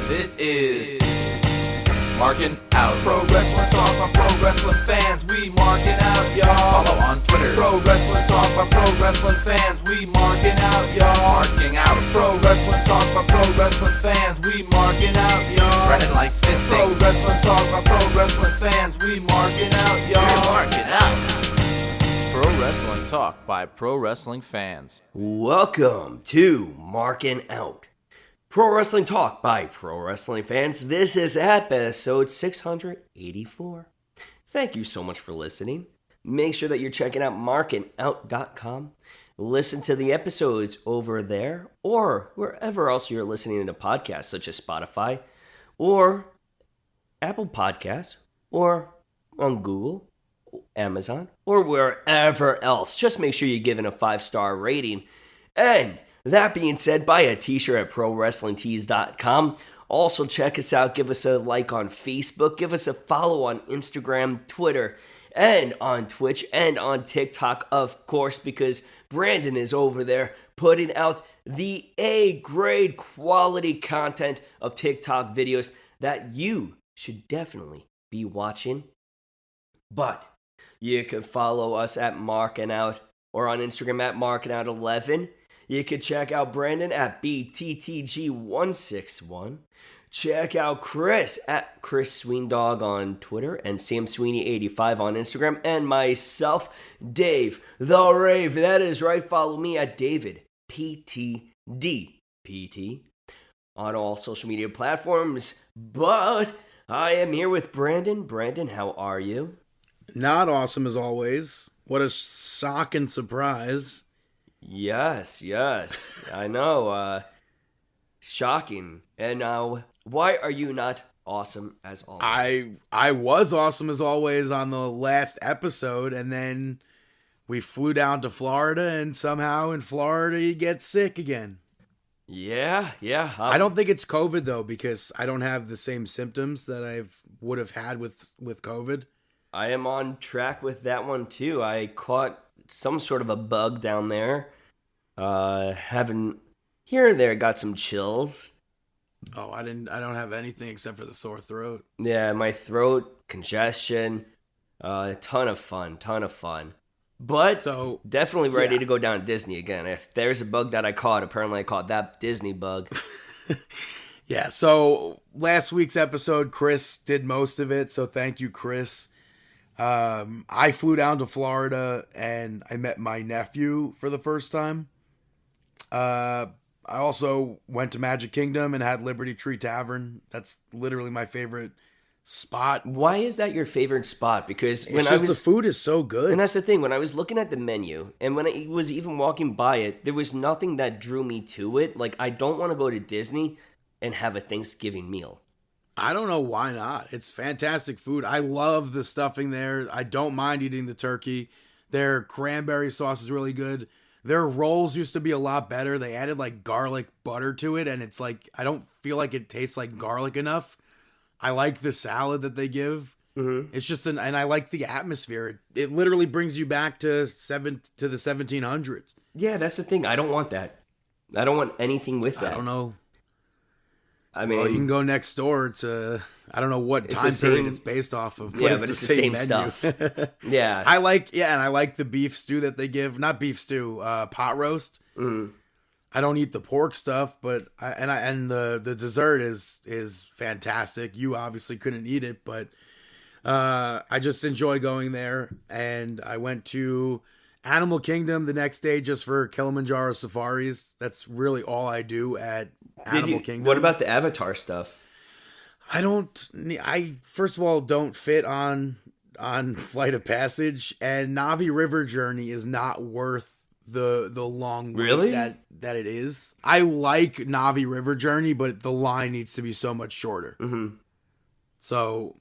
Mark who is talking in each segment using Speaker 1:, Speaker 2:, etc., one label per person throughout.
Speaker 1: This is Markin Out. Pro wrestling talk by pro wrestling fans. We marking out, y'all. Follow on Twitter. Pro wrestling talk by pro wrestling fans. We marking out, y'all. Marking out. Pro wrestling talk by pro wrestling fans. We marking out, y'all. Brennan likes fisting. Pro wrestling talk by pro wrestling fans. We marking out, y'all. We're marking out. Pro wrestling talk by pro wrestling fans.
Speaker 2: Welcome to Markin Out. Pro Wrestling Talk by Pro Wrestling Fans. This is episode 684. Thank you so much for listening. Make sure that you're checking out markinout.com. Listen to the episodes over there or wherever else you're listening to podcasts, such as Spotify or Apple Podcasts or on Google, Amazon, or wherever else. Just make sure you're giving a 5-star rating. And that being said, buy a t-shirt at ProWrestlingTees.com. Also, check us out. Give us a like on Facebook. Give us a follow on Instagram, Twitter, and on Twitch, and on TikTok, of course, because Brandon is over there putting out the A-grade quality content of TikTok videos that you should definitely be watching. But you can follow us at Markin Out or on Instagram at MarkinOut11. You can check out Brandon at BTTG161. Check out Chris at Chris Sweendog on Twitter and Sam Sweeney85 on Instagram. And myself, Dave the Rave. That is right. Follow me at DavidPTDPT on all social media platforms. But I am here with Brandon. Brandon, how are you?
Speaker 3: Not awesome as always. What a shocking surprise.
Speaker 2: Yes, I know. Shocking. And now, why are you not awesome as always?
Speaker 3: I was awesome as always on the last episode, and then we flew down to Florida, and somehow in Florida you get sick again.
Speaker 2: Yeah.
Speaker 3: I don't think it's COVID though, because I don't have the same symptoms that I would have had with COVID.
Speaker 2: I am on track with that one too. I caught some sort of a bug down there. Having here and there got some chills.
Speaker 3: Oh, I don't have anything except for the sore throat.
Speaker 2: Yeah, my throat, congestion, a ton of fun. But so definitely ready to go down to Disney again. If there's a bug that I caught, apparently I caught that Disney bug.
Speaker 3: Yeah, so last week's episode, Chris did most of it, so thank you, Chris. I flew down to Florida and I met my nephew for the first time. I also went to Magic Kingdom and had Liberty Tree Tavern. That's literally my favorite spot.
Speaker 2: Why is that your favorite spot? Because
Speaker 3: the food is so good.
Speaker 2: And that's the thing. When I was looking at the menu and when I was even walking by it, there was nothing that drew me to it. Like, I don't want to go to Disney and have a Thanksgiving meal.
Speaker 3: I don't know why not. It's fantastic food. I love the stuffing there. I don't mind eating the turkey. Their cranberry sauce is really good. Their rolls used to be a lot better. They added like garlic butter to it, and it's like, I don't feel like it tastes like garlic enough. I like the salad that they give. Mm-hmm. It's just and I like the atmosphere. It literally brings you back to the 1700s.
Speaker 2: Yeah, that's the thing. I don't want that. I don't want anything with that.
Speaker 3: I don't know.
Speaker 2: I mean,
Speaker 3: well, you can go next door to, I don't know what time period it's based off of, but it's the same menu.
Speaker 2: Stuff. Yeah.
Speaker 3: I like the beef stew that they give. Not beef stew, pot roast. Mm. I don't eat the pork stuff, but the dessert is fantastic. You obviously couldn't eat it, but I just enjoy going there. And I went to Animal Kingdom the next day just for Kilimanjaro safaris. That's really all I do at Animal Kingdom.
Speaker 2: What about the Avatar stuff?
Speaker 3: I first of all don't fit on Flight of Passage, and Navi River Journey is not worth the long wait that it is. I like Navi River Journey, but the line needs to be so much shorter. Mm-hmm. So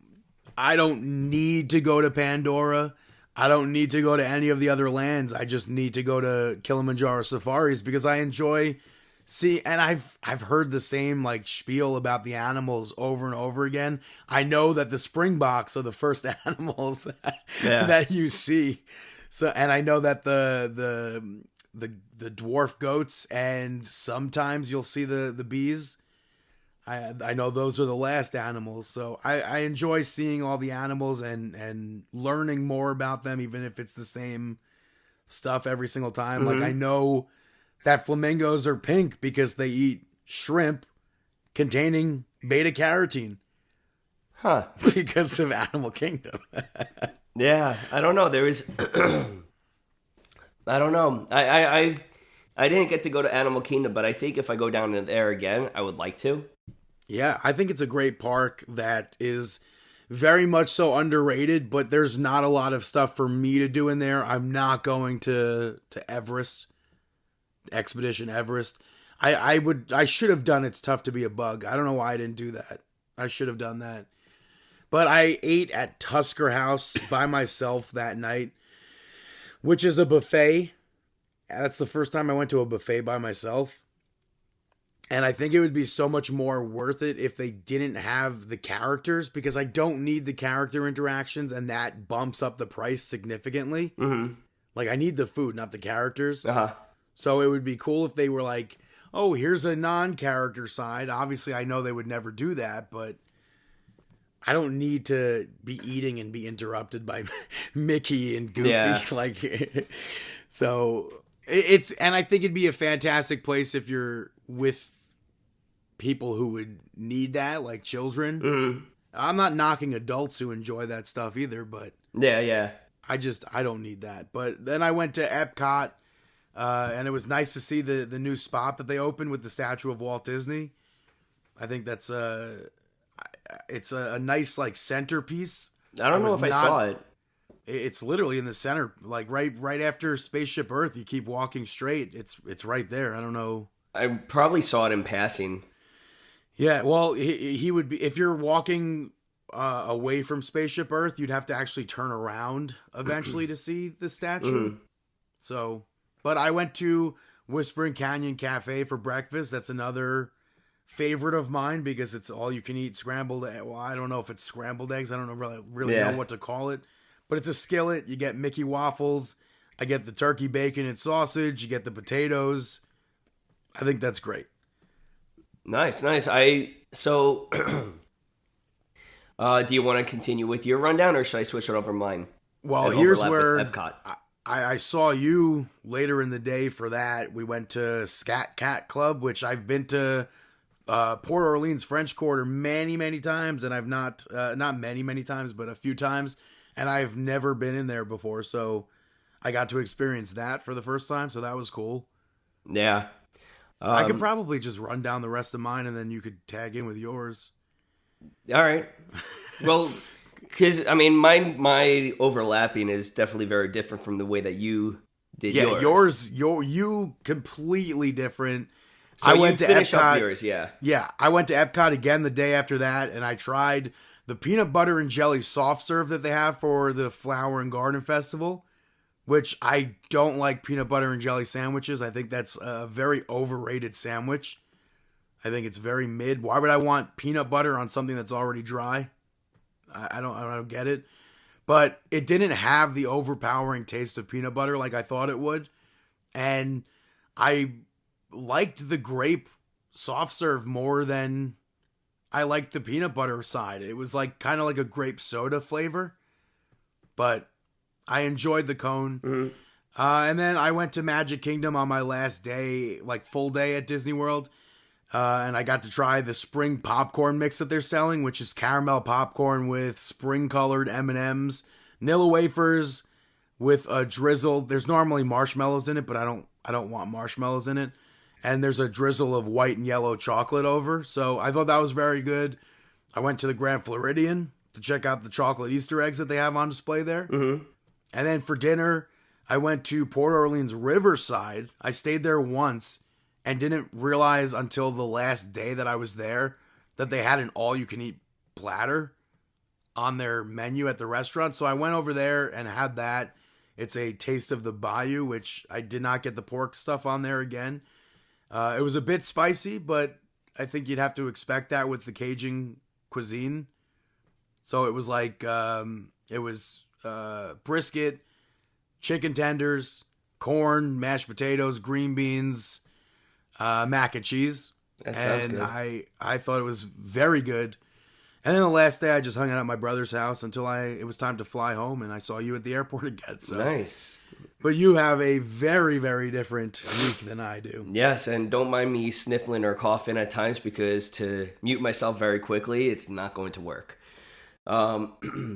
Speaker 3: I don't need to go to Pandora. I don't need to go to any of the other lands. I just need to go to Kilimanjaro safaris because I enjoy and I've heard the same like spiel about the animals over and over again. I know that the Springboks are the first animals that you see. So, and I know that the dwarf goats, and sometimes you'll see the bees. I know those are the last animals, so I enjoy seeing all the animals and learning more about them, even if it's the same stuff every single time. Like I know that flamingos are pink because they eat shrimp containing beta carotene.
Speaker 2: Huh.
Speaker 3: Because of Animal Kingdom.
Speaker 2: Yeah, I don't know. There is, I don't know. I didn't get to go to Animal Kingdom, but I think if I go down there again, I would like to.
Speaker 3: Yeah, I think it's a great park that is very much so underrated, but there's not a lot of stuff for me to do in there. I'm not going to Everest, Expedition Everest. I should have done It's Tough to Be a Bug. I don't know why I didn't do that. I should have done that. But I ate at Tusker House by myself that night, which is a buffet. That's the first time I went to a buffet by myself. And I think it would be so much more worth it if they didn't have the characters, because I don't need the character interactions, and that bumps up the price significantly.
Speaker 2: Mm-hmm.
Speaker 3: Like, I need the food, not the characters.
Speaker 2: Uh-huh.
Speaker 3: So it would be cool if they were like, oh, here's a non-character side. Obviously, I know they would never do that, but I don't need to be eating and be interrupted by Mickey and Goofy.
Speaker 2: Yeah.
Speaker 3: Like, so it's, and I think it'd be a fantastic place if you're with people who would need that, like children.
Speaker 2: Mm-hmm.
Speaker 3: I'm not knocking adults who enjoy that stuff either, but
Speaker 2: Yeah.
Speaker 3: I don't need that. But then I went to Epcot, and it was nice to see the new spot that they opened with the statue of Walt Disney. I think that's it's a nice like centerpiece.
Speaker 2: I don't know if I saw it.
Speaker 3: It's literally in the center, like right after Spaceship Earth. You keep walking straight, it's right there. I don't know.
Speaker 2: I probably saw it in passing.
Speaker 3: Yeah, well, he would be, if you're walking away from Spaceship Earth, you'd have to actually turn around eventually to see the statue.
Speaker 2: Mm-hmm.
Speaker 3: So, but I went to Whispering Canyon Cafe for breakfast. That's another favorite of mine because it's all you can eat scrambled. Well, I don't know if it's scrambled eggs. I don't know really know what to call it, but it's a skillet. You get Mickey waffles. I get the turkey bacon and sausage. You get the potatoes. I think that's great.
Speaker 2: Nice. Do you want to continue with your rundown, or should I switch it over mine?
Speaker 3: Well,
Speaker 2: And
Speaker 3: here's
Speaker 2: overlap
Speaker 3: where
Speaker 2: with Epcot.
Speaker 3: I saw you later in the day for that. We went to Scat Cat Club, which I've been to Port Orleans French Quarter many times, and I've not many times, but a few times, and I've never been in there before, so I got to experience that for the first time, so that was cool.
Speaker 2: Yeah.
Speaker 3: I could probably just run down the rest of mine, and then you could tag in with yours.
Speaker 2: All right. Well, because I mean, my overlapping is definitely very different from the way that you did yours.
Speaker 3: You completely different.
Speaker 2: So I went to Epcot. Up yours, yeah.
Speaker 3: Yeah, I went to Epcot again the day after that, and I tried the peanut butter and jelly soft serve that they have for the Flower and Garden Festival, which I don't like peanut butter and jelly sandwiches. I think that's a very overrated sandwich. I think it's very mid. Why would I want peanut butter on something that's already dry? I don't get it. But it didn't have the overpowering taste of peanut butter like I thought it would. And I liked the grape soft serve more than I liked the peanut butter side. It was like kind of like a grape soda flavor. But I enjoyed the cone.
Speaker 2: Mm-hmm.
Speaker 3: And then I went to Magic Kingdom on my last day, like full day at Disney World. And I got to try the spring popcorn mix that they're selling, which is caramel popcorn with spring-colored M&Ms, Nilla wafers with a drizzle. There's normally marshmallows in it, but I don't want marshmallows in it. And there's a drizzle of white and yellow chocolate over. So I thought that was very good. I went to the Grand Floridian to check out the chocolate Easter eggs that they have on display there.
Speaker 2: Mm-hmm.
Speaker 3: And then for dinner, I went to Port Orleans Riverside. I stayed there once and didn't realize until the last day that I was there that they had an all-you-can-eat platter on their menu at the restaurant. So I went over there and had that. It's a Taste of the Bayou, which I did not get the pork stuff on there again. It was a bit spicy, but I think you'd have to expect that with the Cajun cuisine. So it was like, brisket, chicken tenders, corn, mashed potatoes, green beans, mac and cheese.
Speaker 2: That sounds
Speaker 3: and
Speaker 2: good.
Speaker 3: I thought it was very good. And then the last day, I just hung out at my brother's house until it was time to fly home, and I saw you at the airport again. So.
Speaker 2: Nice.
Speaker 3: But you have a very, very different week than I do.
Speaker 2: Yes, and don't mind me sniffling or coughing at times because to mute myself very quickly, it's not going to work.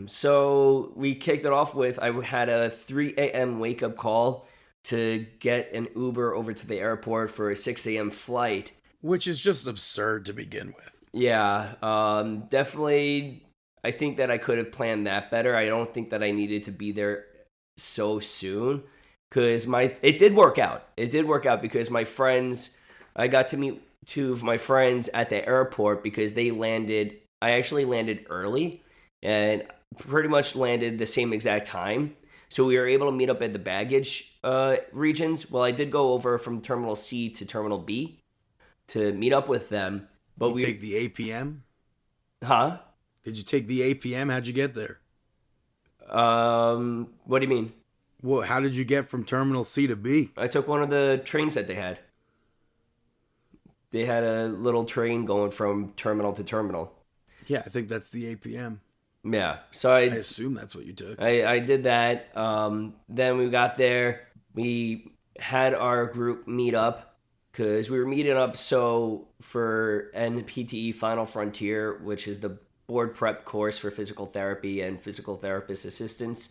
Speaker 2: So we kicked it off with, I had a 3 a.m. wake-up call to get an Uber over to the airport for a 6 a.m. flight.
Speaker 3: Which is just absurd to begin with.
Speaker 2: Yeah, definitely. I think that I could have planned that better. I don't think that I needed to be there so soon because it did work out. It did work out because my friends, I got to meet two of my friends at the airport because they landed. I actually landed early and pretty much landed the same exact time. So we were able to meet up at the baggage regions. Well, I did go over from Terminal C to Terminal B to meet up with them. But
Speaker 3: Did you take the APM?
Speaker 2: Huh?
Speaker 3: Did you take the APM? How'd you get there?
Speaker 2: What do you mean?
Speaker 3: Well, how did you get from Terminal C to B?
Speaker 2: I took one of the trains that they had. They had a little train going from terminal to terminal.
Speaker 3: Yeah, I think that's the APM.
Speaker 2: Yeah, so
Speaker 3: I assume that's what you took.
Speaker 2: I did that. Then we got there. We had our group meet up. Because we were meeting up for NPTE Final Frontier, which is the board prep course for physical therapy and physical therapist assistants,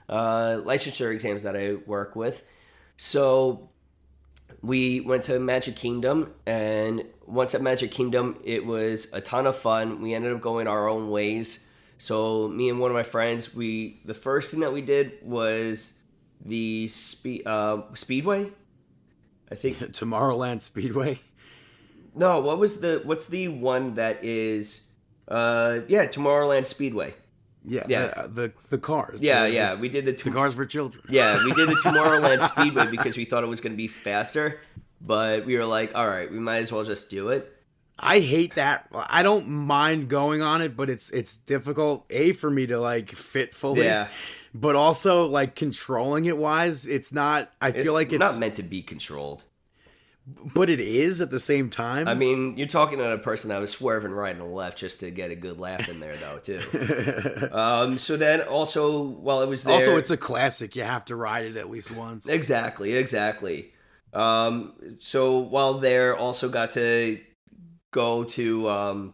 Speaker 2: licensure exams that I work with. So we went to Magic Kingdom, and once at Magic Kingdom, it was a ton of fun. We ended up going our own ways. So me and one of my friends, the first thing that we did was the Speedway. I think
Speaker 3: Tomorrowland Speedway.
Speaker 2: No, what's the one that is Tomorrowland Speedway.
Speaker 3: Yeah. The cars.
Speaker 2: Yeah, we did the
Speaker 3: cars for children.
Speaker 2: Yeah, we did the Tomorrowland Speedway because we thought it was going to be faster, but we were like, all right, we might as well just do it.
Speaker 3: I hate that. I don't mind going on it, but it's difficult for me to like fit fully.
Speaker 2: Yeah.
Speaker 3: But also, like, controlling it wise, it's not. I feel like it's
Speaker 2: not meant to be controlled.
Speaker 3: But it is at the same time.
Speaker 2: I mean, you're talking to a person that was swerving right and left just to get a good laugh in there, though, too. So then also, while it was there.
Speaker 3: Also, it's a classic. You have to ride it at least once.
Speaker 2: Exactly. So while there, also got to go to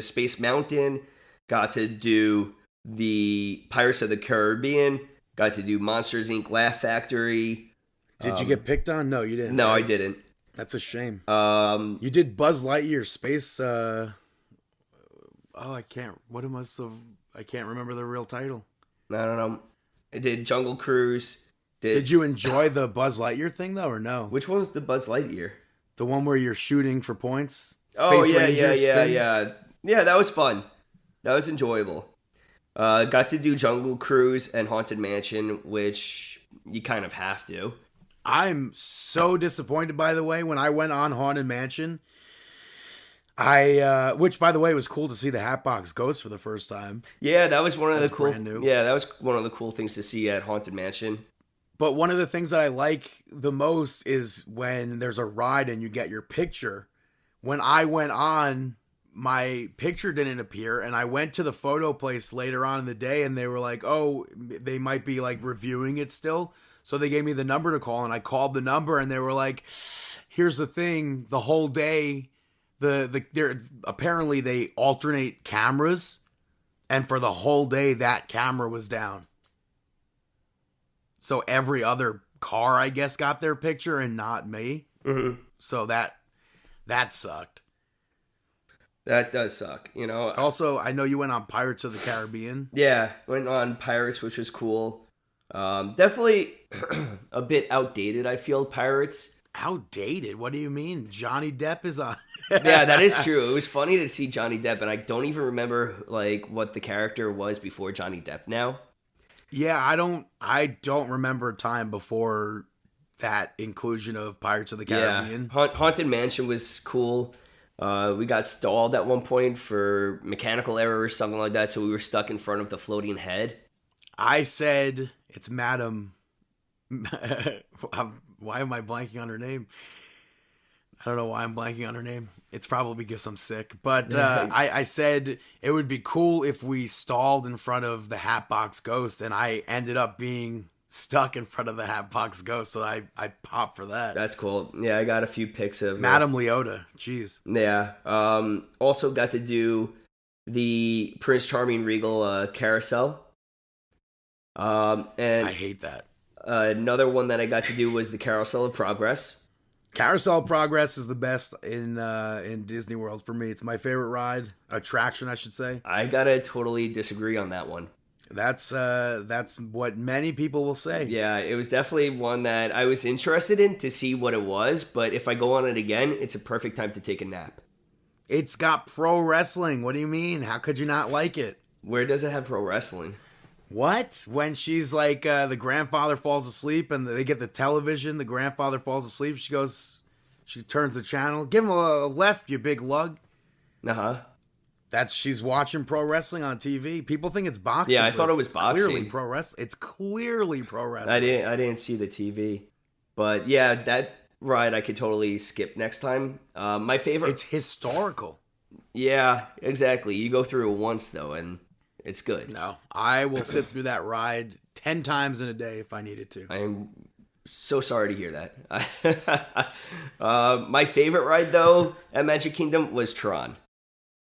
Speaker 2: Space Mountain, got to do the Pirates of the Caribbean, got to do Monsters Inc. Laugh Factory.
Speaker 3: Did you get picked on? No, you didn't.
Speaker 2: No, I didn't.
Speaker 3: That's a shame. You did Buzz Lightyear Space. I can't remember the real title.
Speaker 2: I don't know. I did Jungle Cruise.
Speaker 3: Did you enjoy the Buzz Lightyear thing though, or no?
Speaker 2: Which one was the Buzz Lightyear?
Speaker 3: The one where you're shooting for points.
Speaker 2: Yeah. That was fun. That was enjoyable. Got to do Jungle Cruise and Haunted Mansion, which you kind of have to.
Speaker 3: I'm so disappointed, by the way, when I went on Haunted Mansion. Which, by the way, was cool to see the Hatbox Ghost for the first time.
Speaker 2: Yeah, that was one of the cool.
Speaker 3: Brand new.
Speaker 2: Yeah, that was one of the cool things to see at Haunted Mansion.
Speaker 3: But one of the things that I like the most is when there's a ride and you get your picture. When I went on, my picture didn't appear, and I went to the photo place later on in the day, and they were like, "Oh, they might be like reviewing it still." So they gave me the number to call, and I called the number, and they were like, "Here's the thing: the whole day, apparently they alternate cameras, and for the whole day that camera was down. So every other car, I guess, got their picture and not me.
Speaker 2: Mm-hmm.
Speaker 3: So that sucked.
Speaker 2: That does suck, you know.
Speaker 3: Also, I know you went on Pirates of the Caribbean.
Speaker 2: Yeah, went on Pirates, which was cool. Definitely a bit outdated, I feel, Pirates.
Speaker 3: Outdated? What do you mean? Johnny Depp is on.
Speaker 2: Yeah, that is true. It was funny to see Johnny Depp, and I don't even remember like what the character was before Johnny Depp now.
Speaker 3: Yeah, I don't remember a time before that inclusion of Pirates of the Caribbean.
Speaker 2: Yeah. Haunted Mansion was cool. We got stalled at one point for mechanical error or something like that, so we were stuck in front of the floating head.
Speaker 3: I said, it's Madam... Why am I blanking on her name? I don't know why I'm blanking on her name. It's probably because I'm sick. But I said it would be cool if we stalled in front of the Hatbox Ghost, and I ended up being stuck in front of the Hatbox Ghost, so I popped for that.
Speaker 2: That's cool. Yeah, I got a few pics of
Speaker 3: Madame Leota. Jeez.
Speaker 2: Yeah. Also got to do the Prince Charming Regal carousel. And
Speaker 3: I hate that.
Speaker 2: Another one that I got to do was the Carousel of Progress.
Speaker 3: Carousel of Progress is the best in Disney World for me. It's my favorite ride, attraction, I should say.
Speaker 2: I gotta totally disagree on that one.
Speaker 3: That's what many people will say.
Speaker 2: Yeah, it was definitely one that I was interested in to see what it was, but if I go on it again, it's a perfect time to take a nap.
Speaker 3: It's got pro wrestling. What do you mean? How could you not like it?
Speaker 2: Where does it have pro wrestling?
Speaker 3: What? When she's like, the grandfather falls asleep and they get the television, the grandfather falls asleep, she turns the channel. Give him a left, you big lug.
Speaker 2: Uh-huh.
Speaker 3: She's watching pro wrestling on TV. People think it's boxing.
Speaker 2: Yeah, I thought it was boxing.
Speaker 3: Clearly pro wrestling. It's clearly pro wrestling.
Speaker 2: I didn't see the TV. But yeah, that ride I could totally skip next time. My favorite...
Speaker 3: It's historical.
Speaker 2: Yeah, exactly. You go through it once, though, and it's good.
Speaker 3: No, I will sit through that ride 10 times in a day if I needed to.
Speaker 2: I am so sorry to hear that. My favorite ride, though, at Magic Kingdom was Tron.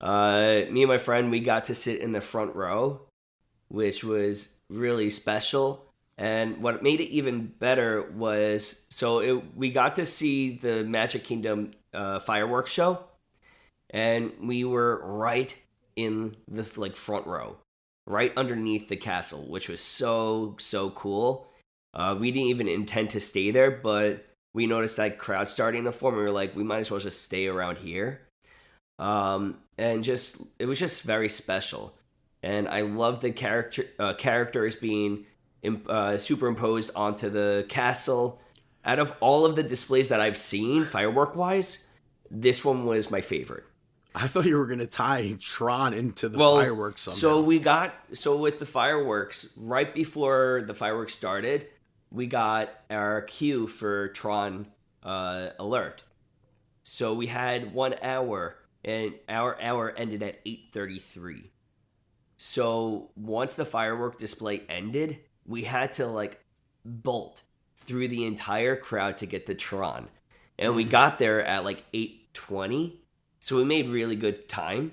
Speaker 2: Me and my friend, we got to sit in the front row, which was really special. And what made it even better was, we got to see the Magic Kingdom fireworks show, and we were right in the front row, right underneath the castle, which was so cool. We didn't even intend to stay there, but we noticed that crowd starting to form, and we were like, we might as well just stay around here. And it was just very special. And I love the characters being superimposed onto the castle. Out of all of the displays that I've seen, firework-wise, this one was my favorite.
Speaker 3: I thought you were going to tie Tron into the fireworks somehow.
Speaker 2: So with the fireworks, right before the fireworks started, we got our cue for Tron alert. So we had 1 hour, and our hour ended at 8:33. So once the firework display ended, we had to bolt through the entire crowd to get to Tron. And we got there at 8:20. So we made really good time.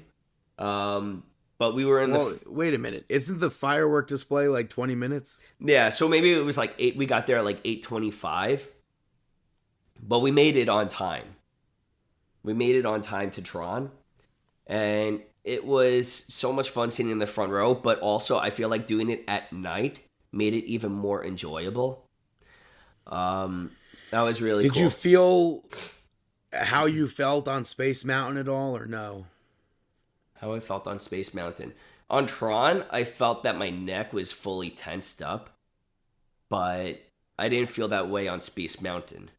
Speaker 2: But we were in
Speaker 3: wait a minute. Isn't the firework display 20 minutes?
Speaker 2: Yeah, so maybe it was 8. We got there at 8:25. But we made it on time. We made it on time to Tron. And it was so much fun sitting in the front row, but also I feel like doing it at night made it even more enjoyable. That was really cool.
Speaker 3: Did you feel how you felt on Space Mountain at all, or no?
Speaker 2: How I felt on Space Mountain. On Tron, I felt that my neck was fully tensed up, but I didn't feel that way on Space Mountain.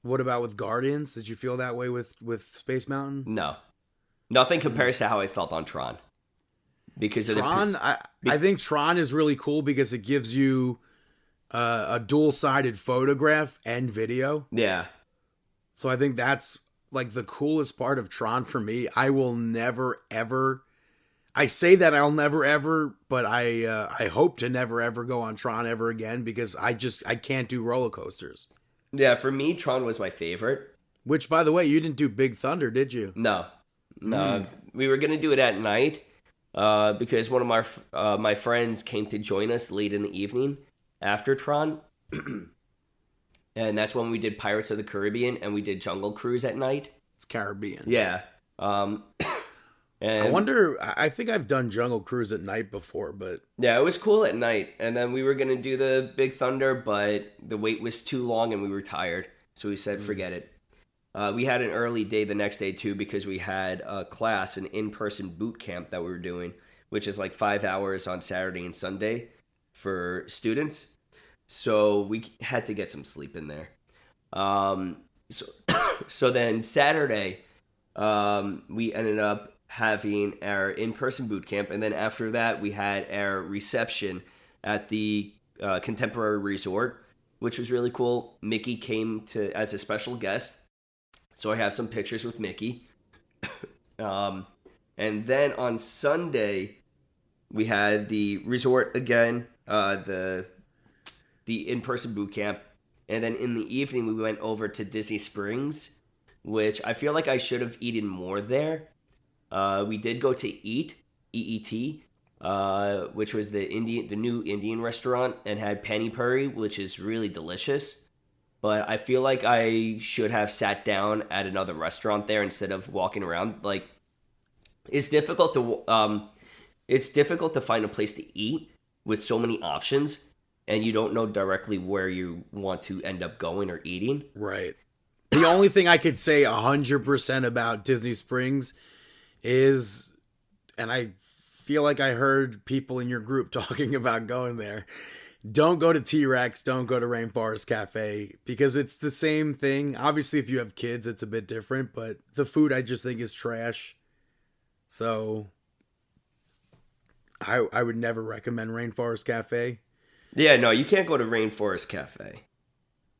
Speaker 3: What about with Guardians? Did you feel that way with Space Mountain?
Speaker 2: No. Nothing compares to how I felt on Tron. Because
Speaker 3: Tron, I think Tron is really cool because it gives you a dual-sided photograph and video.
Speaker 2: Yeah.
Speaker 3: So I think that's the coolest part of Tron for me. I will never ever. I say that I'll never ever, but I hope to never ever go on Tron ever again because I can't do roller coasters.
Speaker 2: Yeah, for me, Tron was my favorite.
Speaker 3: Which, by the way, you didn't do Big Thunder, did you?
Speaker 2: No. We were gonna do it at night because one of my friends came to join us late in the evening after Tron. And that's when we did Pirates of the Caribbean and we did Jungle Cruise at night.
Speaker 3: It's Caribbean.
Speaker 2: Yeah. And
Speaker 3: I wonder, I think I've done Jungle Cruise at night before, but...
Speaker 2: Yeah, it was cool at night. And then we were going to do the Big Thunder, but the wait was too long and we were tired. So we said, forget it. We had an early day the next day, too, because we had a class, an in-person boot camp that we were doing, which is 5 hours on Saturday and Sunday for students. So we had to get some sleep in there. So then Saturday, we ended up having our in-person boot camp. And then after that, we had our reception at the Contemporary Resort, which was really cool. Mickey came as a special guest. So I have some pictures with Mickey. And then on Sunday, we had the resort again, the in-person boot camp. And then in the evening, we went over to Disney Springs, which I feel like I should have eaten more there. We did go to EET, which was the new Indian restaurant, and had pani puri, which is really delicious. But I feel like I should have sat down at another restaurant there instead of walking around. Like, it's difficult to find a place to eat with so many options, and you don't know directly where you want to end up going or eating.
Speaker 3: Right. The only thing I could say 100% about Disney Springs is, and I feel like I heard people in your group talking about going there, don't go to T-Rex, don't go to Rainforest Cafe, because it's the same thing. Obviously, if you have kids, it's a bit different, but the food I just think is trash. So I would never recommend Rainforest Cafe.
Speaker 2: Yeah, no, you can't go to Rainforest Cafe.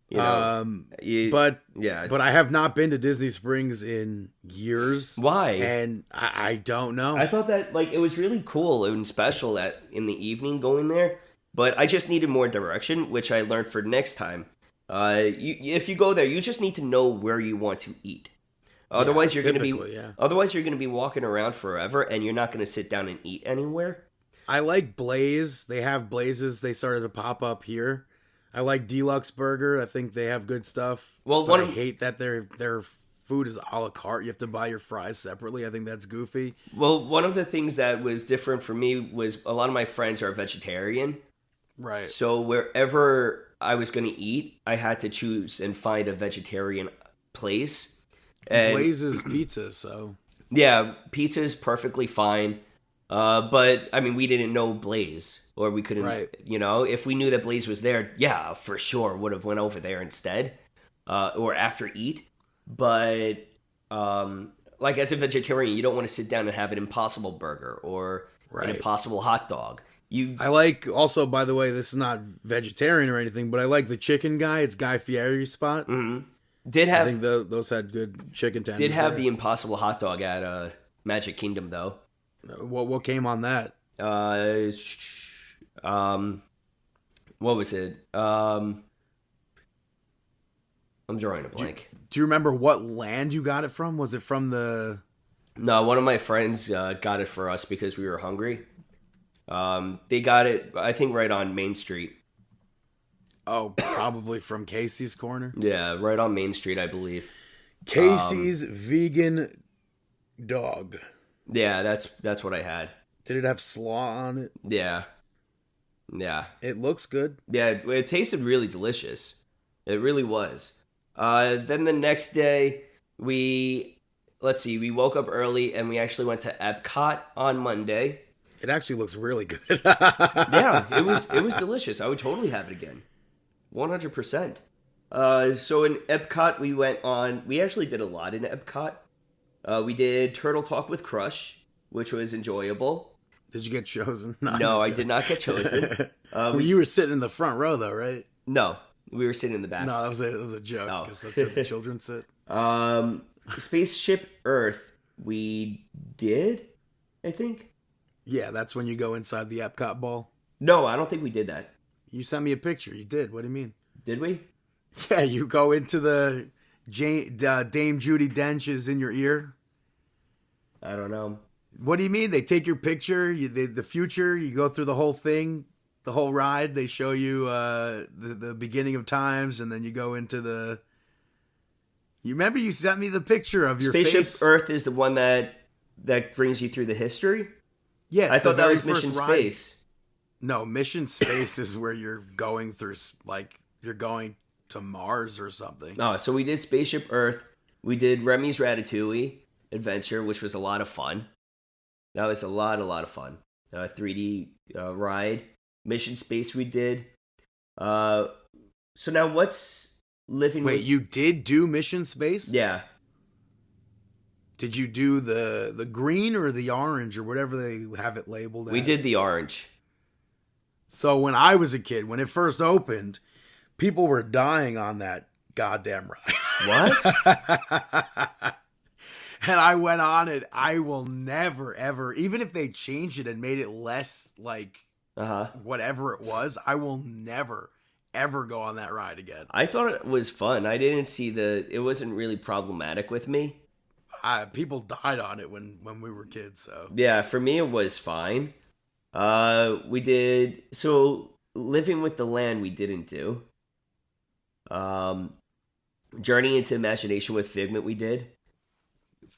Speaker 2: You know,
Speaker 3: but I have not been to Disney Springs in years.
Speaker 2: Why?
Speaker 3: And I don't know.
Speaker 2: I thought that it was really cool and special in the evening going there, but I just needed more direction, which I learned for next time. If you go there, you just need to know where you want to eat. Otherwise, you're going to be walking around forever, and you're not going to sit down and eat anywhere.
Speaker 3: I like Blaze. They have Blazes. They started to pop up here. I like Deluxe Burger. I think they have good stuff.
Speaker 2: Well,
Speaker 3: I hate that their food is a la carte. You have to buy your fries separately. I think that's goofy.
Speaker 2: Well, one of the things that was different for me was a lot of my friends are vegetarian.
Speaker 3: Right.
Speaker 2: So wherever I was going to eat, I had to choose and find a vegetarian place. And
Speaker 3: Blaze's pizza, so.
Speaker 2: Yeah, pizza is perfectly fine. But, I mean, we didn't know Blaze. Or we couldn't, if we knew that Blaze was there, yeah, for sure, would have went over there instead. Or after eat. But, as a vegetarian, you don't want to sit down and have an Impossible Burger or an Impossible Hot Dog.
Speaker 3: I like, also, by the way, this is not vegetarian or anything, but I like the chicken guy. It's Guy Fieri's spot.
Speaker 2: Mm-hmm. I
Speaker 3: think those had good chicken tenders.
Speaker 2: Did have the Impossible Hot Dog at Magic Kingdom, though.
Speaker 3: What came on that?
Speaker 2: What was it? I'm drawing a blank.
Speaker 3: Do you remember what land you got it from? Was it from the...
Speaker 2: No, one of my friends got it for us because we were hungry. They got it, I think, right on Main Street.
Speaker 3: Oh, probably from Casey's Corner?
Speaker 2: Yeah, right on Main Street, I believe.
Speaker 3: Casey's Vegan Dog.
Speaker 2: Yeah, that's what I had.
Speaker 3: Did it have slaw on it?
Speaker 2: Yeah. Yeah.
Speaker 3: It looks good.
Speaker 2: Yeah, it tasted really delicious. It really was. Then the next day, we woke up early and we actually went to Epcot on Monday.
Speaker 3: It actually looks really good.
Speaker 2: Yeah, it was delicious. I would totally have it again. 100%. So in Epcot, we actually did a lot in Epcot. We did Turtle Talk with Crush, which was enjoyable.
Speaker 3: Did you get chosen?
Speaker 2: No, I did not get chosen.
Speaker 3: You were sitting in the front row, though, right?
Speaker 2: No, we were sitting in the back.
Speaker 3: No, that was a joke, because that's where the children sit.
Speaker 2: Spaceship Earth, we did, I think.
Speaker 3: Yeah, that's when you go inside the Epcot ball.
Speaker 2: No, I don't think we did that.
Speaker 3: You sent me a picture. You did. What do you mean?
Speaker 2: Did we?
Speaker 3: Yeah, you go into the Dame Judi Dench is in your ear.
Speaker 2: I don't know.
Speaker 3: What do you mean? They take your picture, the future, you go through the whole thing, the whole ride. They show you the beginning of times, and then you go into the... You remember you sent me the picture of your
Speaker 2: Spaceship
Speaker 3: face?
Speaker 2: Earth is the one that brings you through the history?
Speaker 3: Yeah,
Speaker 2: I thought that was Mission Space.
Speaker 3: No, Mission Space is where you're going through, you're going to Mars or something.
Speaker 2: Oh, so we did Spaceship Earth. We did Remy's Ratatouille Adventure, which was a lot of fun. That was a lot of fun. 3D ride. Mission Space we did. So now what's living...
Speaker 3: Wait, you did do Mission Space?
Speaker 2: Yeah.
Speaker 3: Did you do the green or the orange or whatever they have it labeled as?
Speaker 2: We did the orange.
Speaker 3: So when I was a kid, when it first opened, people were dying on that goddamn ride.
Speaker 2: What?
Speaker 3: And I went on it. I will never, ever, even if they changed it and made it less like whatever it was, I will never, ever go on that ride again.
Speaker 2: I thought it was fun. I didn't see it wasn't really problematic with me.
Speaker 3: People died on it when we were kids, so.
Speaker 2: Yeah, for me it was fine. We did, Living with the Land we didn't do. Journey into Imagination with Figment we did.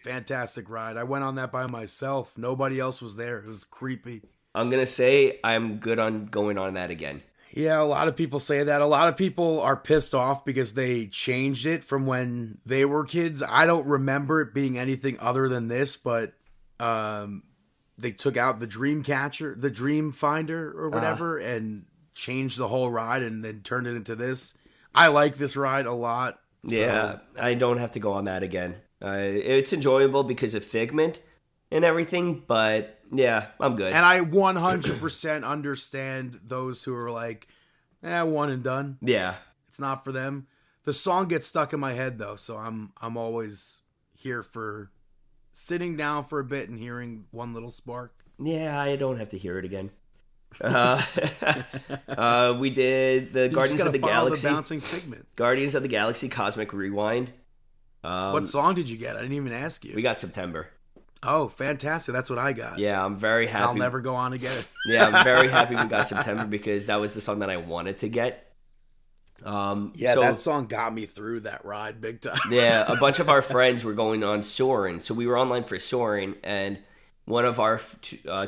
Speaker 3: Fantastic ride. I went on that by myself. Nobody else was there. It was creepy.
Speaker 2: I'm going to say I'm good on going on that again.
Speaker 3: Yeah, a lot of people say that. A lot of people are pissed off because they changed it from when they were kids. I don't remember it being anything other than this, but they took out the dream catcher, the dream finder or whatever, and changed the whole ride and then turned it into this. I like this ride a lot.
Speaker 2: Yeah, I don't have to go on that again. It's enjoyable because of Figment and everything, but yeah, I'm good.
Speaker 3: And I 100% understand those who are like, one and done.
Speaker 2: Yeah.
Speaker 3: It's not for them. The song gets stuck in my head though, so I'm always here for sitting down for a bit and hearing one little spark.
Speaker 2: Yeah, I don't have to hear it again. We did the Guardians of the Galaxy.
Speaker 3: The bouncing Figment.
Speaker 2: Guardians of the Galaxy Cosmic Rewind.
Speaker 3: What song did you get? I didn't even ask you.
Speaker 2: We got September.
Speaker 3: Oh, fantastic. That's what I got.
Speaker 2: Yeah, I'm very happy.
Speaker 3: I'll never go on again.
Speaker 2: Yeah, I'm very happy we got September because that was the song that I wanted to get.
Speaker 3: That song got me through that ride big time.
Speaker 2: Yeah, a bunch of our friends were going on Soarin'. So we were online for Soarin', and one of our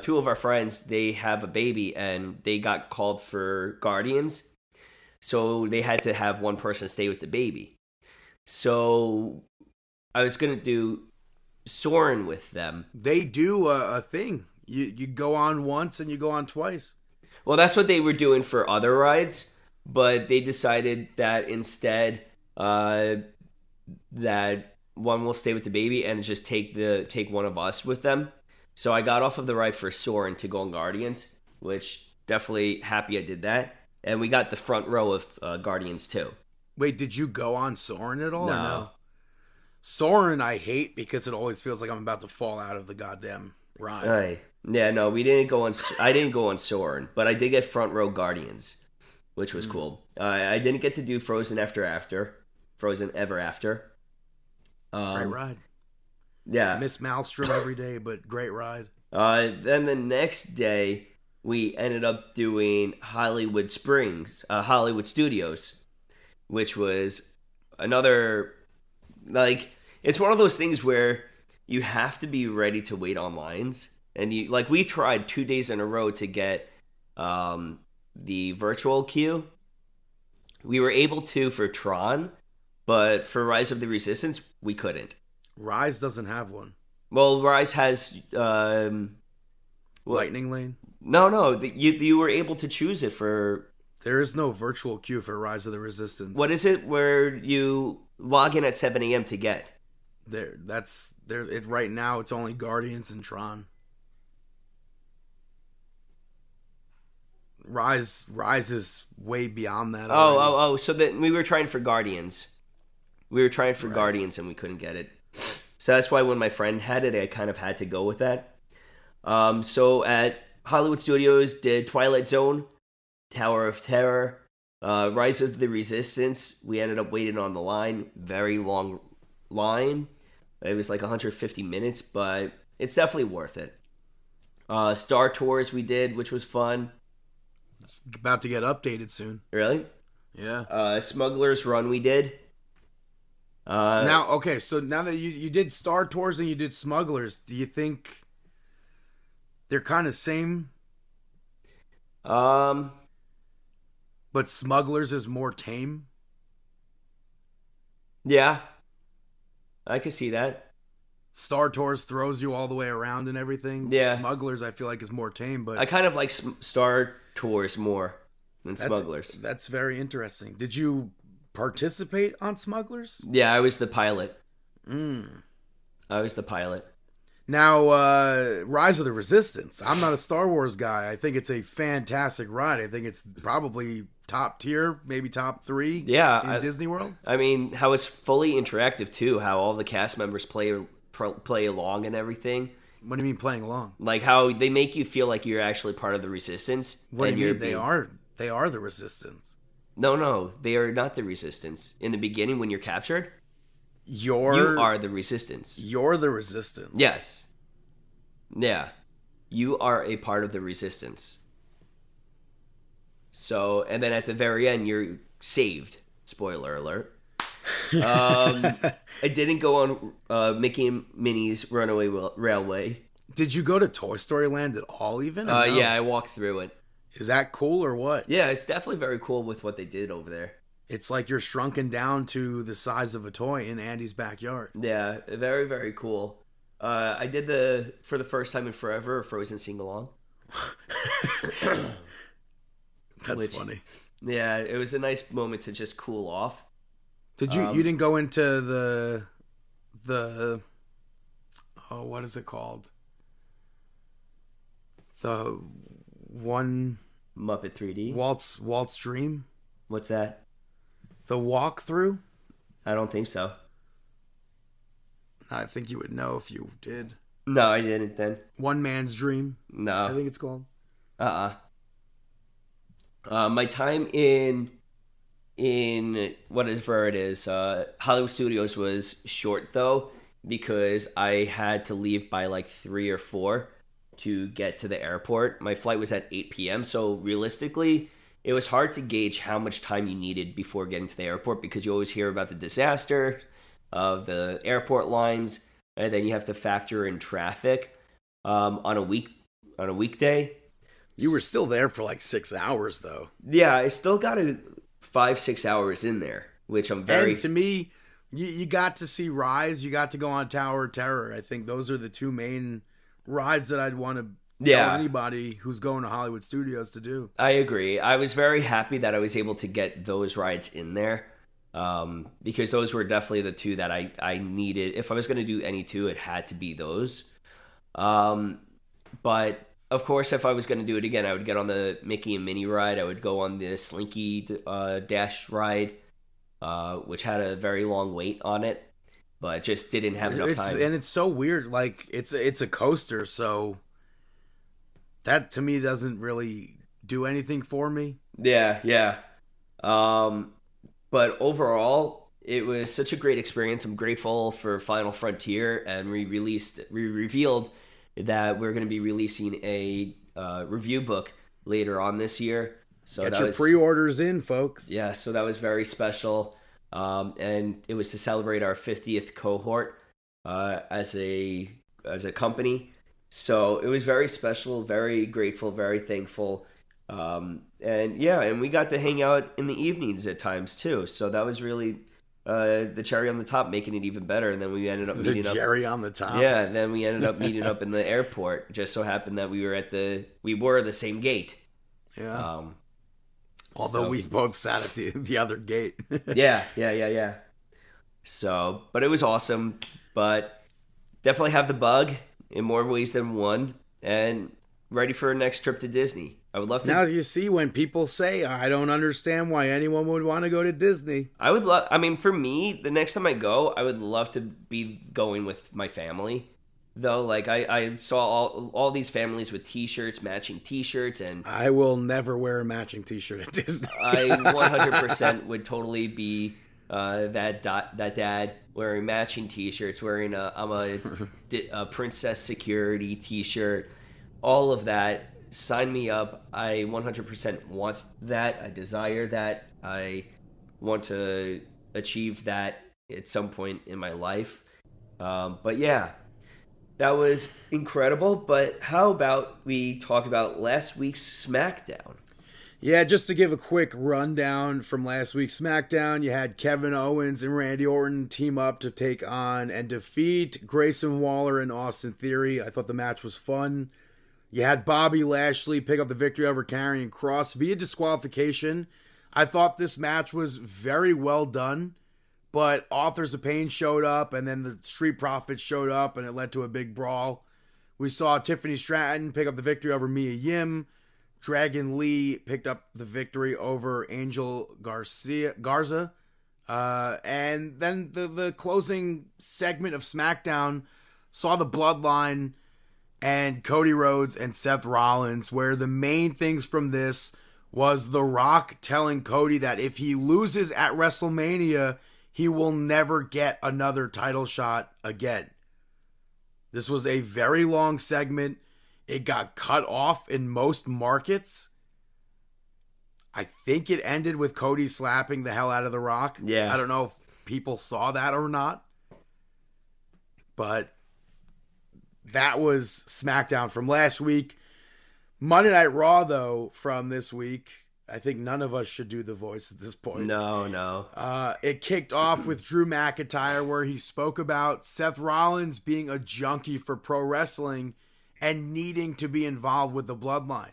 Speaker 2: two of our friends, they have a baby and they got called for Guardians. So they had to have one person stay with the baby. So I was going to do Soarin' with them.
Speaker 3: They do a thing. You go on once and you go on twice.
Speaker 2: Well, that's what they were doing for other rides, but they decided that instead that one will stay with the baby and just take one of us with them. So I got off of the ride for Soarin' to go on Guardians, which definitely happy I did that. And we got the front row of Guardians too.
Speaker 3: Wait, did you go on Soarin' at all?
Speaker 2: No.
Speaker 3: Or no? Soarin' I hate because it always feels like I'm about to fall out of the goddamn ride.
Speaker 2: Yeah, no, we didn't go on. I didn't go on Soarin', but I did get front row Guardians, which was cool. I didn't get to do Frozen Ever After.
Speaker 3: Great ride.
Speaker 2: Yeah,
Speaker 3: Miss Maelstrom every day, but great ride.
Speaker 2: Then the next day we ended up doing Hollywood Studios, which was another, like, it's one of those things where you have to be ready to wait on lines. And we tried 2 days in a row to get the virtual queue. We were able to for Tron, but for Rise of the Resistance, we couldn't.
Speaker 3: Rise doesn't have one.
Speaker 2: Well, Rise has
Speaker 3: Lightning Lane?
Speaker 2: No, you were able to choose it for.
Speaker 3: There is no virtual queue for Rise of the Resistance.
Speaker 2: What is it where you log in at 7 a.m. to get?
Speaker 3: Right now it's only Guardians and Tron. Rise is way beyond that.
Speaker 2: So then we were trying for Guardians. Guardians and we couldn't get it. So that's why when my friend had it, I kind of had to go with that. So at Hollywood Studios did Twilight Zone, Tower of Terror, Rise of the Resistance. We ended up waiting on the line. Very long line. It was like 150 minutes, but it's definitely worth it. Star Tours we did, which was fun.
Speaker 3: About to get updated soon.
Speaker 2: Really?
Speaker 3: Yeah.
Speaker 2: Smuggler's Run we did.
Speaker 3: Now that you did Star Tours and you did Smugglers, do you think they're kind of same? But Smugglers is more tame?
Speaker 2: Yeah. I could see that.
Speaker 3: Star Tours throws you all the way around and everything.
Speaker 2: Yeah.
Speaker 3: Smugglers I feel like is more tame, but
Speaker 2: I kind of like Star Tours more than Smugglers.
Speaker 3: That's very interesting. Did you participate on Smugglers?
Speaker 2: Yeah, I was the pilot.
Speaker 3: I
Speaker 2: was the pilot.
Speaker 3: Now, Rise of the Resistance. I'm not a Star Wars guy. I think it's a fantastic ride. I think it's probably top tier, maybe top 3 in Disney World.
Speaker 2: I mean, how it's fully interactive, too. How all the cast members play along and everything.
Speaker 3: What do you mean playing along?
Speaker 2: Like how they make you feel like you're actually part of the Resistance.
Speaker 3: What do you mean? They are the Resistance.
Speaker 2: No, they are not the Resistance. In the beginning, when you're captured, you are the Resistance.
Speaker 3: You're the Resistance.
Speaker 2: Yes. Yeah. You are a part of the Resistance. So, and then at the very end, you're saved. Spoiler alert. I didn't go on Mickey and Minnie's Runaway Railway.
Speaker 3: Did you go to Toy Story Land at all even?
Speaker 2: No? Yeah, I walked through it.
Speaker 3: Is that cool or what?
Speaker 2: Yeah, it's definitely very cool with what they did over there.
Speaker 3: It's like you're shrunken down to the size of a toy in Andy's backyard.
Speaker 2: Yeah, very, very cool. I did for the first time in forever, a Frozen sing-along.
Speaker 3: That's funny.
Speaker 2: Yeah, it was a nice moment to just cool off.
Speaker 3: Did you didn't go into the what is it called? The one
Speaker 2: Muppet 3D?
Speaker 3: Walt's Dream?
Speaker 2: What's that?
Speaker 3: The walkthrough?
Speaker 2: I don't think so.
Speaker 3: I think you would know if you did.
Speaker 2: No, I didn't then.
Speaker 3: One Man's Dream?
Speaker 2: No.
Speaker 3: I think it's called.
Speaker 2: My time in whatever it is, Hollywood Studios was short though, because I had to leave by like 3 or 4 to get to the airport. My flight was at 8 p.m. So realistically, it was hard to gauge how much time you needed before getting to the airport, because you always hear about the disaster of the airport lines, and then you have to factor in traffic on a weekday.
Speaker 3: You were still there for like 6 hours though.
Speaker 2: Yeah, I still got 5-6 hours in there, which I'm very...
Speaker 3: And to me, you got to see Rise, you got to go on Tower of Terror. I think those are the 2 main rides that I'd want to tell anybody who's going to Hollywood Studios to do.
Speaker 2: I agree. I was very happy that I was able to get those rides in there, because those were definitely the 2 that I needed. If I was going to do any 2, it had to be those. But... Of course, if I was going to do it again, I would get on the Mickey and Minnie ride. I would go on the Slinky Dash ride, which had a very long wait on it, but just didn't have enough time.
Speaker 3: And it's so weird. Like, it's a coaster, so that to me doesn't really do anything for me.
Speaker 2: Yeah. But overall, it was such a great experience. I'm grateful for Final Frontier, and we revealed that we're going to be releasing a review book later on this year. So
Speaker 3: get your pre-orders in, folks.
Speaker 2: Yeah, so that was very special. And it was to celebrate our 50th cohort as a company. So it was very special, very grateful, very thankful. And we got to hang out in the evenings at times too. So that was really... the cherry on the top, making it even better. And then we ended up meeting up.
Speaker 3: The cherry on the top.
Speaker 2: Yeah, then we ended up meeting up in the airport. Just so happened that we were the same gate.
Speaker 3: Yeah. Although we both sat at the other gate.
Speaker 2: Yeah. So, but it was awesome. But definitely have the bug in more ways than one, and ready for a next trip to Disney. I would love to.
Speaker 3: Now you see, when people say, I don't understand why anyone would want to go to Disney.
Speaker 2: I would love, for me, the next time I go, I would love to be going with my family. Though, like, I saw all these families with t-shirts, matching t-shirts, and...
Speaker 3: I will never wear a matching t-shirt at Disney.
Speaker 2: I 100% would totally be that dad wearing matching t-shirts, wearing a Princess Security t-shirt, all of that. Sign me up. I 100% want that. I desire that. I want to achieve that at some point in my life. But yeah, that was incredible. But how about we talk about last week's SmackDown?
Speaker 3: Yeah, just to give a quick rundown from last week's SmackDown, you had Kevin Owens and Randy Orton team up to take on and defeat Grayson Waller and Austin Theory. I thought the match was fun. You had Bobby Lashley pick up the victory over Karrion Kross via disqualification. I thought this match was very well done But Authors of Pain showed up, and then the Street Profits showed up, and it led to a big brawl. We saw Tiffany Stratton pick up the victory over Mia Yim. Dragon Lee picked up the victory over Angel Garza. And then the closing segment of SmackDown saw the Bloodline and Cody Rhodes and Seth Rollins, where the main things from this was The Rock telling Cody that if he loses at WrestleMania, he will never get another title shot again. This was a very long segment. It got cut off in most markets. I think it ended with Cody slapping the hell out of The Rock.
Speaker 2: Yeah.
Speaker 3: I don't know if people saw that or not. But that was SmackDown from last week. Monday Night Raw, though, from this week. I think none of us should do the voice at this point.
Speaker 2: No.
Speaker 3: It kicked off with Drew McIntyre, where he spoke about Seth Rollins being a junkie for pro wrestling and needing to be involved with the Bloodline.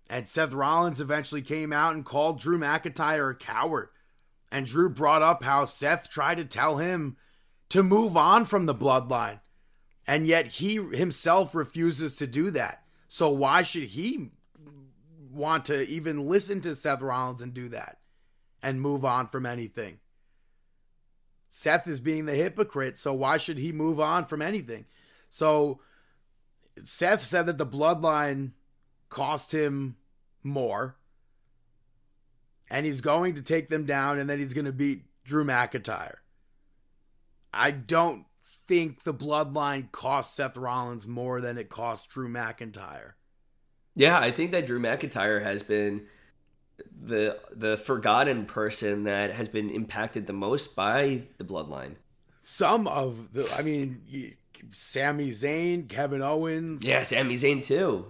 Speaker 3: And Seth Rollins eventually came out and called Drew McIntyre a coward. And Drew brought up how Seth tried to tell him to move on from the Bloodline. And yet he himself refuses to do that. So why should he want to even listen to Seth Rollins and do that and move on from anything? Seth is being the hypocrite, so why should he move on from anything? So Seth said that the Bloodline cost him more, and he's going to take them down, and then he's going to beat Drew McIntyre. I don't think the Bloodline cost Seth Rollins more than it cost Drew McIntyre.
Speaker 2: Yeah, I think that Drew McIntyre has been the forgotten person that has been impacted the most by the Bloodline.
Speaker 3: Sami Zayn, Kevin Owens.
Speaker 2: Yeah, Sami Zayn too.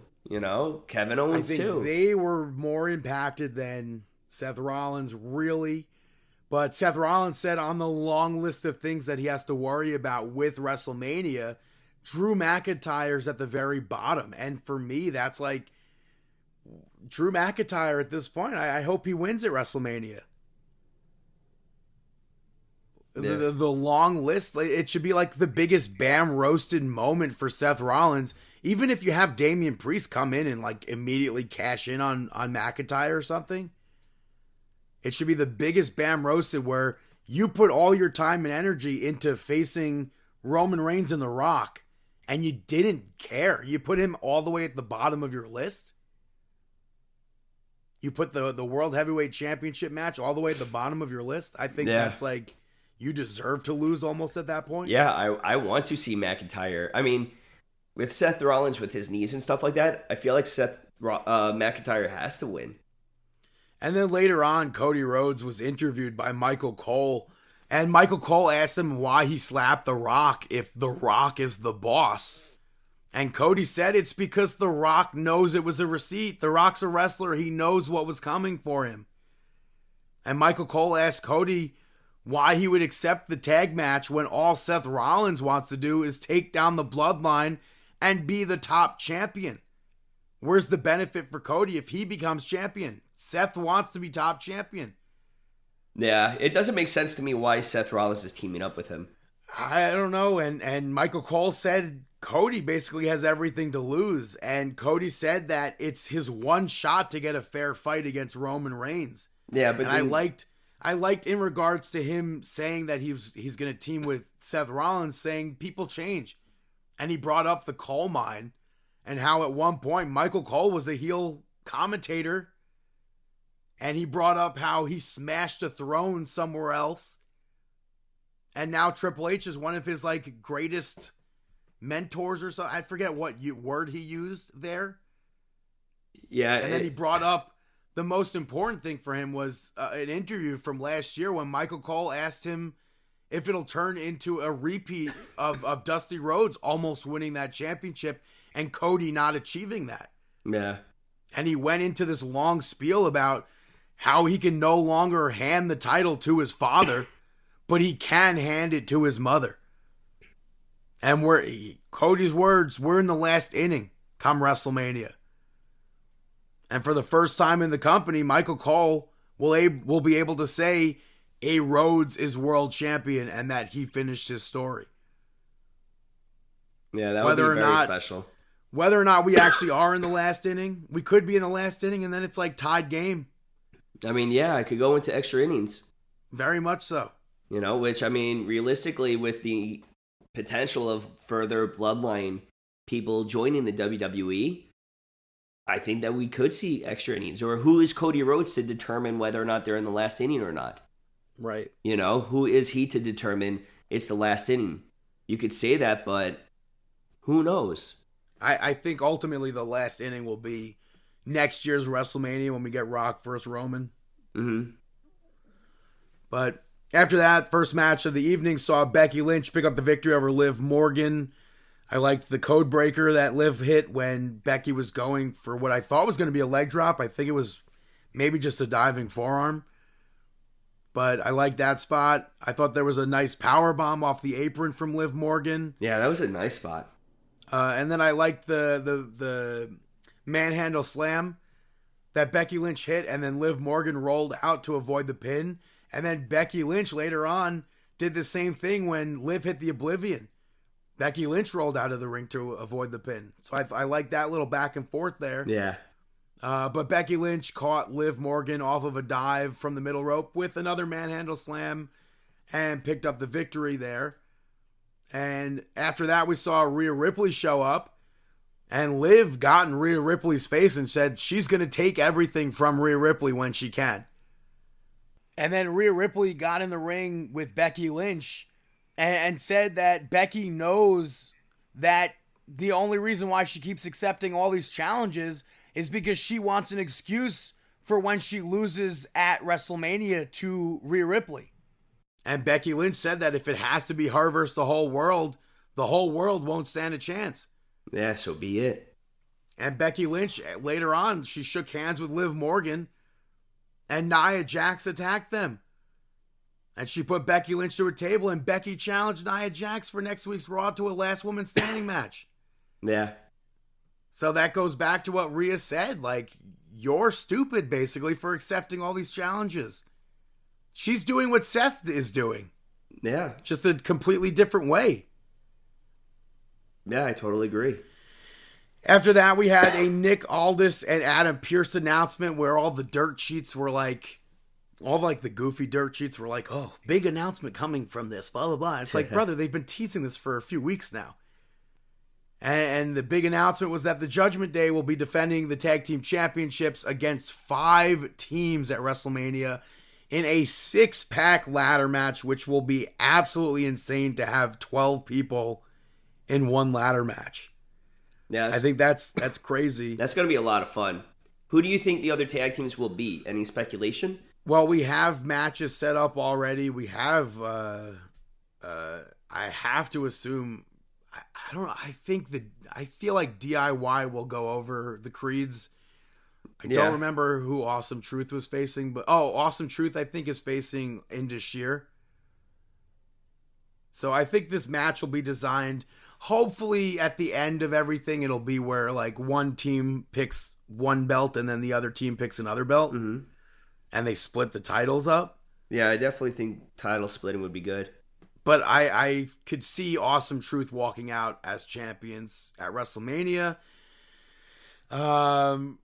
Speaker 2: Kevin Owens
Speaker 3: I think
Speaker 2: too.
Speaker 3: They were more impacted than Seth Rollins, really. But Seth Rollins said on the long list of things that he has to worry about with WrestleMania, Drew McIntyre's at the very bottom. And for me, that's like Drew McIntyre at this point. I hope he wins at WrestleMania.
Speaker 2: Yeah.
Speaker 3: The long list, it should be like the biggest bam roasted moment for Seth Rollins. Even if you have Damian Priest come in and like immediately cash in on McIntyre or something, it should be the biggest bam roasted where you put all your time and energy into facing Roman Reigns and The Rock, and you didn't care. You put him all the way at the bottom of your list. You put the World Heavyweight Championship match all the way at the bottom of your list. I think that's like, you deserve to lose almost at that point.
Speaker 2: Yeah, I want to see McIntyre. I mean, with Seth Rollins with his knees and stuff like that, I feel like McIntyre has to win.
Speaker 3: And then later on, Cody Rhodes was interviewed by Michael Cole, and Michael Cole asked him why he slapped The Rock if The Rock is the boss. And Cody said it's because The Rock knows it was a receipt. The Rock's a wrestler. He knows what was coming for him. And Michael Cole asked Cody why he would accept the tag match when all Seth Rollins wants to do is take down the Bloodline and be the top champion. Where's the benefit for Cody if he becomes champion? Seth wants to be top champion.
Speaker 2: Yeah, it doesn't make sense to me why Seth Rollins is teaming up with him.
Speaker 3: I don't know. And Michael Cole said Cody basically has everything to lose. And Cody said that it's his one shot to get a fair fight against Roman Reigns.
Speaker 2: Yeah, but
Speaker 3: I liked in regards to him saying that he's going to team with Seth Rollins, saying people change. And he brought up the coal mine and how at one point Michael Cole was a heel commentator. And he brought up how he smashed a throne somewhere else. And now Triple H is one of his like greatest mentors or something. I forget what word he used there.
Speaker 2: Yeah.
Speaker 3: And then he brought up the most important thing for him was an interview from last year when Michael Cole asked him if it'll turn into a repeat of Dusty Rhodes almost winning that championship and Cody not achieving that.
Speaker 2: Yeah.
Speaker 3: And he went into this long spiel about how he can no longer hand the title to his father, but he can hand it to his mother. And Cody's words, we're in the last inning come WrestleMania. And for the first time in the company, Michael Cole will be able to say A Rhodes is world champion and that he finished his story.
Speaker 2: Yeah, that would be very special.
Speaker 3: Whether or not we actually are in the last inning, we could be in the last inning, and then it's like tied game.
Speaker 2: I mean, yeah, I could go into extra innings.
Speaker 3: Very much so.
Speaker 2: You know, which, I mean, realistically, with the potential of further bloodline people joining the WWE, I think that we could see extra innings. Or who is Cody Rhodes to determine whether or not they're in the last inning or not?
Speaker 3: Right.
Speaker 2: You know, who is he to determine it's the last inning? You could say that, but who knows?
Speaker 3: I think ultimately the last inning will be next year's WrestleMania when we get Rock versus Roman.
Speaker 2: Mm-hmm.
Speaker 3: But after that, first match of the evening saw Becky Lynch pick up the victory over Liv Morgan. I liked the code breaker that Liv hit when Becky was going for what I thought was going to be a leg drop. I think it was maybe just a diving forearm. But I liked that spot. I thought there was a nice power bomb off the apron from Liv Morgan.
Speaker 2: Yeah, that was a nice spot.
Speaker 3: And then I liked the manhandle slam that Becky Lynch hit, and then Liv Morgan rolled out to avoid the pin. And then Becky Lynch later on did the same thing when Liv hit the Oblivion. Becky Lynch rolled out of the ring to avoid the pin. So I like that little back and forth there.
Speaker 2: Yeah.
Speaker 3: But Becky Lynch caught Liv Morgan off of a dive from the middle rope with another manhandle slam and picked up the victory there. And after that, we saw Rhea Ripley show up, and Liv got in Rhea Ripley's face and said she's going to take everything from Rhea Ripley when she can. And then Rhea Ripley got in the ring with Becky Lynch and said that Becky knows that the only reason why she keeps accepting all these challenges is because she wants an excuse for when she loses at WrestleMania to Rhea Ripley. And Becky Lynch said that if it has to be her versus the whole world won't stand a chance.
Speaker 2: Yeah, so be it.
Speaker 3: And Becky Lynch, later on, she shook hands with Liv Morgan, and Nia Jax attacked them. And she put Becky Lynch to a table, and Becky challenged Nia Jax for next week's Raw to a last woman standing match.
Speaker 2: Yeah.
Speaker 3: So that goes back to what Rhea said. Like, you're stupid, basically, for accepting all these challenges. She's doing what Seth is doing.
Speaker 2: Yeah.
Speaker 3: Just a completely different way.
Speaker 2: Yeah, I totally agree.
Speaker 3: After that, we had a Nick Aldis and Adam Pearce announcement where all the dirt sheets were like, the goofy dirt sheets were like, oh, big announcement coming from this, blah, blah, blah. It's like, brother, they've been teasing this for a few weeks now. And the big announcement was that the Judgment Day will be defending the tag team championships against 5 teams at WrestleMania in a 6-pack ladder match, which will be absolutely insane to have 12 people in one ladder match.
Speaker 2: Yeah,
Speaker 3: I think that's crazy.
Speaker 2: That's going to be a lot of fun. Who do you think the other tag teams will be? Any speculation?
Speaker 3: Well, we have matches set up already. We have, I have to assume, I don't know. I feel like DIY will go over the Creeds. I don't remember who Awesome Truth was facing, but Awesome Truth I think is facing Indus Sheer. So I think this match will be designed, hopefully at the end of everything, it'll be where like one team picks one belt and then the other team picks another belt.
Speaker 2: Mm-hmm.
Speaker 3: And they split the titles up.
Speaker 2: Yeah, I definitely think title splitting would be good.
Speaker 3: But I could see Awesome Truth walking out as champions at WrestleMania. And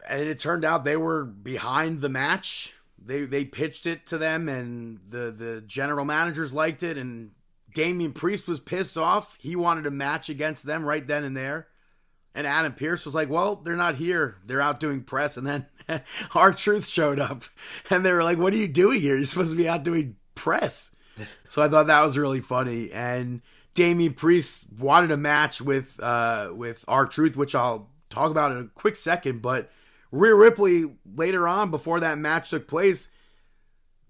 Speaker 3: it turned out they were behind the match. They pitched it to them, and the general managers liked it, and Damian Priest was pissed off. He wanted a match against them right then and there. And Adam Pearce was like, well, they're not here. They're out doing press. And then R-Truth showed up. And they were like, what are you doing here? You're supposed to be out doing press. So I thought that was really funny. And Damian Priest wanted a match with R-Truth, which I'll talk about in a quick second. But Rhea Ripley, later on, before that match took place,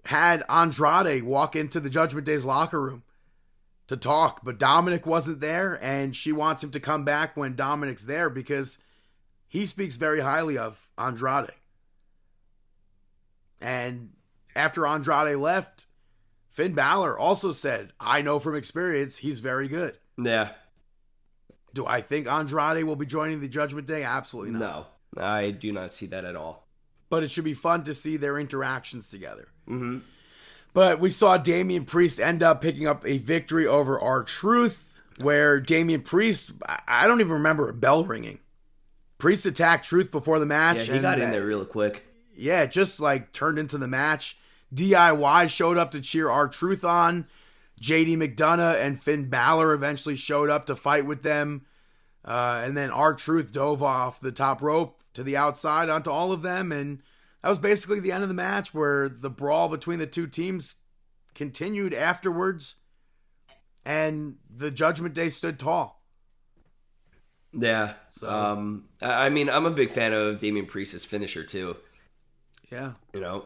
Speaker 3: had Andrade walk into the Judgment Day's locker room to talk, but Dominic wasn't there, and she wants him to come back when Dominic's there because he speaks very highly of Andrade. And after Andrade left, Finn Balor also said, I know from experience he's very good.
Speaker 2: Yeah.
Speaker 3: Do I think Andrade will be joining the Judgment Day? Absolutely not.
Speaker 2: No, I do not see that at all.
Speaker 3: But it should be fun to see their interactions together.
Speaker 2: Mm-hmm.
Speaker 3: But we saw Damian Priest end up picking up a victory over R-Truth, where Damian Priest, I don't even remember a bell ringing. Priest attacked Truth before the match.
Speaker 2: Yeah, he got in there real quick.
Speaker 3: Yeah, it just like turned into the match. DIY showed up to cheer R-Truth on. JD McDonough and Finn Balor eventually showed up to fight with them. And then R-Truth dove off the top rope to the outside onto all of them. And that was basically the end of the match, where the brawl between the two teams continued afterwards. And the Judgment Day stood tall.
Speaker 2: Yeah. So, I mean, I'm a big fan of Damian Priest's finisher, too.
Speaker 3: Yeah.
Speaker 2: You know,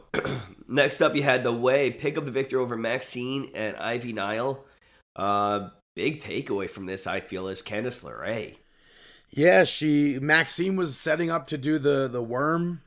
Speaker 2: next up, you had The Way pick up the victory over Maxine and Ivy Nile. Big takeaway from this, I feel, is Candice LeRae.
Speaker 3: Yeah, Maxine was setting up to do the worm,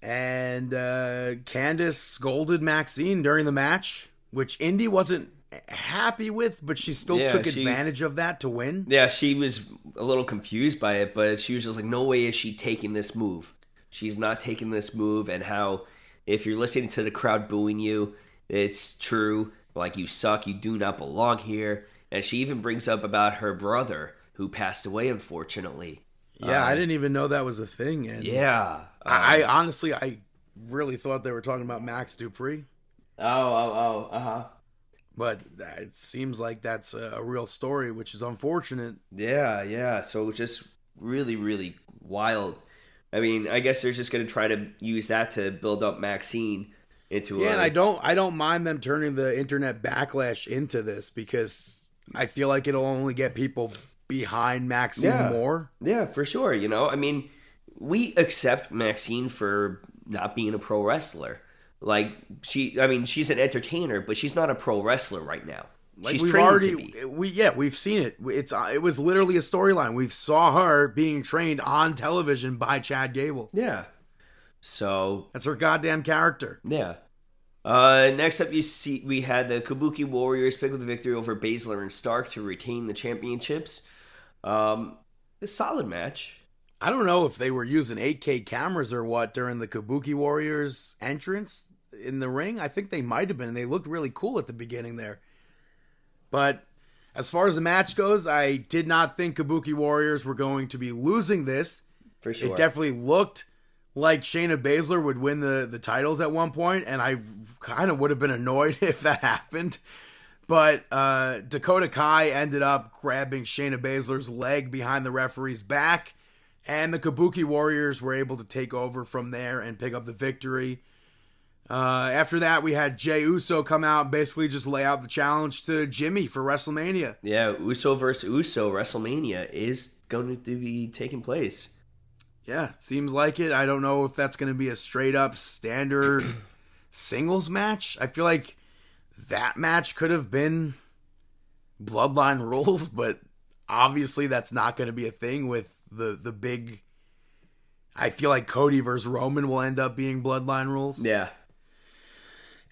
Speaker 3: and Candice scolded Maxine during the match, which Indy wasn't happy with, but she still took advantage of that to win.
Speaker 2: Yeah, she was a little confused by it, but she was just like, no way is she taking this move. She's not taking this move, and how if you're listening to the crowd booing you, it's true. Like, you suck, you do not belong here. And she even brings up about her brother, who passed away, unfortunately.
Speaker 3: Yeah, I didn't even know that was a thing. And
Speaker 2: yeah.
Speaker 3: I honestly, I really thought they were talking about Max Dupree.
Speaker 2: Uh-huh.
Speaker 3: But it seems like that's a real story, which is unfortunate.
Speaker 2: Yeah. So just really, really wild. I mean, I guess they're just going to try to use that to build up Maxine into
Speaker 3: and I don't mind them turning the internet backlash into this, because I feel like it'll only get people behind Maxine more.
Speaker 2: Yeah, for sure. You know, I mean, we accept Maxine for not being a pro wrestler. Like, she's an entertainer, but she's not a pro wrestler right now.
Speaker 3: Like,
Speaker 2: she's trained to be.
Speaker 3: We've seen it. It was literally a storyline. We saw her being trained on television by Chad Gable.
Speaker 2: Yeah. So
Speaker 3: that's her goddamn character.
Speaker 2: Yeah. Next up, we had the Kabuki Warriors pick up the victory over Baszler and Stark to retain the championships. A solid match.
Speaker 3: I don't know if they were using 8K cameras or what during the Kabuki Warriors entrance in the ring. I think they might have been. They looked really cool at the beginning there. But as far as the match goes, I did not think Kabuki Warriors were going to be losing this.
Speaker 2: For sure.
Speaker 3: It definitely looked like Shayna Baszler would win the titles at one point, and I kind of would have been annoyed if that happened. But Dakota Kai ended up grabbing Shayna Baszler's leg behind the referee's back, and the Kabuki Warriors were able to take over from there and pick up the victory. After that, we had Jey Uso come out and basically just lay out the challenge to Jimmy for WrestleMania.
Speaker 2: Yeah, Uso versus Uso, WrestleMania is going to be taking place.
Speaker 3: Yeah, seems like it. I don't know if that's going to be a straight up standard singles match. I feel like that match could have been Bloodline rules, but obviously that's not going to be a thing with the big... I feel like Cody versus Roman will end up being Bloodline rules.
Speaker 2: Yeah.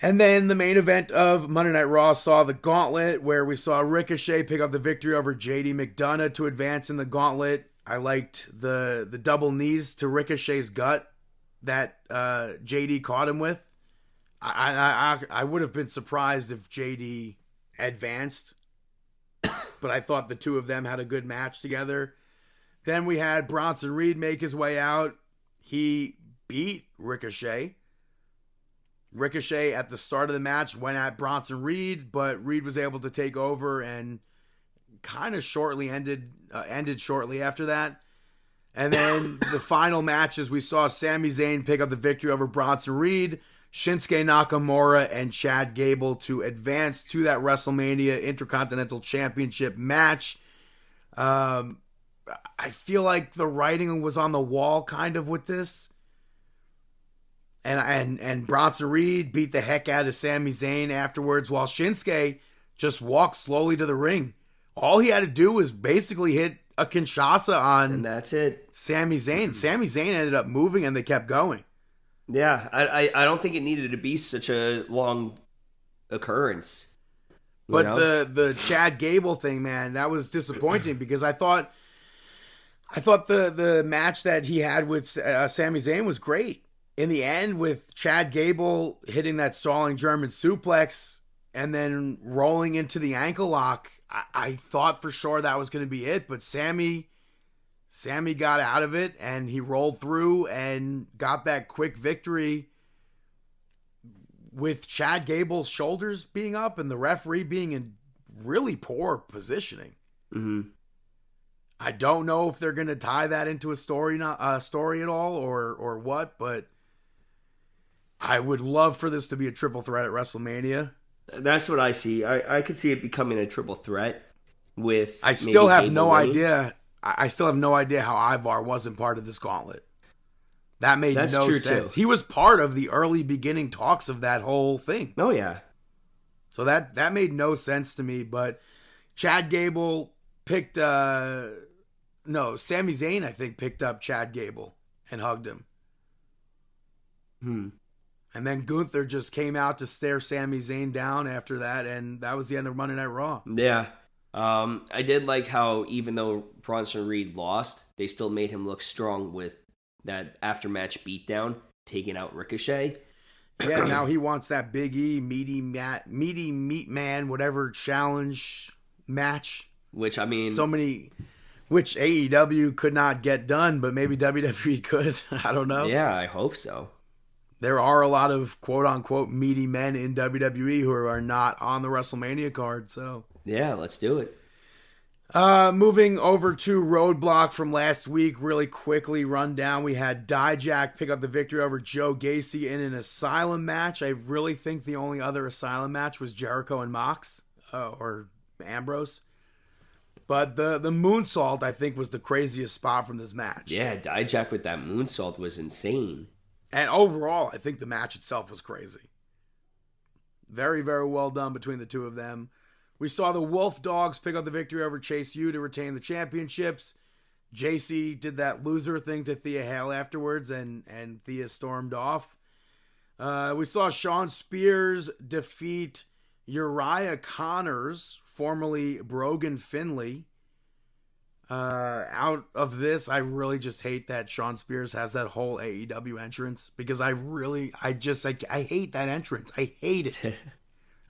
Speaker 3: And then the main event of Monday Night Raw saw the Gauntlet, where we saw Ricochet pick up the victory over JD McDonough to advance in the Gauntlet. I liked the double knees to Ricochet's gut that JD caught him with. I would have been surprised if JD advanced, but I thought the two of them had a good match together. Then we had Bronson Reed make his way out. He beat Ricochet. Ricochet at the start of the match went at Bronson Reed, but Reed was able to take over and kind of ended shortly after that. And then the final matches, we saw Sami Zayn pick up the victory over Bronson Reed, Shinsuke Nakamura, and Chad Gable to advance to that WrestleMania Intercontinental Championship match. I feel like the writing was on the wall kind of with this. And Bronson Reed beat the heck out of Sami Zayn afterwards, while Shinsuke just walked slowly to the ring. All he had to do was basically hit a Kinshasa on,
Speaker 2: and that's it.
Speaker 3: Sami Zayn. Sami Zayn ended up moving, and they kept going.
Speaker 2: Yeah, I don't think it needed to be such a long occurrence.
Speaker 3: But the Chad Gable thing, man, that was disappointing because I thought the match that he had with Sami Zayn was great. in the end, with Chad Gable hitting that stalling German suplex and then rolling into the ankle lock, I thought for sure that was going to be it. But Sammy got out of it, and he rolled through and got that quick victory with Chad Gable's shoulders being up and the referee being in really poor positioning.
Speaker 2: Mm-hmm.
Speaker 3: I don't know if they're going to tie that into a story at all or what, but I would love for this to be a triple threat at WrestleMania.
Speaker 2: That's what I see. I could see it becoming a triple threat with.
Speaker 3: I still have no idea. I still have no idea how Ivar wasn't part of this gauntlet. That made no sense. Too. He was part of the early beginning talks of that whole thing.
Speaker 2: Oh yeah.
Speaker 3: So that made no sense to me. But Chad Gable picked Sami Zayn, I think, picked up Chad Gable and hugged him. And then Gunther just came out to stare Sami Zayn down after that, and that was the end of Monday Night Raw.
Speaker 2: Yeah. I did like how even though Bronson Reed lost, they still made him look strong with that after-match beatdown, taking out Ricochet.
Speaker 3: Yeah, now he wants that Big E, meaty meat man, whatever challenge match.
Speaker 2: Which, I mean...
Speaker 3: Which AEW could not get done, but maybe WWE could. I don't know.
Speaker 2: Yeah, I hope so.
Speaker 3: There are a lot of quote-unquote meaty men in WWE who are not on the WrestleMania card, so...
Speaker 2: Yeah, let's do it.
Speaker 3: Moving over to Roadblock from last week, really quickly run down. We had Dijak pick up the victory over Joe Gacy in an Asylum match. I really think the only other Asylum match was Jericho and Mox, or Ambrose. But the moonsault, I think, was the craziest spot from this match.
Speaker 2: Yeah, Dijak with that moonsault was insane.
Speaker 3: And overall, I think the match itself was crazy. Very, very well done between the two of them. We saw the Wolf Dogs pick up the victory over Chase U to retain the championships. JC did that loser thing to Thea Hale afterwards, and Thea stormed off. We saw Shawn Spears defeat Uriah Connors, formerly Brogan Finley. Out of this, I really just hate that Shawn Spears has that whole AEW entrance, because I hate that entrance. I hate it.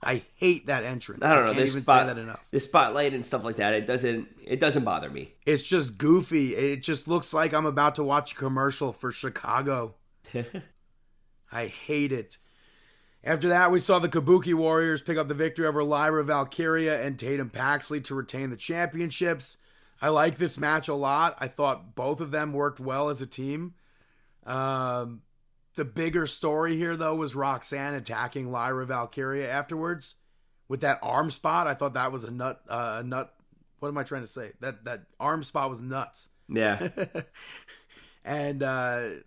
Speaker 3: I hate that entrance.
Speaker 2: I don't know.
Speaker 3: Can't even say that enough.
Speaker 2: The spotlight and stuff like that, it doesn't bother me.
Speaker 3: It's just goofy. It just looks like I'm about to watch a commercial for Chicago. I hate it. After that, we saw the Kabuki Warriors pick up the victory over Lyra Valkyria and Tatum Paxley to retain the championships. I like this match a lot. I thought both of them worked well as a team. The bigger story here, though, was Roxanne attacking Lyra Valkyria afterwards with that arm spot. I thought that was a nut. What am I trying to say? That arm spot was nuts.
Speaker 2: Yeah.
Speaker 3: And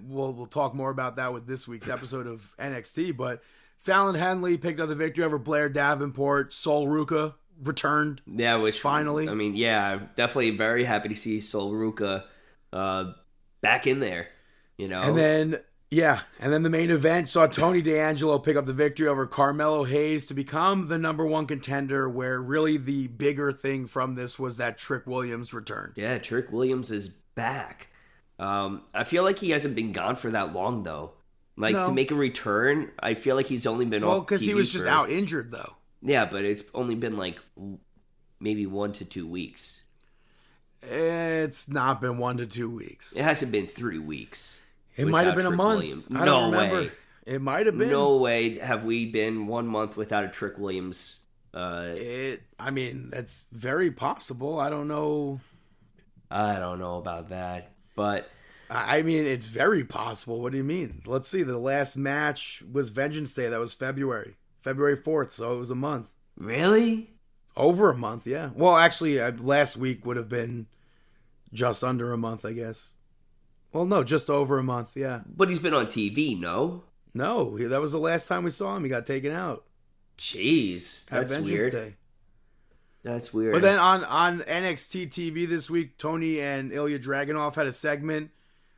Speaker 3: we'll talk more about that with this week's episode of NXT. But Fallon Henley picked up the victory over Blair Davenport. Sol Ruka returned.
Speaker 2: Yeah, which
Speaker 3: finally.
Speaker 2: I mean, yeah, definitely very happy to see Sol Ruka back in there. You know?
Speaker 3: And then the main event saw Tony D'Angelo pick up the victory over Carmelo Hayes to become the number one contender, where really the bigger thing from this was that Trick Williams returned.
Speaker 2: Yeah, Trick Williams is back. I feel like he hasn't been gone for that long, though. To make a return, I feel like he's only been off TV.
Speaker 3: Well, because he was just out injured, though.
Speaker 2: Yeah, but it's only been maybe 1 to 2 weeks.
Speaker 3: It's not been 1 to 2 weeks.
Speaker 2: It hasn't been 3 weeks.
Speaker 3: It might have been a month.
Speaker 2: Williams.
Speaker 3: I don't remember. Way. It might have been.
Speaker 2: No way have we been 1 month without a Trick Williams.
Speaker 3: I mean, that's very possible. I don't know
Speaker 2: about that, but
Speaker 3: I mean, it's very possible. What do you mean? Let's see. The last match was Vengeance Day. That was February 4th. So it was a month.
Speaker 2: Really?
Speaker 3: Over a month, yeah. Well, actually, last week would have been just under a month, I guess. Well, no, just over a month, yeah.
Speaker 2: But he's been on TV, no?
Speaker 3: No, that was the last time we saw him. He got taken out.
Speaker 2: Jeez, that's weird. Day. That's weird.
Speaker 3: But then on NXT TV this week, Tony and Ilya Dragunov had a segment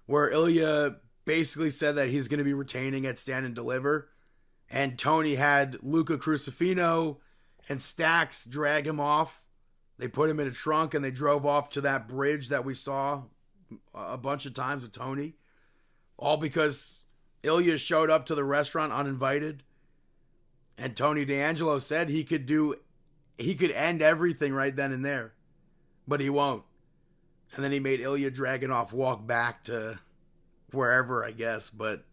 Speaker 3: where Ilya basically said that he's going to be retaining at Stand and Deliver. And Tony had Luca Crucifino and Stax drag him off. They put him in a trunk and they drove off to that bridge that we saw a bunch of times with Tony. All because Ilya showed up to the restaurant uninvited. And Tony D'Angelo said he could end everything right then and there. But he won't. And then he made Ilya Dragunov walk back to wherever, I guess. But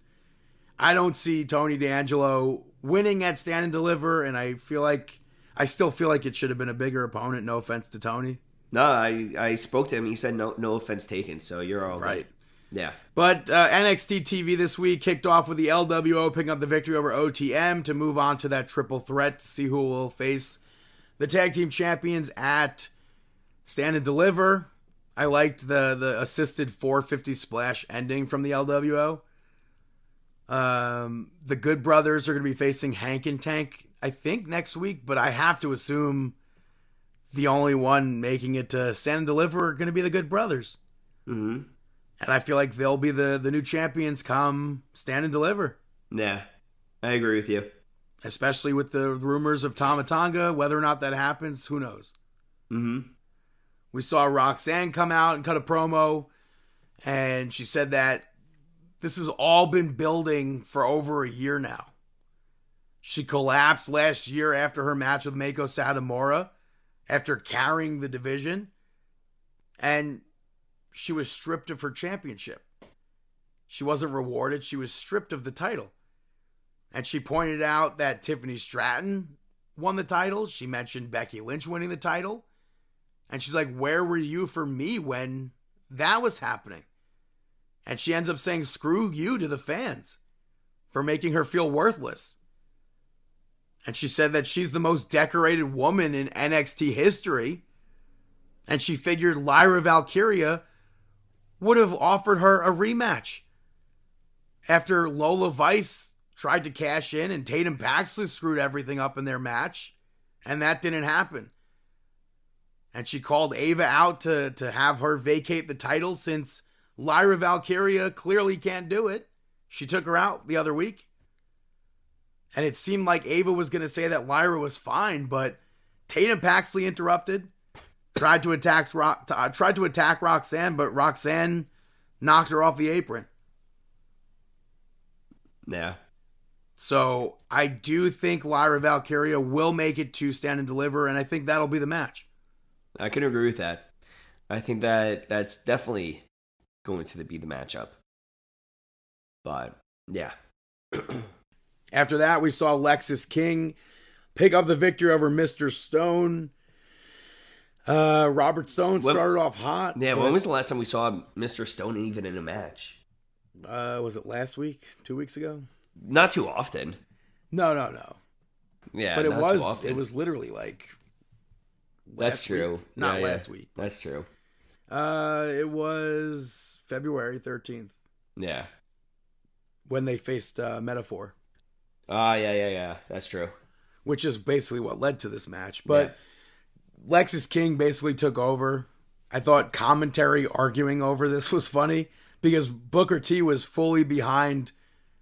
Speaker 3: I don't see Tony D'Angelo winning at Stand and Deliver, and I still feel like it should have been a bigger opponent. No offense to Tony.
Speaker 2: No, I spoke to him. He said no offense taken. So you're all right. Yeah.
Speaker 3: But NXT TV this week kicked off with the LWO picking up the victory over OTM to move on to that triple threat to see who will face the tag team champions at Stand and Deliver. I liked the assisted 450 splash ending from the LWO. The Good Brothers are going to be facing Hank and Tank, I think, next week, but I have to assume the only one making it to Stand and Deliver are going to be the Good Brothers.
Speaker 2: Mm-hmm.
Speaker 3: And I feel like they'll be the new champions come Stand and Deliver.
Speaker 2: Yeah, I agree with you.
Speaker 3: Especially with the rumors of Tama Tonga. Whether or not that happens, who knows?
Speaker 2: Mm-hmm.
Speaker 3: We saw Roxanne come out and cut a promo, and she said that this has all been building for over a year now. She collapsed last year after her match with Meiko Satomura, after carrying the division, and she was stripped of her championship. She wasn't rewarded. She was stripped of the title. And she pointed out that Tiffany Stratton won the title. She mentioned Becky Lynch winning the title. And she's like, where were you for me when that was happening? And she ends up saying, screw you to the fans for making her feel worthless. And she said that she's the most decorated woman in NXT history. And she figured Lyra Valkyria would have offered her a rematch after Lola Vice tried to cash in and Tatum Paxley screwed everything up in their match, and that didn't happen. And she called Ava out to have her vacate the title since Lyra Valkyria clearly can't do it. She took her out the other week. And it seemed like Ava was going to say that Lyra was fine, but Tatum Paxley interrupted. Tried to attack Roxanne, but Roxanne knocked her off the apron.
Speaker 2: Yeah.
Speaker 3: So I do think Lyra Valkyria will make it to Stand and Deliver, and I think that'll be the match.
Speaker 2: I can agree with that. I think that's definitely going to be the matchup. But, yeah.
Speaker 3: After that, we saw Lexis King pick up the victory over Mr. Stone. Robert Stone started off hot.
Speaker 2: Yeah, when was the last time we saw Mr. Stone even in a match?
Speaker 3: Was it last week? 2 weeks ago?
Speaker 2: Not too often.
Speaker 3: No.
Speaker 2: Yeah,
Speaker 3: but
Speaker 2: it
Speaker 3: was literally like
Speaker 2: that's true.
Speaker 3: Week. Not last week.
Speaker 2: That's true.
Speaker 3: It was February 13th.
Speaker 2: Yeah.
Speaker 3: When they faced Metaphor.
Speaker 2: Yeah. That's true.
Speaker 3: Which is basically what led to this match. But Lexis King basically took over. I thought commentary arguing over this was funny because Booker T was fully behind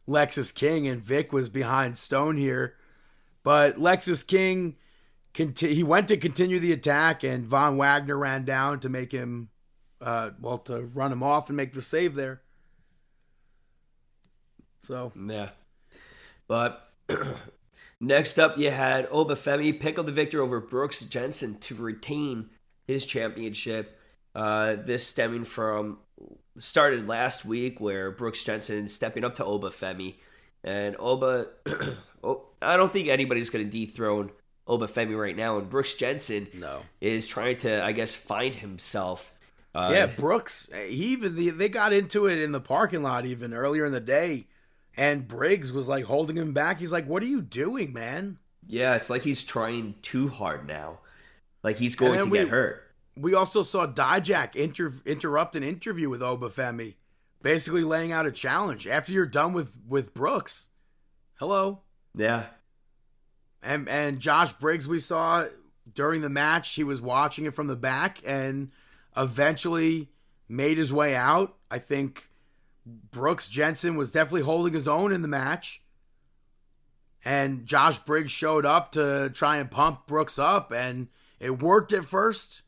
Speaker 3: Lexis King and Vic was behind Stone here. But Lexis King, he went to continue the attack and Von Wagner ran down to make him, to run him off and make the save there. So.
Speaker 2: Yeah. But next up, you had Obafemi pick up the victory over Brooks Jensen to retain his championship. This stemming from started last week where Brooks Jensen stepping up to Obafemi. And I don't think anybody's going to dethrone Obafemi right now. And Brooks Jensen is trying to, I guess, find himself.
Speaker 3: Brooks, they got into it in the parking lot even earlier in the day. And Briggs was like holding him back. He's like, what are you doing, man?
Speaker 2: Yeah, it's like he's trying too hard now. Like he's going to get hurt.
Speaker 3: We also saw Dijak interrupt an interview with Obafemi, basically laying out a challenge. After you're done with Brooks. Hello?
Speaker 2: Yeah.
Speaker 3: And Josh Briggs, we saw during the match, he was watching it from the back and eventually made his way out. I think Brooks Jensen was definitely holding his own in the match. And Josh Briggs showed up to try and pump Brooks up. And it worked at first.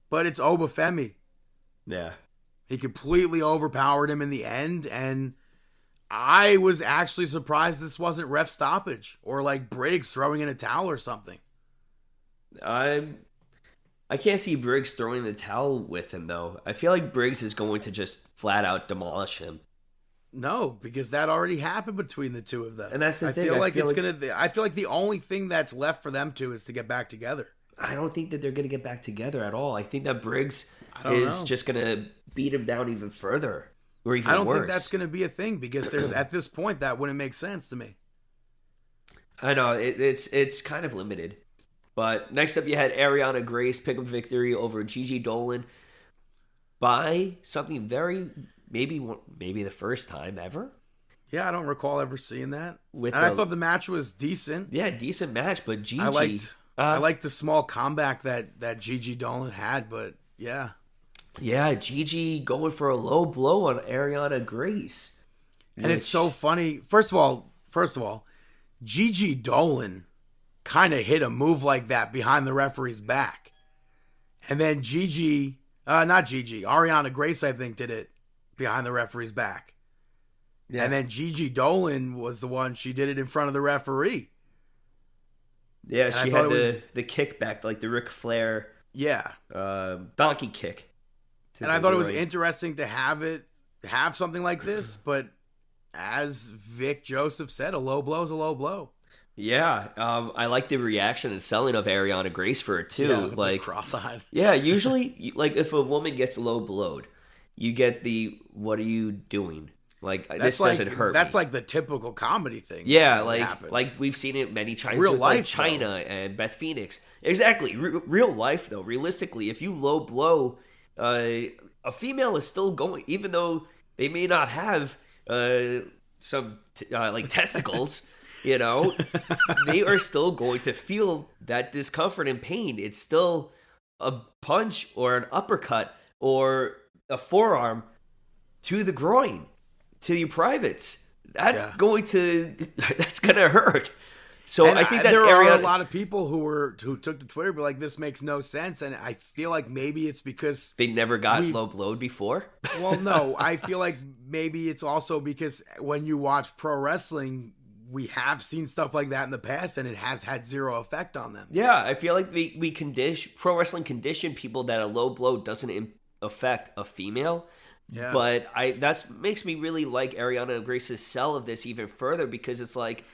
Speaker 3: But it's Obafemi.
Speaker 2: Yeah.
Speaker 3: He completely overpowered him in the end, and I was actually surprised this wasn't ref stoppage or like Briggs throwing in a towel or something.
Speaker 2: I can't see Briggs throwing the towel with him though. I feel like Briggs is going to just flat out demolish him.
Speaker 3: No, because that already happened between the two of them.
Speaker 2: And that's the thing.
Speaker 3: I feel like the only thing that's left for them two is to get back together.
Speaker 2: I don't think that they're going to get back together at all. I think that Briggs
Speaker 3: is
Speaker 2: just going to beat him down even further, or even worse.
Speaker 3: I don't think that's going to be a thing because there's at this point that wouldn't make sense to me.
Speaker 2: I know it's kind of limited. But next up, you had Ariana Grace pick up victory over Gigi Dolan by something very maybe the first time ever.
Speaker 3: Yeah, I don't recall ever seeing that. I thought the match was decent.
Speaker 2: Yeah, decent match, but Gigi.
Speaker 3: I liked the small comeback that Gigi Dolan had, but yeah.
Speaker 2: Yeah, Gigi going for a low blow on Ariana Grace.
Speaker 3: And it's so funny. First of all, Gigi Dolan kind of hit a move like that behind the referee's back. And then Ariana Grace, I think, did it behind the referee's back. Yeah. And then Gigi Dolan was the one, she did it in front of the referee.
Speaker 2: Yeah, she had the kickback, like the Ric Flair donkey kick.
Speaker 3: And I thought it was interesting to have something like this, but as Vic Joseph said, a low blow is a low blow.
Speaker 2: Yeah, I like the reaction and selling of Ariana Grace for it too.
Speaker 3: Yeah,
Speaker 2: like
Speaker 3: cross-eyed.
Speaker 2: Yeah, usually, like if a woman gets low blowed, you get the "What are you doing?" Like this doesn't hurt.
Speaker 3: That's
Speaker 2: me.
Speaker 3: like the typical comedy thing.
Speaker 2: Yeah, like we've seen it many times.
Speaker 3: Real
Speaker 2: with
Speaker 3: life,
Speaker 2: like China and Beth Phoenix. Exactly, real life though. Realistically, if you low blow, a female is still going, even though they may not have some like testicles. You know, they are still going to feel that discomfort and pain. It's still a punch or an uppercut or a forearm to the groin, to your privates. That's going to hurt. So
Speaker 3: and
Speaker 2: I think that
Speaker 3: there are a lot of people who took to Twitter, but like, this makes no sense. And I feel like maybe it's because
Speaker 2: they never got low blowed before.
Speaker 3: Well, no, I feel like maybe it's also because when you watch pro wrestling, we have seen stuff like that in the past, and it has had zero effect on them.
Speaker 2: Yeah, I feel like we condition pro wrestling condition people that a low blow doesn't affect a female. Yeah. But that makes me really like Ariana Grace's sell of this even further, because it's like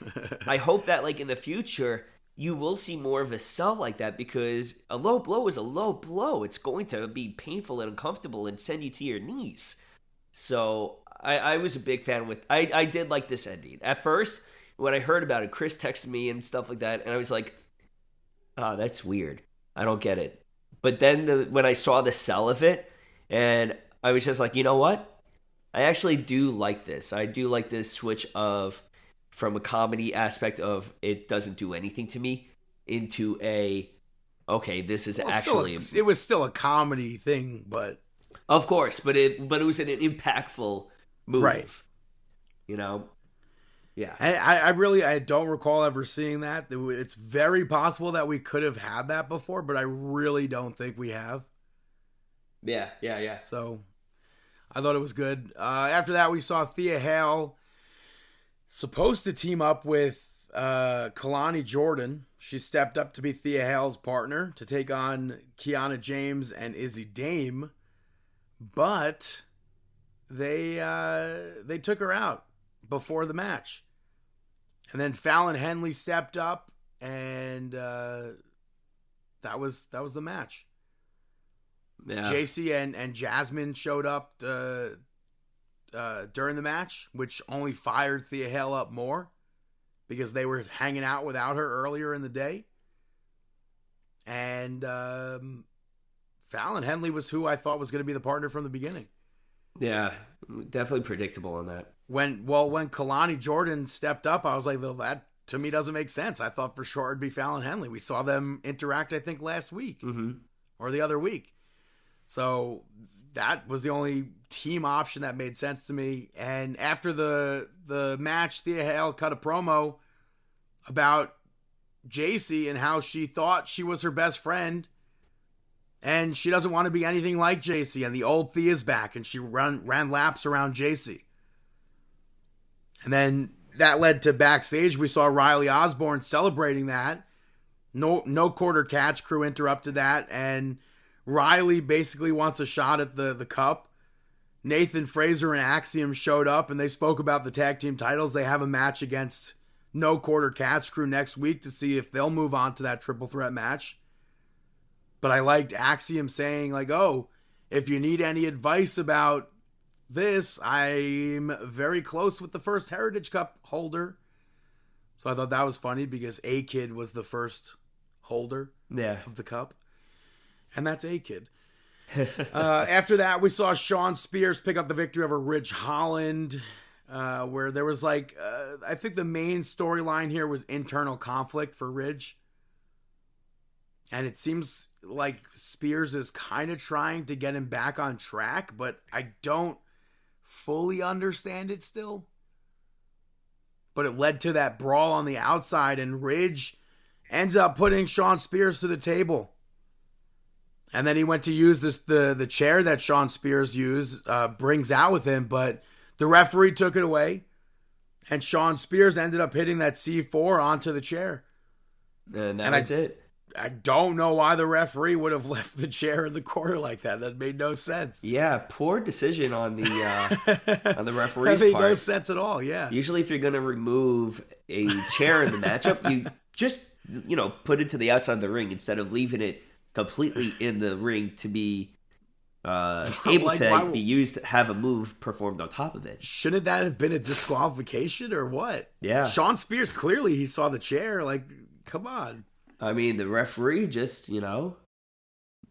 Speaker 2: I hope that like in the future you will see more of a sell like that, because a low blow is a low blow. It's going to be painful and uncomfortable and send you to your knees. So I was a big fan with I did like this ending. At first, when I heard about it, Chris texted me and stuff like that, and I was like, oh, that's weird. I don't get it. But then when I saw the sell of it, and I was just like, you know what? I actually do like this. I do like this switch from a comedy aspect of it doesn't do anything to me into okay, this is actually...
Speaker 3: it was still a comedy thing, but...
Speaker 2: Of course, but it was an impactful move.
Speaker 3: Right.
Speaker 2: You know? Yeah.
Speaker 3: I don't recall ever seeing that. It's very possible that we could have had that before, but I really don't think we have.
Speaker 2: Yeah.
Speaker 3: So I thought it was good. After that, we saw Thea Hale supposed to team up with Kalani Jordan. She stepped up to be Thea Hale's partner to take on Kiana James and Izzy Dame, but they took her out before the match. And then Fallon Henley stepped up, and that was the match. Yeah. JC and Jasmine showed up during the match, which only fired Thea Hale up more because they were hanging out without her earlier in the day. And Fallon Henley was who I thought was going to be the partner from the beginning.
Speaker 2: Yeah, definitely predictable on that.
Speaker 3: When Kalani Jordan stepped up, I was like, well, that to me doesn't make sense. I thought for sure it'd be Fallon Henley. We saw them interact, I think, last week or the other week. So that was the only team option that made sense to me. And after the match, Thea Hale cut a promo about JC and how she thought she was her best friend And she doesn't want to be anything like JC. And the old Thea's back, and she ran laps around JC. And then that led to backstage. We saw Riley Osborne celebrating that. No quarter catch. Crew interrupted that. And Riley basically wants a shot at the cup. Nathan Fraser and Axiom showed up, and they spoke about the tag team titles. They have a match against No Quarter Catch Crew next week to see if they'll move on to that triple threat match. But I liked Axiom saying, like, oh, if you need any advice about this, I'm very close with the first Heritage Cup holder. So I thought that was funny because A-Kid was the first holder of the cup. And that's A-Kid. After that, we saw Sean Spears pick up the victory over Ridge Holland, where there was I think the main storyline here was internal conflict for Ridge. And it seems like Spears is kind of trying to get him back on track, but I don't fully understand it still. But it led to that brawl on the outside, and Ridge ends up putting Sean Spears to the table. And then he went to use the chair that Sean Spears brings out with him, but the referee took it away, and Sean Spears ended up hitting that C4 onto the chair.
Speaker 2: And that's it.
Speaker 3: I don't know why the referee would have left the chair in the corner like that. That made no sense.
Speaker 2: Yeah, poor decision on the referee's part.
Speaker 3: That made no sense at all, yeah.
Speaker 2: Usually if you're going to remove a chair in the matchup, you just, put it to the outside of the ring instead of leaving it completely in the ring to be able to be used to have a move performed on top of it.
Speaker 3: Shouldn't that have been a disqualification or what?
Speaker 2: Yeah.
Speaker 3: Sean Spears, clearly he saw the chair. Like, come on.
Speaker 2: I mean, the referee just, the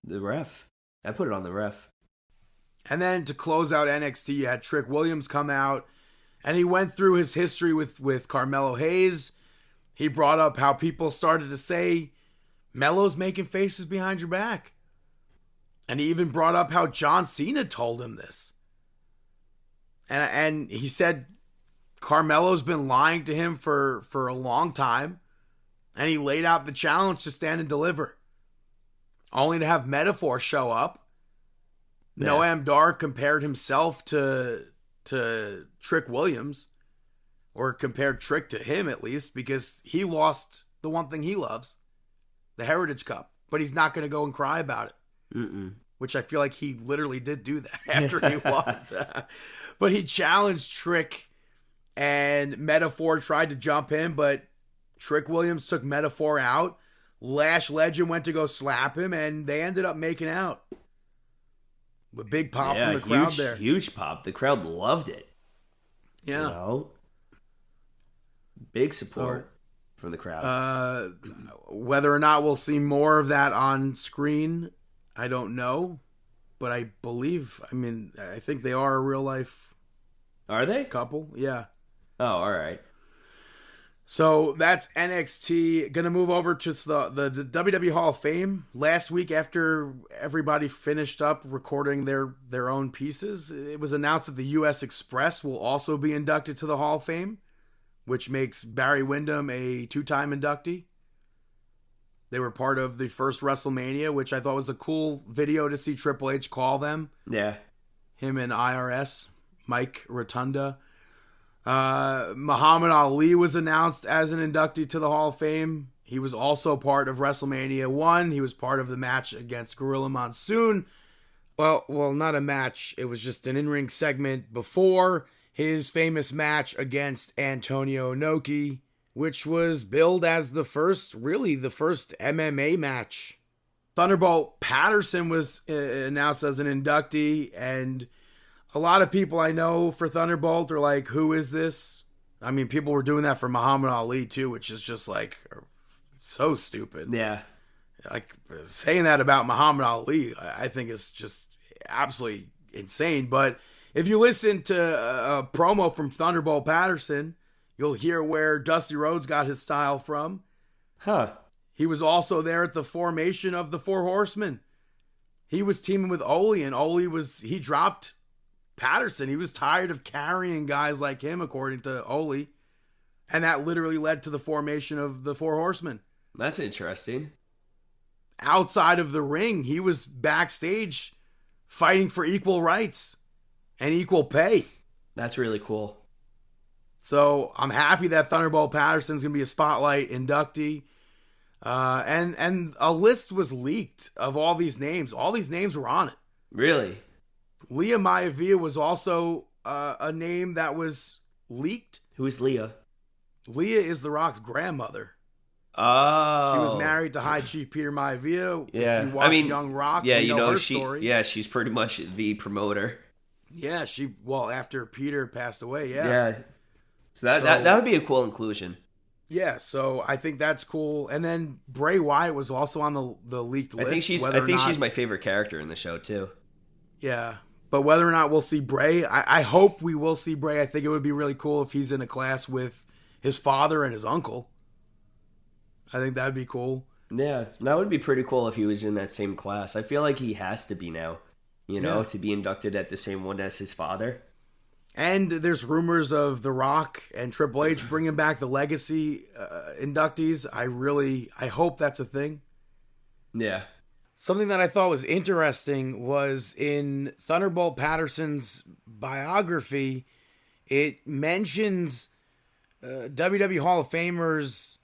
Speaker 2: ref. I put it on the ref.
Speaker 3: And then to close out NXT, you had Trick Williams come out, and he went through his history with Carmelo Hayes. He brought up how people started to say, Melo's making faces behind your back. And he even brought up how John Cena told him this. And he said Carmelo's been lying to him for a long time. And he laid out the challenge to stand and deliver. Only to have Metaphor show up. Yeah. Noam Dar compared himself to Trick Williams. Or compared Trick to him at least. Because he lost the one thing he loves. The Heritage Cup. But he's not going to go and cry about it.
Speaker 2: Mm-mm.
Speaker 3: Which I feel like he literally did do that after he lost. But he challenged Trick. And Metaphor tried to jump him. But Trick Williams took Metaphor out. Lash Legend went to go slap him. And they ended up making out. With big pop from the crowd there.
Speaker 2: Huge pop. The crowd loved it.
Speaker 3: Yeah.
Speaker 2: Big support from the crowd.
Speaker 3: Whether or not we'll see more of that on screen, I don't know. But I think they are a real life.
Speaker 2: Are they?
Speaker 3: Couple, yeah.
Speaker 2: Oh, all right.
Speaker 3: So that's NXT. Gonna move over to the WWE Hall of Fame. Last week, after everybody finished up recording their own pieces, it was announced that the U.S. Express will also be inducted to the Hall of Fame, which makes Barry Windham a 2-time inductee. They were part of the first WrestleMania, which I thought was a cool video to see Triple H call them.
Speaker 2: Yeah.
Speaker 3: Him and IRS, Mike Rotunda. Muhammad Ali was announced as an inductee to the Hall of Fame. He was also part of WrestleMania 1. He was part of the match against Gorilla Monsoon. Well, not a match. It was just an in-ring segment before his famous match against Antonio Inoki, which was billed as the first MMA match. Thunderbolt Patterson was announced as an inductee, and a lot of people I know for Thunderbolt are like, who is this? I mean, people were doing that for Muhammad Ali too, which is just like so stupid.
Speaker 2: Yeah.
Speaker 3: Like saying that about Muhammad Ali, I think is just absolutely insane. But if you listen to a promo from Thunderbolt Patterson, you'll hear where Dusty Rhodes got his style from.
Speaker 2: Huh.
Speaker 3: He was also there at the formation of the Four Horsemen. He was teaming with Ole, and he dropped Patterson. He was tired of carrying guys like him, according to Ole. And that literally led to the formation of the Four Horsemen.
Speaker 2: That's interesting.
Speaker 3: outside of the ring, he was backstage fighting for equal rights and equal pay.
Speaker 2: That's really cool.
Speaker 3: So I'm happy that Thunderbolt Patterson's going to be a Spotlight inductee. And a list was leaked of all these names. All these names were on it.
Speaker 2: Really?
Speaker 3: Leah Maivia was also a name that was leaked.
Speaker 2: Who is Leah?
Speaker 3: Leah is The Rock's grandmother.
Speaker 2: Oh.
Speaker 3: She was married to High Chief Peter Maivia.
Speaker 2: Yeah.
Speaker 3: If you watch Young Rock,
Speaker 2: yeah,
Speaker 3: you know her
Speaker 2: she,
Speaker 3: story.
Speaker 2: Yeah, she's pretty much the promoter.
Speaker 3: Yeah, after Peter passed away, yeah.
Speaker 2: Yeah. So that would be a cool inclusion.
Speaker 3: Yeah, so I think that's cool. And then Bray Wyatt was also on the leaked list.
Speaker 2: I think she's my favorite character in the show too.
Speaker 3: Yeah. But whether or not we'll see Bray, I hope we will see Bray. I think it would be really cool if he's in a class with his father and his uncle. I think that'd be cool.
Speaker 2: Yeah, that would be pretty cool if he was in that same class. I feel like he has to be now, to be inducted at the same one as his father.
Speaker 3: And there's rumors of The Rock and Triple H bringing back the Legacy inductees. I hope that's a thing.
Speaker 2: Yeah.
Speaker 3: Something that I thought was interesting was in Thunderbolt Patterson's biography, it mentions WWE Hall of Famers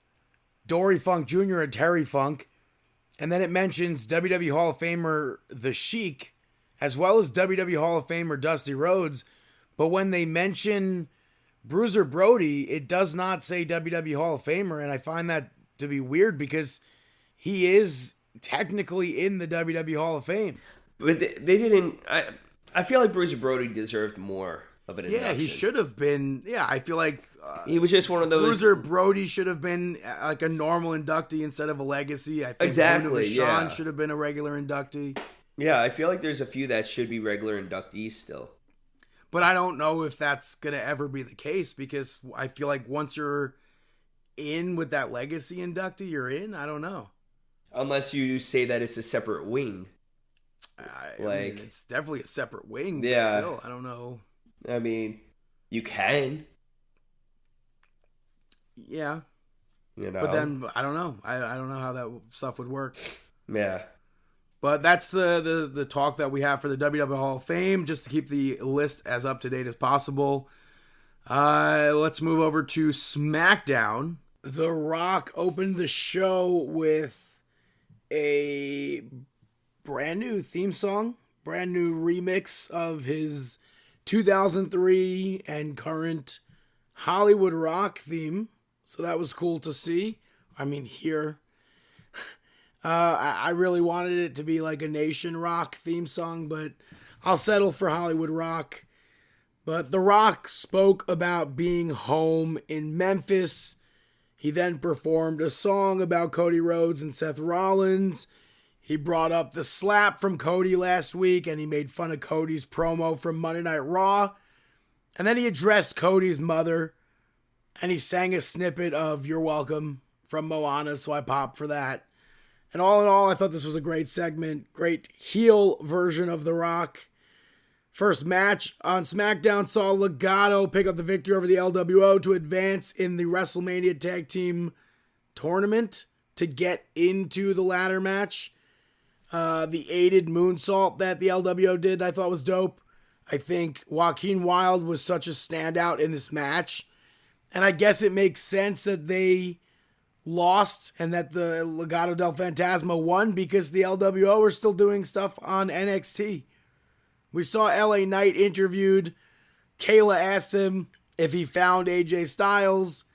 Speaker 3: Dory Funk Jr. and Terry Funk, and then it mentions WWE Hall of Famer The Sheik, as well as WWE Hall of Famer Dusty Rhodes. But when they mention Bruiser Brody, it does not say WWE Hall of Famer, and I find that to be weird because he is technically in the WWE Hall of Fame.
Speaker 2: But they didn't. I feel like Bruiser Brody deserved more of an induction.
Speaker 3: Yeah, he should have been. Yeah, I feel like
Speaker 2: he was just one of those.
Speaker 3: Bruiser Brody should have been like a normal inductee instead of a legacy. I think
Speaker 2: exactly.
Speaker 3: Sean should have been a regular inductee.
Speaker 2: Yeah, I feel like there's a few that should be regular inductees still.
Speaker 3: But I don't know if that's going to ever be the case because I feel like once you're in with that legacy inductee, you're in. I don't know.
Speaker 2: Unless you say that it's a separate wing.
Speaker 3: I mean, it's definitely a separate wing.
Speaker 2: Yeah.
Speaker 3: But still, I don't know.
Speaker 2: I mean, you can.
Speaker 3: Yeah. But then, I don't know. I don't know how that stuff would work.
Speaker 2: Yeah.
Speaker 3: But that's the talk that we have for the WWE Hall of Fame, just to keep the list as up to date as possible. Let's move over to SmackDown. The Rock opened the show with a brand new theme song, brand new remix of his 2003 and current Hollywood Rock theme. So that was cool to see. I mean, hear. I really wanted it to be like a Nation Rock theme song, but I'll settle for Hollywood Rock. But The Rock spoke about being home in Memphis. He then performed a song about Cody Rhodes and Seth Rollins. He brought up the slap from Cody last week, and he made fun of Cody's promo from Monday Night Raw. And then he addressed Cody's mother, and he sang a snippet of You're Welcome from Moana, so I popped for that. And all in all, I thought this was a great segment, great heel version of The Rock. First match on SmackDown saw Legado pick up the victory over the LWO to advance in the WrestleMania Tag Team Tournament to get into the ladder match. The aided moonsault that the LWO did, I thought was dope. I think Joaquin Wilde was such a standout in this match. And I guess it makes sense that they lost and that the Legado del Fantasma won because the LWO are still doing stuff on NXT. We saw LA Knight interviewed. Kayla asked him if he found AJ Styles,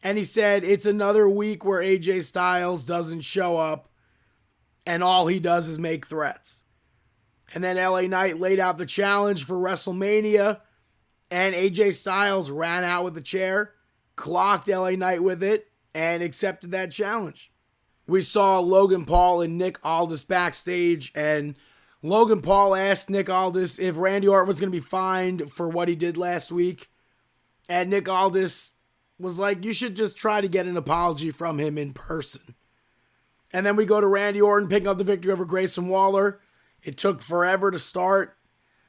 Speaker 3: and he said it's another week where AJ Styles doesn't show up and all he does is make threats. And then LA Knight laid out the challenge for WrestleMania, and AJ Styles ran out with the chair, clocked LA Knight with it, and accepted that challenge. We saw Logan Paul and Nick Aldis backstage, and Logan Paul asked Nick Aldis if Randy Orton was going to be fined for what he did last week. And Nick Aldis was like, you should just try to get an apology from him in person. And then we go to Randy Orton picking up the victory over Grayson Waller. It took forever to start,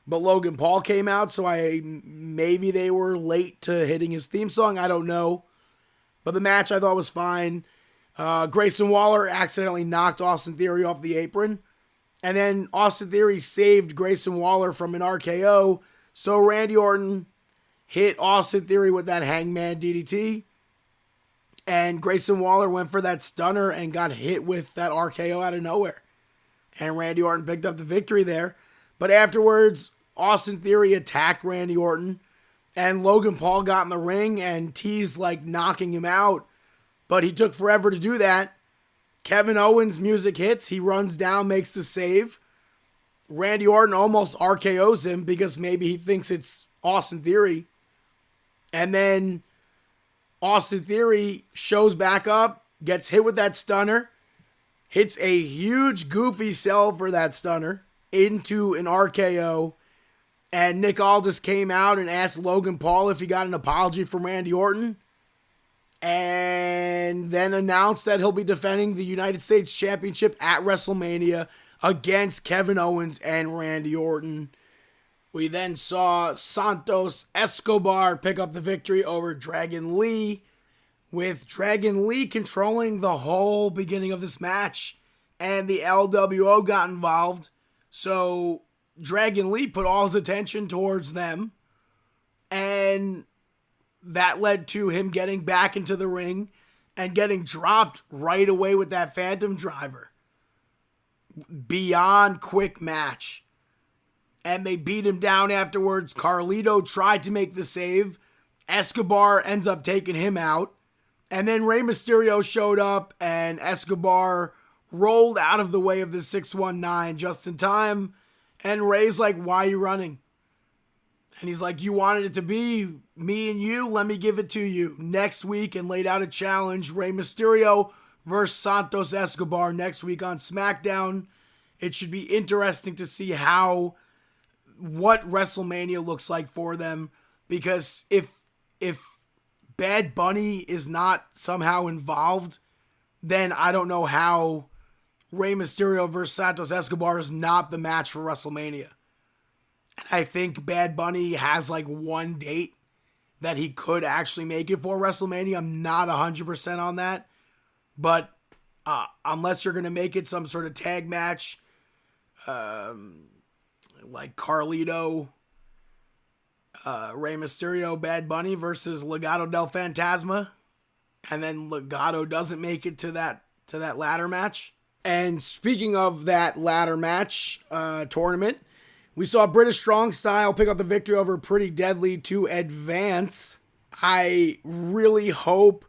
Speaker 3: but Logan Paul came out, so maybe they were late to hitting his theme song. I don't know. But the match I thought was fine. Grayson Waller accidentally knocked Austin Theory off the apron. And then Austin Theory saved Grayson Waller from an RKO. So Randy Orton hit Austin Theory with that Hangman DDT. And Grayson Waller went for that stunner and got hit with that RKO out of nowhere. And Randy Orton picked up the victory there. But afterwards, Austin Theory attacked Randy Orton. And Logan Paul got in the ring and teased like knocking him out. But he took forever to do that. Kevin Owens' music hits. He runs down, makes the save. Randy Orton almost RKOs him because maybe he thinks it's Austin Theory. And then Austin Theory shows back up, gets hit with that stunner, hits a huge goofy sell for that stunner into an RKO. And Nick Aldis came out and asked Logan Paul if he got an apology from Randy Orton. And then announced that he'll be defending the United States Championship at WrestleMania against Kevin Owens and Randy Orton. We then saw Santos Escobar pick up the victory over Dragon Lee, with Dragon Lee controlling the whole beginning of this match, and the LWO got involved. So Dragon Lee put all his attention towards them, and that led to him getting back into the ring and getting dropped right away with that Phantom Driver. Beyond quick match. And they beat him down afterwards. Carlito tried to make the save. Escobar ends up taking him out. And then Rey Mysterio showed up and Escobar rolled out of the way of the 619 just in time. And Rey's like, "Why are you running?" And he's like, "You wanted it to be me and you, let me give it to you." Next week, and laid out a challenge, Rey Mysterio versus Santos Escobar next week on SmackDown. It should be interesting to see what WrestleMania looks like for them, because if Bad Bunny is not somehow involved, then I don't know how Rey Mysterio versus Santos Escobar is not the match for WrestleMania. I think Bad Bunny has like one date that he could actually make it for WrestleMania. I'm not 100% on that. But unless you're going to make it some sort of tag match, like Carlito, Rey Mysterio, Bad Bunny versus Legado del Fantasma, and then Legado doesn't make it to that ladder match. And speaking of that ladder match tournament, we saw British Strong Style pick up the victory over Pretty Deadly to advance. I really hope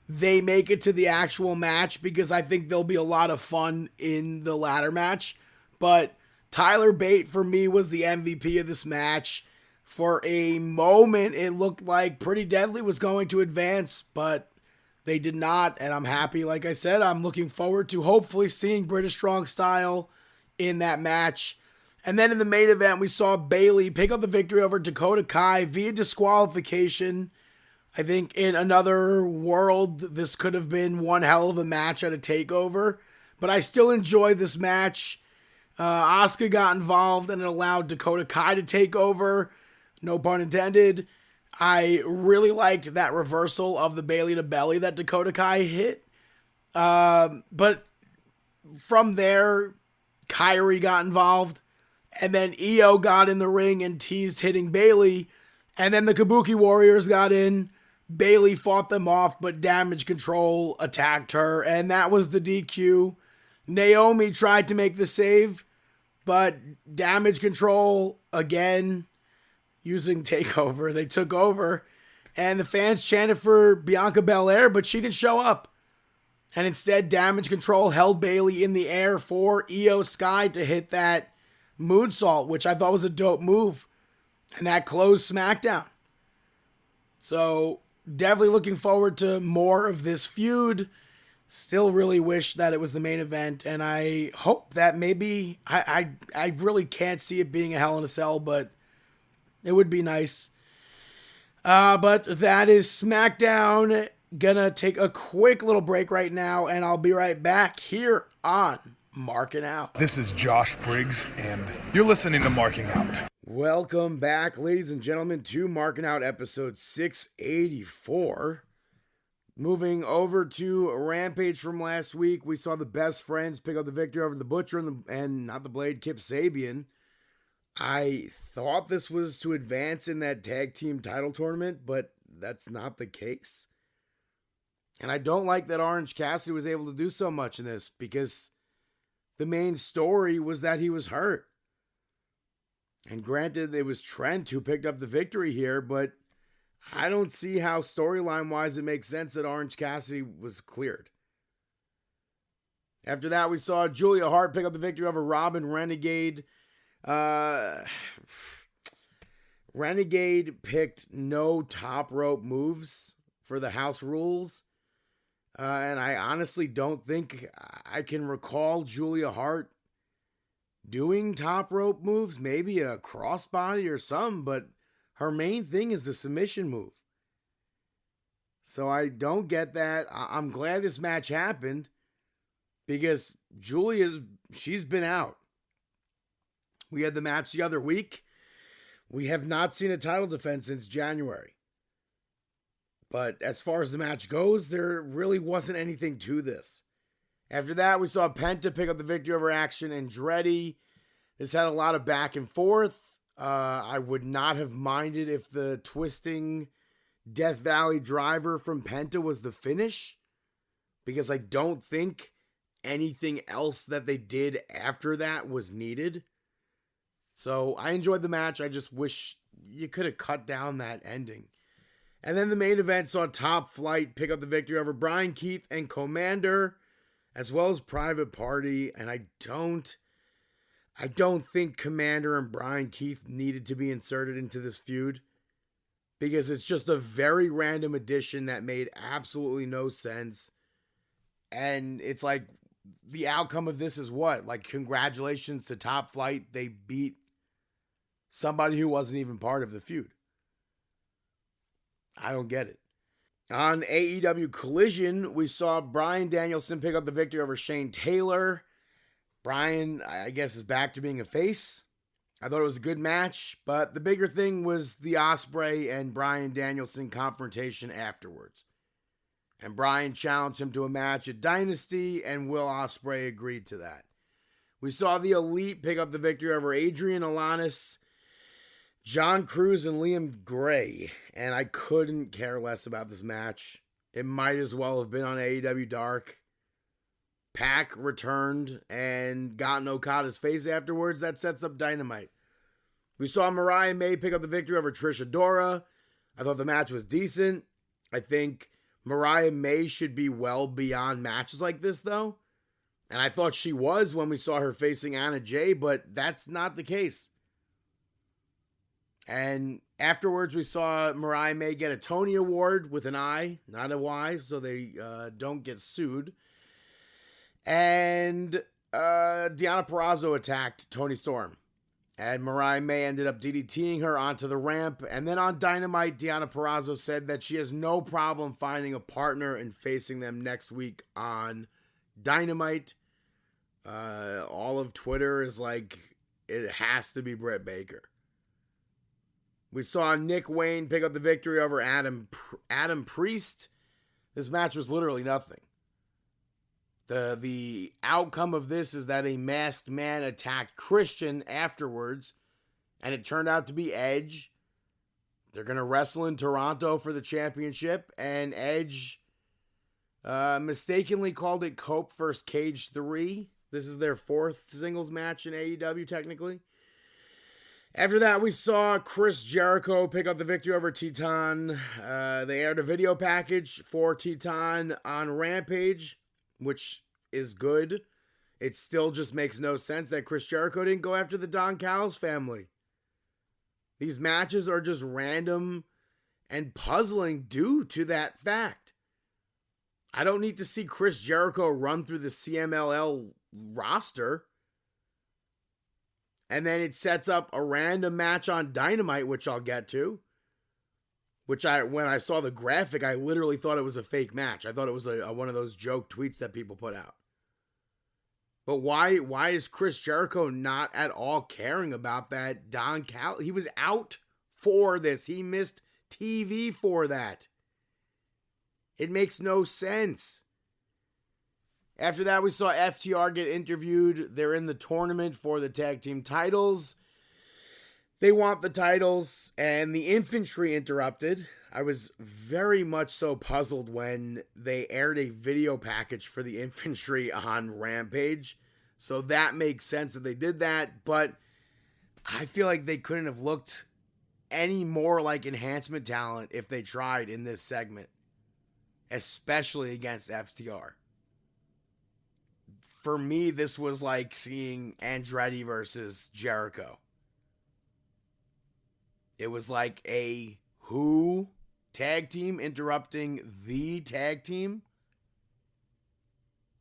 Speaker 3: they make it to the actual match, because I think there'll be a lot of fun in the ladder match. But Tyler Bate, for me, was the MVP of this match. For a moment, it looked like Pretty Deadly was going to advance, but they did not. And I'm happy. Like I said, I'm looking forward to hopefully seeing British Strong Style in that match. And then in the main event, we saw Bayley pick up the victory over Dakota Kai via disqualification. I think in another world, this could have been one hell of a match at a TakeOver. But I still enjoyed this match. Asuka got involved and it allowed Dakota Kai to take over. No pun intended. I really liked that reversal of the Bayley to belly that Dakota Kai hit. But from there, Kyrie got involved. And then Io got in the ring and teased hitting Bayley. And then the Kabuki Warriors got in. Bayley fought them off, but Damage Control attacked her. And that was the DQ. Naomi tried to make the save, but Damage Control, again, using TakeOver, they took over. And the fans chanted for Bianca Belair, but she didn't show up. And instead, Damage Control held Bayley in the air for Io Sky to hit that moonsault, which I thought was a dope move. And that closed SmackDown. So, definitely looking forward to more of this feud. Still really wish that it was the main event. And I hope that maybe, I really can't see it being a Hell in a Cell, but it would be nice. But that is SmackDown. Gonna take a quick little break right now, and I'll be right back here on Markin Out.
Speaker 4: This is Josh Briggs, and you're listening to Marking Out.
Speaker 3: Welcome back, ladies and gentlemen, to Markin Out episode 684. Moving over to Rampage from last week, we saw the Best Friends pick up the victory over the Butcher and not the Blade, Kip Sabian. I thought this was to advance in that tag team title tournament, but that's not the case. And I don't like that Orange Cassidy was able to do so much in this because the main story was that he was hurt. And granted, it was Trent who picked up the victory here, but I don't see how storyline-wise it makes sense that Orange Cassidy was cleared. After that, we saw Julia Hart pick up the victory over Robin Renegade. Renegade picked no top rope moves for the house rules. And I honestly don't think I can recall Julia Hart doing top rope moves, maybe a crossbody or something, but her main thing is the submission move. So I don't get that. I'm glad this match happened because she's been out. We had the match the other week. We have not seen a title defense since January. But as far as the match goes, there really wasn't anything to this. After that, we saw Penta pick up the victory over Action Andretti. This had a lot of back and forth. I would not have minded if the twisting Death Valley driver from Penta was the finish, because I don't think anything else that they did after that was needed. So I enjoyed the match. I just wish you could have cut down that ending. And then the main event saw Top Flight pick up the victory over Brian Keith and Commander, as well as Private Party. And I don't think Commander and Brian Keith needed to be inserted into this feud, because it's just a very random addition that made absolutely no sense. And it's like, the outcome of this is what? Like, congratulations to Top Flight. They beat somebody who wasn't even part of the feud. I don't get it. On AEW Collision, we saw Bryan Danielson pick up the victory over Shane Taylor. Bryan, I guess, is back to being a face. I thought it was a good match, but the bigger thing was the Ospreay and Bryan Danielson confrontation afterwards. And Bryan challenged him to a match at Dynasty, and Will Ospreay agreed to that. We saw the Elite pick up the victory over Adrian Alanis, John Cruz, and Liam Gray, and I couldn't care less about this match. It might as well have been on AEW Dark. Pac returned and got in Okada's face afterwards. That sets up Dynamite. We saw Mariah May pick up the victory over Trish Adora. I thought the match was decent. I think Mariah May should be well beyond matches like this, though. And I thought she was when we saw her facing Anna Jay, but that's not the case. And afterwards, we saw Mariah May get a Tony Award with an I, not a Y, so they don't get sued. And Deonna Purrazzo attacked Toni Storm. And Mariah May ended up DDTing her onto the ramp. And then on Dynamite, Deonna Purrazzo said that she has no problem finding a partner and facing them next week on Dynamite. All of Twitter is like, it has to be Britt Baker. We saw Nick Wayne pick up the victory over Adam Priest. This match was literally nothing. The outcome of this is that a masked man attacked Christian afterwards, and it turned out to be Edge. They're going to wrestle in Toronto for the championship, and Edge mistakenly called it Cope vs. Cage 3. This is their fourth singles match in AEW, technically. After that, we saw Chris Jericho pick up the victory over Titan. They aired a video package for Titan on Rampage, which is good. It still just makes no sense that Chris Jericho didn't go after the Don Callis family. These matches are just random and puzzling due to that fact. I don't need to see Chris Jericho run through the CMLL roster. And then it sets up a random match on Dynamite, which I'll get to. Which when I saw the graphic, I literally thought it was a fake match. I thought it was one of those joke tweets that people put out. But why is Chris Jericho not at all caring about that Don Callis? He was out for this. He missed TV for that. It makes no sense. After that, we saw FTR get interviewed. They're in the tournament for the tag team titles. They want the titles, and the infantry interrupted. I was very much so puzzled when they aired a video package for the infantry on Rampage. So that makes sense that they did that, but I feel like they couldn't have looked any more like enhancement talent if they tried in this segment, especially against FTR. For me, this was like seeing Andretti versus Jericho. It was like a who tag team interrupting the tag team.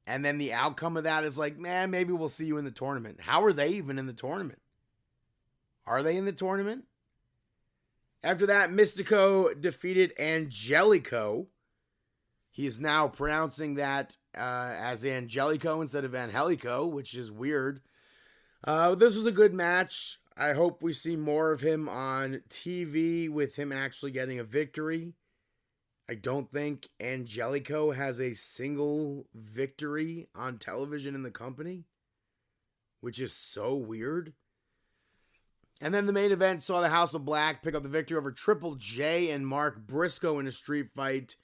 Speaker 3: And then the outcome of that is like, man, maybe we'll see you in the tournament. How are they even in the tournament? Are they in the tournament? After that, Mystico defeated Angelico. He is now pronouncing that as Angelico instead of Angelico, which is weird. This was a good match. I hope we see more of him on TV with him actually getting a victory. I don't think Angelico has a single victory on television in the company, which is so weird. And then the main event saw the House of Black pick up the victory over Triple J and Mark Briscoe in a street fight.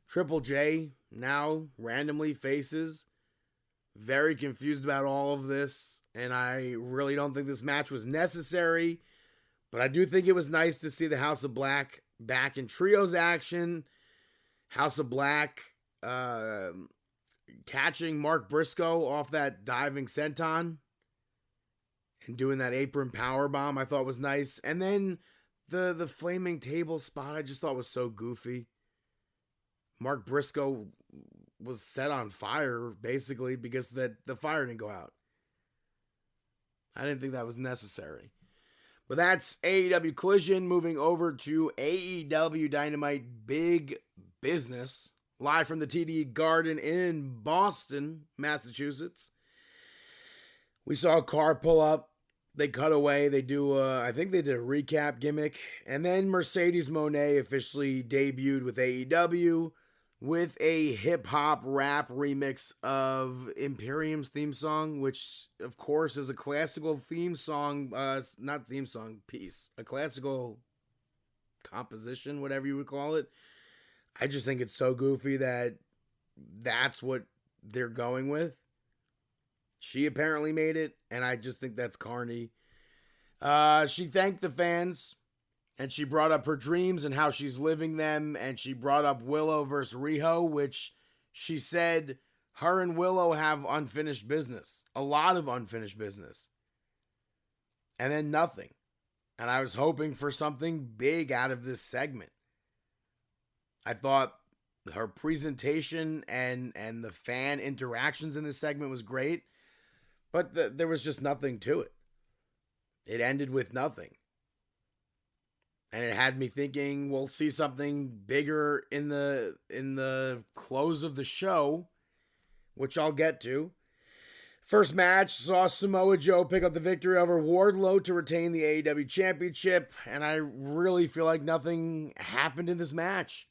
Speaker 3: Triple J now randomly faces. Very confused about all of this, and I really don't think this match was necessary, but I do think it was nice to see the House of Black back in trios action. House of Black catching Mark Briscoe off that diving senton and doing that apron power bomb I thought was nice. And then the flaming table spot I just thought was so goofy. Mark Briscoe was set on fire basically because the fire didn't go out. I didn't think that was necessary. But that's AEW Collision. Moving over to AEW Dynamite Big Business. Live from the TD Garden in Boston, Massachusetts. We saw a car pull up. They cut away. They do, I think they did a recap gimmick. And then Mercedes Moné officially debuted with AEW with a hip-hop rap remix of Imperium's theme song, which, of course, is a classical theme song, not theme song, piece. A classical composition, whatever you would call it. I just think it's so goofy that that's what they're going with. She apparently made it, and I just think that's corny. She thanked the fans, and she brought up her dreams and how she's living them, and she brought up Willow versus Riho, which she said her and Willow have unfinished business. A lot of unfinished business. And then nothing. And I was hoping for something big out of this segment. I thought her presentation and the fan interactions in this segment was great, but there was just nothing to it. It ended with nothing. And it had me thinking we'll see something bigger in the close of the show, which I'll get to. First match saw Samoa Joe pick up the victory over Wardlow to retain the AEW Championship, and I really feel like nothing happened in this match.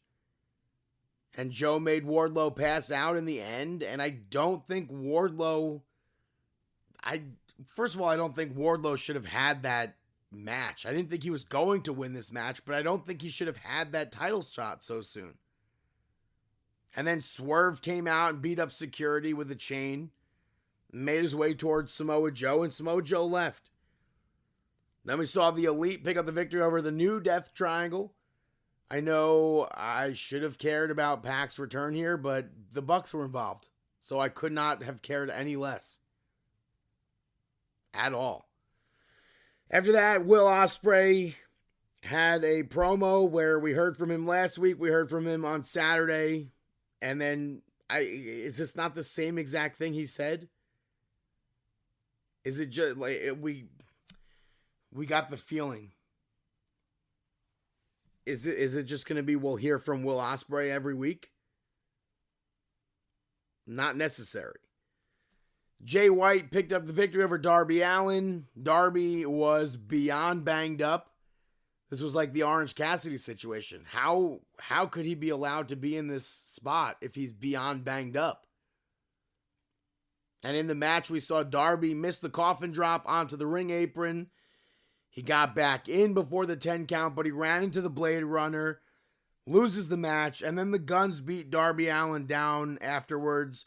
Speaker 3: And Joe made Wardlow pass out in the end, and I don't think Wardlow... First of all, I don't think Wardlow should have had that match. I didn't think he was going to win this match, but I don't think he should have had that title shot so soon. And then Swerve came out and beat up security with a chain, made his way towards Samoa Joe, and Samoa Joe left. Then we saw the Elite pick up the victory over the New Death Triangle. I know I should have cared about Pac's return here, but the Bucks were involved, so I could not have cared any less. At all. After that, Will Ospreay had a promo where we heard from him last week. We heard from him on Saturday. And then, is this not the same exact thing he said? Is it just like we got the feeling? Is it just going to be we'll hear from Will Ospreay every week? Not necessary. Jay White picked up the victory over Darby Allin. Darby was beyond banged up. This was like the Orange Cassidy situation. How could he be allowed to be in this spot if he's beyond banged up? And in the match, we saw Darby miss the coffin drop onto the ring apron. He got back in before the 10 count, but he ran into the Blade Runner, loses the match, and then the Guns beat Darby Allin down afterwards.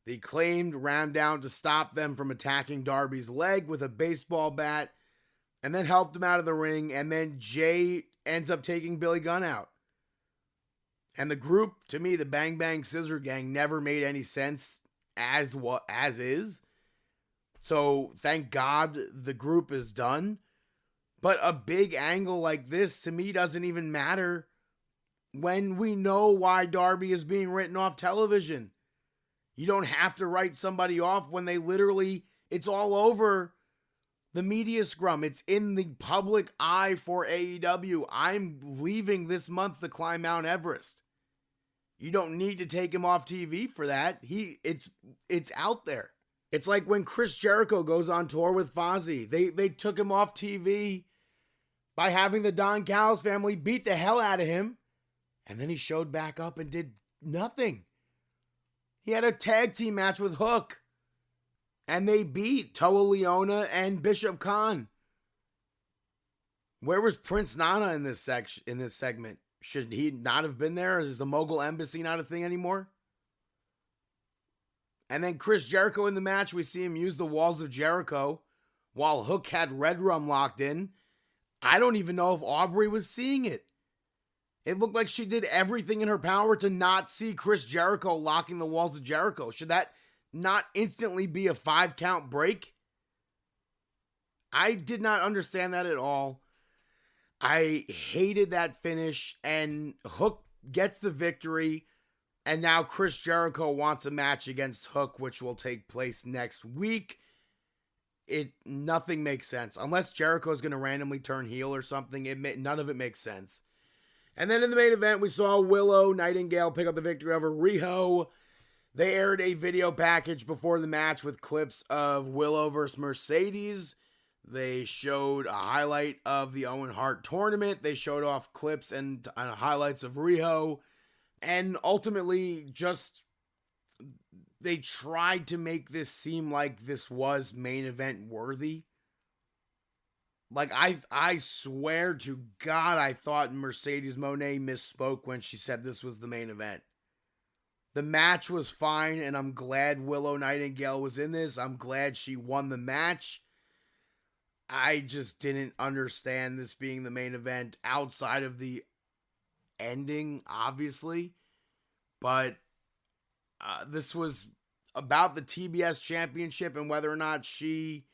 Speaker 3: The Acclaimed ran down to stop them from attacking Darby's leg with a baseball bat, and then helped him out of the ring, and then Jay ends up taking Billy Gunn out. And the group, to me, the Bang Bang Scissor Gang, never made any sense as is. So thank God the group is done. But a big angle like this, to me, doesn't even matter when we know why Darby is being written off television. You don't have to write somebody off when they literally, it's all over the media scrum. It's in the public eye for AEW. I'm leaving this month to climb Mount Everest. You don't need to take him off TV for that. It's out there. It's like when Chris Jericho goes on tour with Fozzy. They took him off TV by having the Don Callis family beat the hell out of him. And then he showed back up and did nothing. He had a tag team match with Hook. And they beat Toa Leona and Bishop Khan. Where was Prince Nana in this segment? Should he not have been there? Is the Mogul Embassy not a thing anymore? And then Chris Jericho in the match, we see him use the walls of Jericho while Hook had Red Rum locked in. I don't even know if Aubrey was seeing it. It looked like she did everything in her power to not see Chris Jericho locking the walls of Jericho. Should that not instantly be a 5 count break? I did not understand that at all. I hated that finish, and Hook gets the victory, and now Chris Jericho wants a match against Hook, which will take place next week. Nothing makes sense. Unless Jericho's going to randomly turn heel or something, none of it makes sense. And then in the main event, we saw Willow Nightingale pick up the victory over Riho. They aired a video package before the match with clips of Willow versus Mercedes. They showed a highlight of the Owen Hart tournament. They showed off clips and highlights of Riho. And ultimately, they tried to make this seem like this was main event worthy. Like, I swear to God, I thought Mercedes Moné misspoke when she said this was the main event. The match was fine, and I'm glad Willow Nightingale was in this. I'm glad she won the match. I just didn't understand this being the main event outside of the ending, obviously. But this was about the TBS championship and whether or not she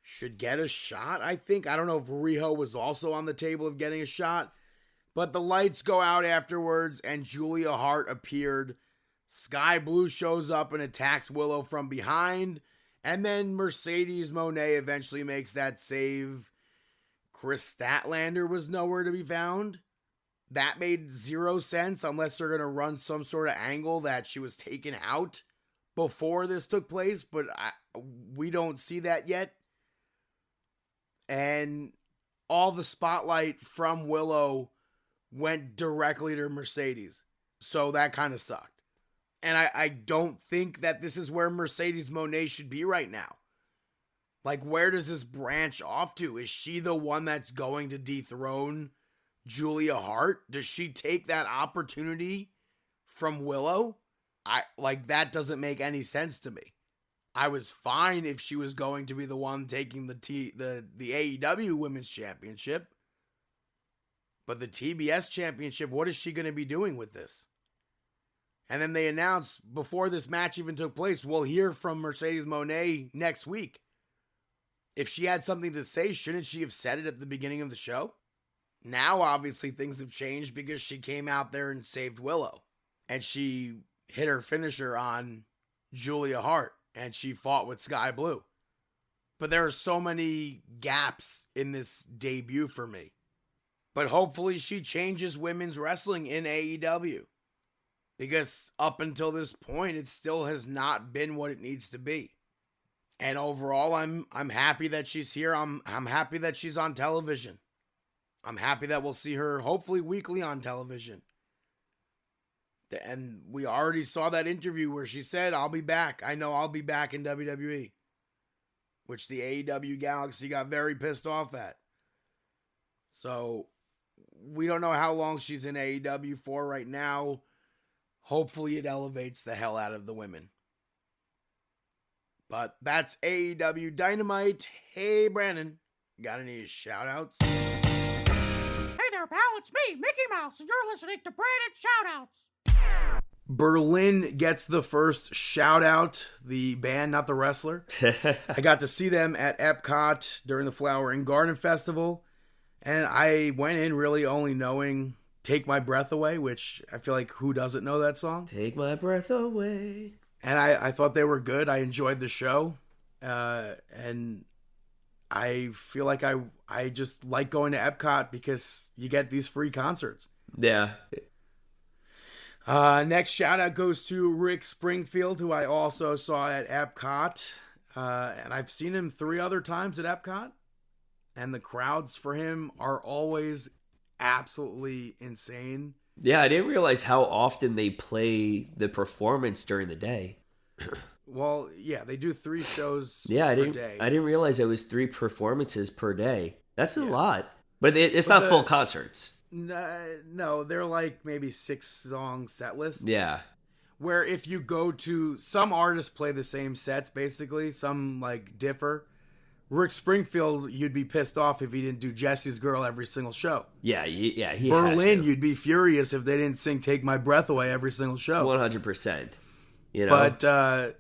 Speaker 3: should get a shot, I think. I don't know if Riho was also on the table of getting a shot. But the lights go out afterwards, and Julia Hart appeared. Sky Blue shows up and attacks Willow from behind. And then Mercedes Moné eventually makes that save. Chris Statlander was nowhere to be found. That made zero sense unless they're going to run some sort of angle that she was taken out before this took place. But we don't see that yet. And all the spotlight from Willow went directly to Mercedes. So that kind of sucked. And I don't think that this is where Mercedes Moné should be right now. Like, where does this branch off to? Is she the one that's going to dethrone Julia Hart? Does she take that opportunity from Willow? That doesn't make any sense to me. I was fine if she was going to be the one taking the AEW Women's Championship. But the TBS Championship, what is she going to be doing with this? And then they announced before this match even took place, we'll hear from Mercedes Moné next week. If she had something to say, shouldn't she have said it at the beginning of the show? Now, obviously, things have changed because she came out there and saved Willow. And she hit her finisher on Julia Hart. And she fought with Sky Blue. But there are so many gaps in this debut for me. But hopefully she changes women's wrestling in AEW. Because up until this point, it still has not been what it needs to be. And overall, I'm happy that she's here. I'm happy that she's on television. I'm happy that we'll see her hopefully weekly on television. And we already saw that interview where she said, I'll be back. I know I'll be back in WWE. Which the AEW Galaxy got very pissed off at. So, we don't know how long she's in AEW for right now. Hopefully it elevates the hell out of the women. But that's AEW Dynamite. Hey, Brandon. Got any shout-outs?
Speaker 5: Hey there, pal. It's me, Mickey Mouse, and you're listening to Brandon Shoutouts.
Speaker 3: Berlin gets the first shout-out. The band, not the wrestler. I got to see them at Epcot during the Flower and Garden Festival. And I went in really only knowing Take My Breath Away, which I feel like who doesn't know that song?
Speaker 2: Take my breath away.
Speaker 3: And I thought they were good. I enjoyed the show. And I feel like I just like going to Epcot because you get these free concerts.
Speaker 2: Yeah.
Speaker 3: Next shout out goes to Rick Springfield, who I also saw at Epcot. And I've seen him 3 other times at Epcot. And the crowds for him are always absolutely insane.
Speaker 2: Yeah, I didn't realize how often they play the performance during the day.
Speaker 3: Well, yeah, they do 3 shows
Speaker 2: Yeah,
Speaker 3: per day.
Speaker 2: I didn't realize it was 3 performances per day. That's a lot. But it's not full concerts.
Speaker 3: No, they're like maybe 6-song set lists.
Speaker 2: Yeah.
Speaker 3: Where if you go to, some artists play the same sets, basically. Some like differ. Rick Springfield, you'd be pissed off if he didn't do Jesse's Girl every single show.
Speaker 2: Yeah, he
Speaker 3: Berlin,
Speaker 2: has to.
Speaker 3: you'd be furious if they didn't sing Take My Breath Away every single show.
Speaker 2: 100%. You know?
Speaker 3: But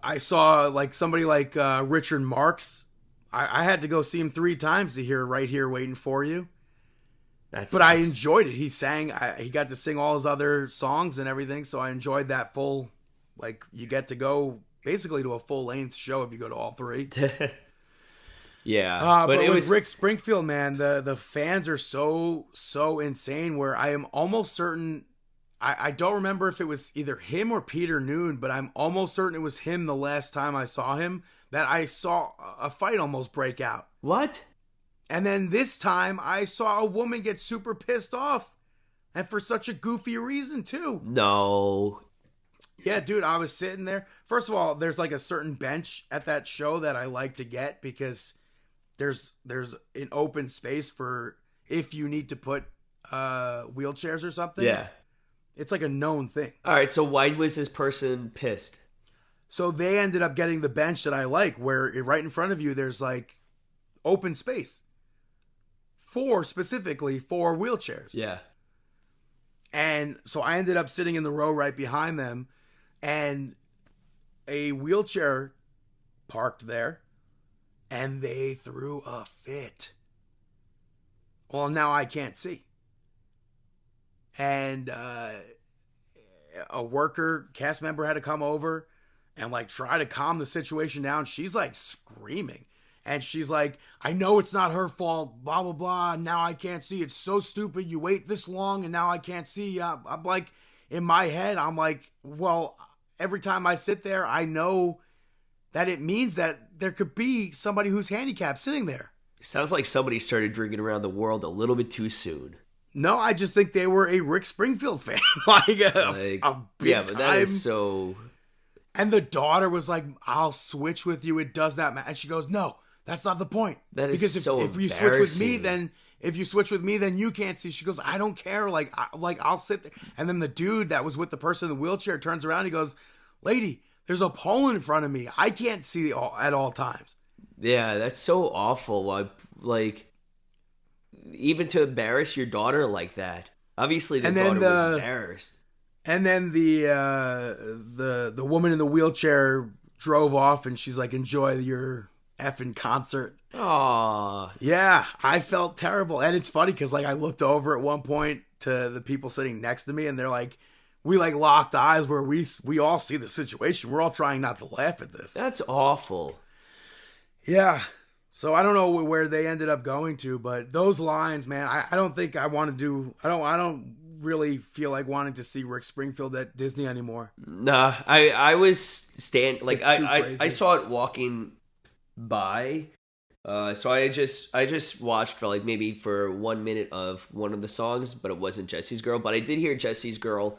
Speaker 3: I saw like somebody like Richard Marx. I had to go see him 3 times to hear Right Here Waiting For You. But I enjoyed it. He sang, he got to sing all his other songs and everything, so I enjoyed that full, like, you get to go basically to a full-length show if you go to all 3.
Speaker 2: Yeah.
Speaker 3: But it was Rick Springfield, man, the fans are so insane where I am almost certain, I don't remember if it was either him or Peter Noon, but I'm almost certain it was him the last time I saw him, that I saw a fight almost break out.
Speaker 2: What?
Speaker 3: And then this time, I saw a woman get super pissed off. And for such a goofy reason, too.
Speaker 2: No.
Speaker 3: Yeah, dude, I was sitting there. First of all, there's like a certain bench at that show that I like to get because there's an open space for if you need to put wheelchairs or something.
Speaker 2: Yeah.
Speaker 3: It's like a known thing.
Speaker 2: All right, so why was this person pissed?
Speaker 3: So they ended up getting the bench that I like, where right in front of you, there's like open space. Specifically for wheelchairs.
Speaker 2: Yeah.
Speaker 3: And so I ended up sitting in the row right behind them, and a wheelchair parked there, and they threw a fit. Well, now I can't see. And a worker, cast member had to come over and like try to calm the situation down. She's like screaming. And she's like, I know it's not her fault, blah, blah, blah. Now I can't see. It's so stupid. You wait this long and now I can't see. I'm like, in my head, I'm like, well, every time I sit there, I know that it means that there could be somebody who's handicapped sitting there.
Speaker 2: Sounds like somebody started drinking around the world a little bit too soon.
Speaker 3: No, I just think they were a Rick Springfield fan. a big
Speaker 2: yeah, but
Speaker 3: time.
Speaker 2: that is so...
Speaker 3: And the daughter was like, I'll switch with you. It does not matter. And she goes, no. That's not the point.
Speaker 2: That is
Speaker 3: because
Speaker 2: so
Speaker 3: if you switch with me, then you can't see. She goes, I don't care. I'll sit there. And then the dude that was with the person in the wheelchair turns around. And he goes, lady, there's a pole in front of me. I can't see at all times.
Speaker 2: Yeah, that's so awful. Like, even to embarrass your daughter like that. Obviously, the daughter was embarrassed.
Speaker 3: And then the woman in the wheelchair drove off, and she's like, enjoy your effing concert.
Speaker 2: Aww.
Speaker 3: Yeah, I felt terrible. And it's funny because like I looked over at one point to the people sitting next to me, and they're like, we like locked eyes where we all see the situation. We're all trying not to laugh at this.
Speaker 2: That's awful.
Speaker 3: Yeah. So I don't know where they ended up going to, but those lines, man, I don't think I want to do. I don't really feel like wanting to see Rick Springfield at Disney anymore.
Speaker 2: Nah, I was I saw it walking by, So I just watched for like maybe for 1 minute of one of the songs, but it wasn't Jesse's Girl. But I did hear Jesse's Girl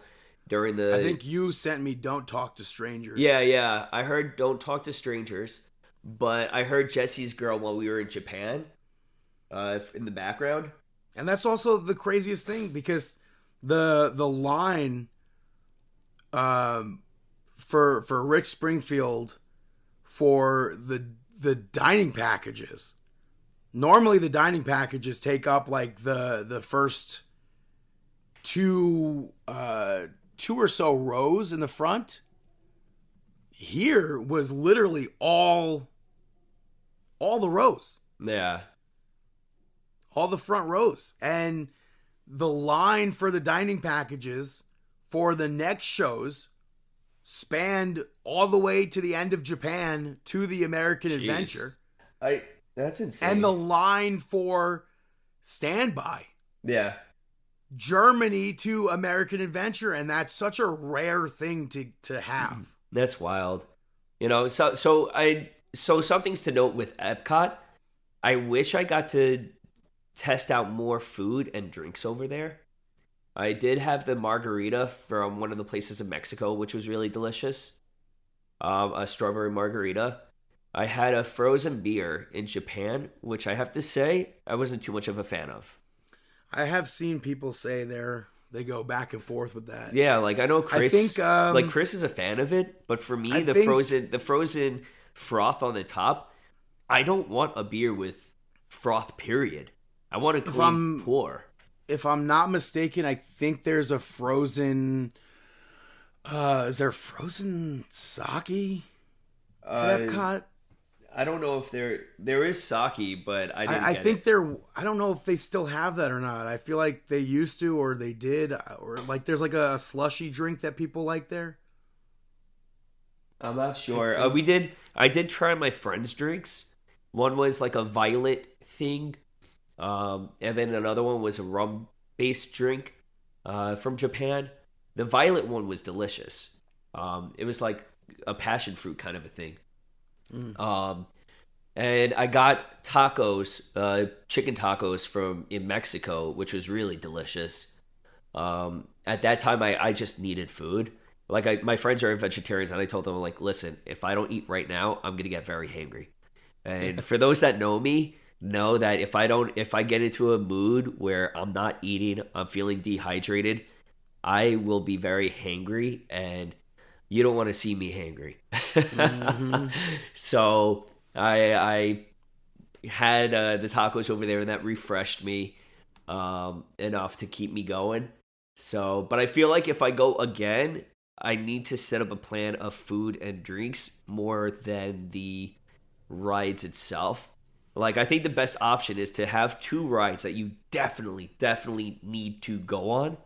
Speaker 2: during the.
Speaker 3: I think you sent me "Don't Talk to Strangers."
Speaker 2: Yeah. I heard "Don't Talk to Strangers," but I heard Jesse's Girl while we were in Japan, in the background.
Speaker 3: And that's also the craziest thing because the line for Rick Springfield for the dining packages. Normally the dining packages take up like the first two or so rows in the front. Here was literally all the rows.
Speaker 2: Yeah.
Speaker 3: All the front rows. And the line for the dining packages for the next shows spanned all the way to the end of Japan to the American Adventure.
Speaker 2: That's insane.
Speaker 3: And the line for Standby.
Speaker 2: Yeah.
Speaker 3: Germany to American Adventure, and that's such a rare thing to have.
Speaker 2: That's wild. You know, so some things to note with Epcot. I wish I got to test out more food and drinks over there. I did have the margarita from one of the places in Mexico, which was really delicious. A strawberry margarita. I had a frozen beer in Japan, which I have to say I wasn't too much of a fan of.
Speaker 3: I have seen people say they go back and forth with that.
Speaker 2: Yeah, like I know Chris.
Speaker 3: I think,
Speaker 2: like Chris is a fan of it, but for me, the frozen froth on the top, I don't want a beer with froth. Period. I want a clean pour.
Speaker 3: If I'm not mistaken, I think there's a frozen. Is there frozen sake at Epcot?
Speaker 2: I don't know if there is sake, but I think
Speaker 3: I don't know if they still have that or not. I feel like they used to, or they did, or like there's like a slushy drink that people like there.
Speaker 2: I'm not sure. I did try my friend's drinks. One was like a violet thing, and then another one was a rum-based drink from Japan. The violet one was delicious. It was like a passion fruit kind of a thing. And I got tacos, chicken tacos in Mexico, which was really delicious. At that time, I just needed food. Like my friends are vegetarians, and I told them, like, listen, if I don't eat right now, I'm gonna get very hangry. And for those that know me, know that if I get into a mood where I'm not eating, I'm feeling dehydrated, I will be very hangry, and you don't want to see me hangry. Mm-hmm. So I had the tacos over there, and that refreshed me enough to keep me going. So, but I feel like if I go again, I need to set up a plan of food and drinks more than the rides itself. Like, I think the best option is to have 2 rides that you definitely need to go on,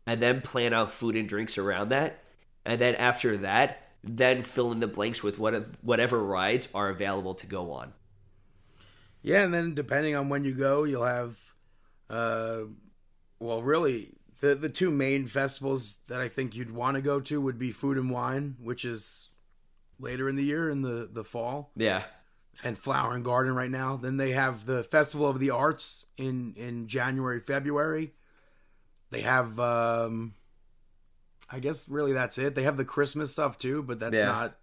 Speaker 2: and then plan out food and drinks around that. And then after that, then fill in the blanks with whatever rides are available to go on.
Speaker 3: Yeah, and then depending on when you go, you'll have, really, the 2 main festivals that I think you'd want to go to would be Food and Wine, which is later in the year, in the fall.
Speaker 2: Yeah.
Speaker 3: And Flower and Garden right now. Then they have the Festival of the Arts in January, February. They have, I guess really that's it. They have the Christmas stuff too, but that's not.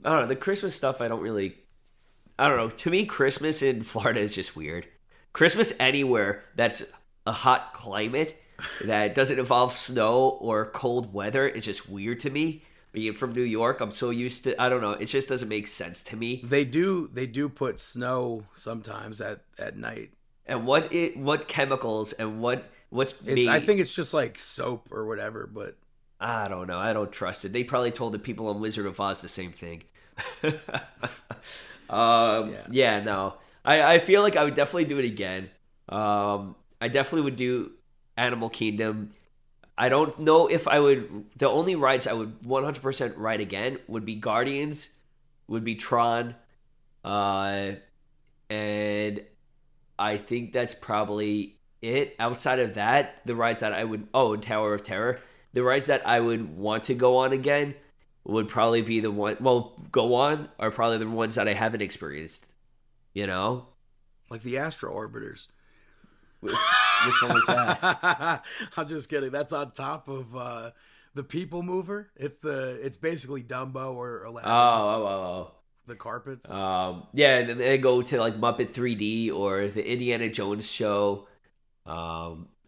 Speaker 2: I don't know. The Christmas stuff, I don't know. To me, Christmas in Florida is just weird. Christmas anywhere that's a hot climate that doesn't involve snow or cold weather is just weird to me. Being from New York, I'm so used to, I don't know, it just doesn't make sense to me.
Speaker 3: They do put snow sometimes at night.
Speaker 2: And what chemicals and what's made?
Speaker 3: I think it's just like soap or whatever, but
Speaker 2: I don't know. I don't trust it. They probably told the people on Wizard of Oz the same thing. Yeah, no. I feel like I would definitely do it again. I definitely would do Animal Kingdom. I don't know if I would. The only rides I would 100% ride again would be Guardians, would be Tron, and I think that's probably it. Outside of that, the rides that I would and Tower of Terror, the rides that I would want to go on again would probably be the one. Well, go on are probably the ones that I haven't experienced. You know?
Speaker 3: Like the Astro Orbiters.
Speaker 2: Which one was that?
Speaker 3: I'm just kidding. That's on top of the People Mover. It's basically Dumbo or Aladdin.
Speaker 2: Oh.
Speaker 3: The carpets.
Speaker 2: Yeah, and then they go to like Muppet 3D or the Indiana Jones show.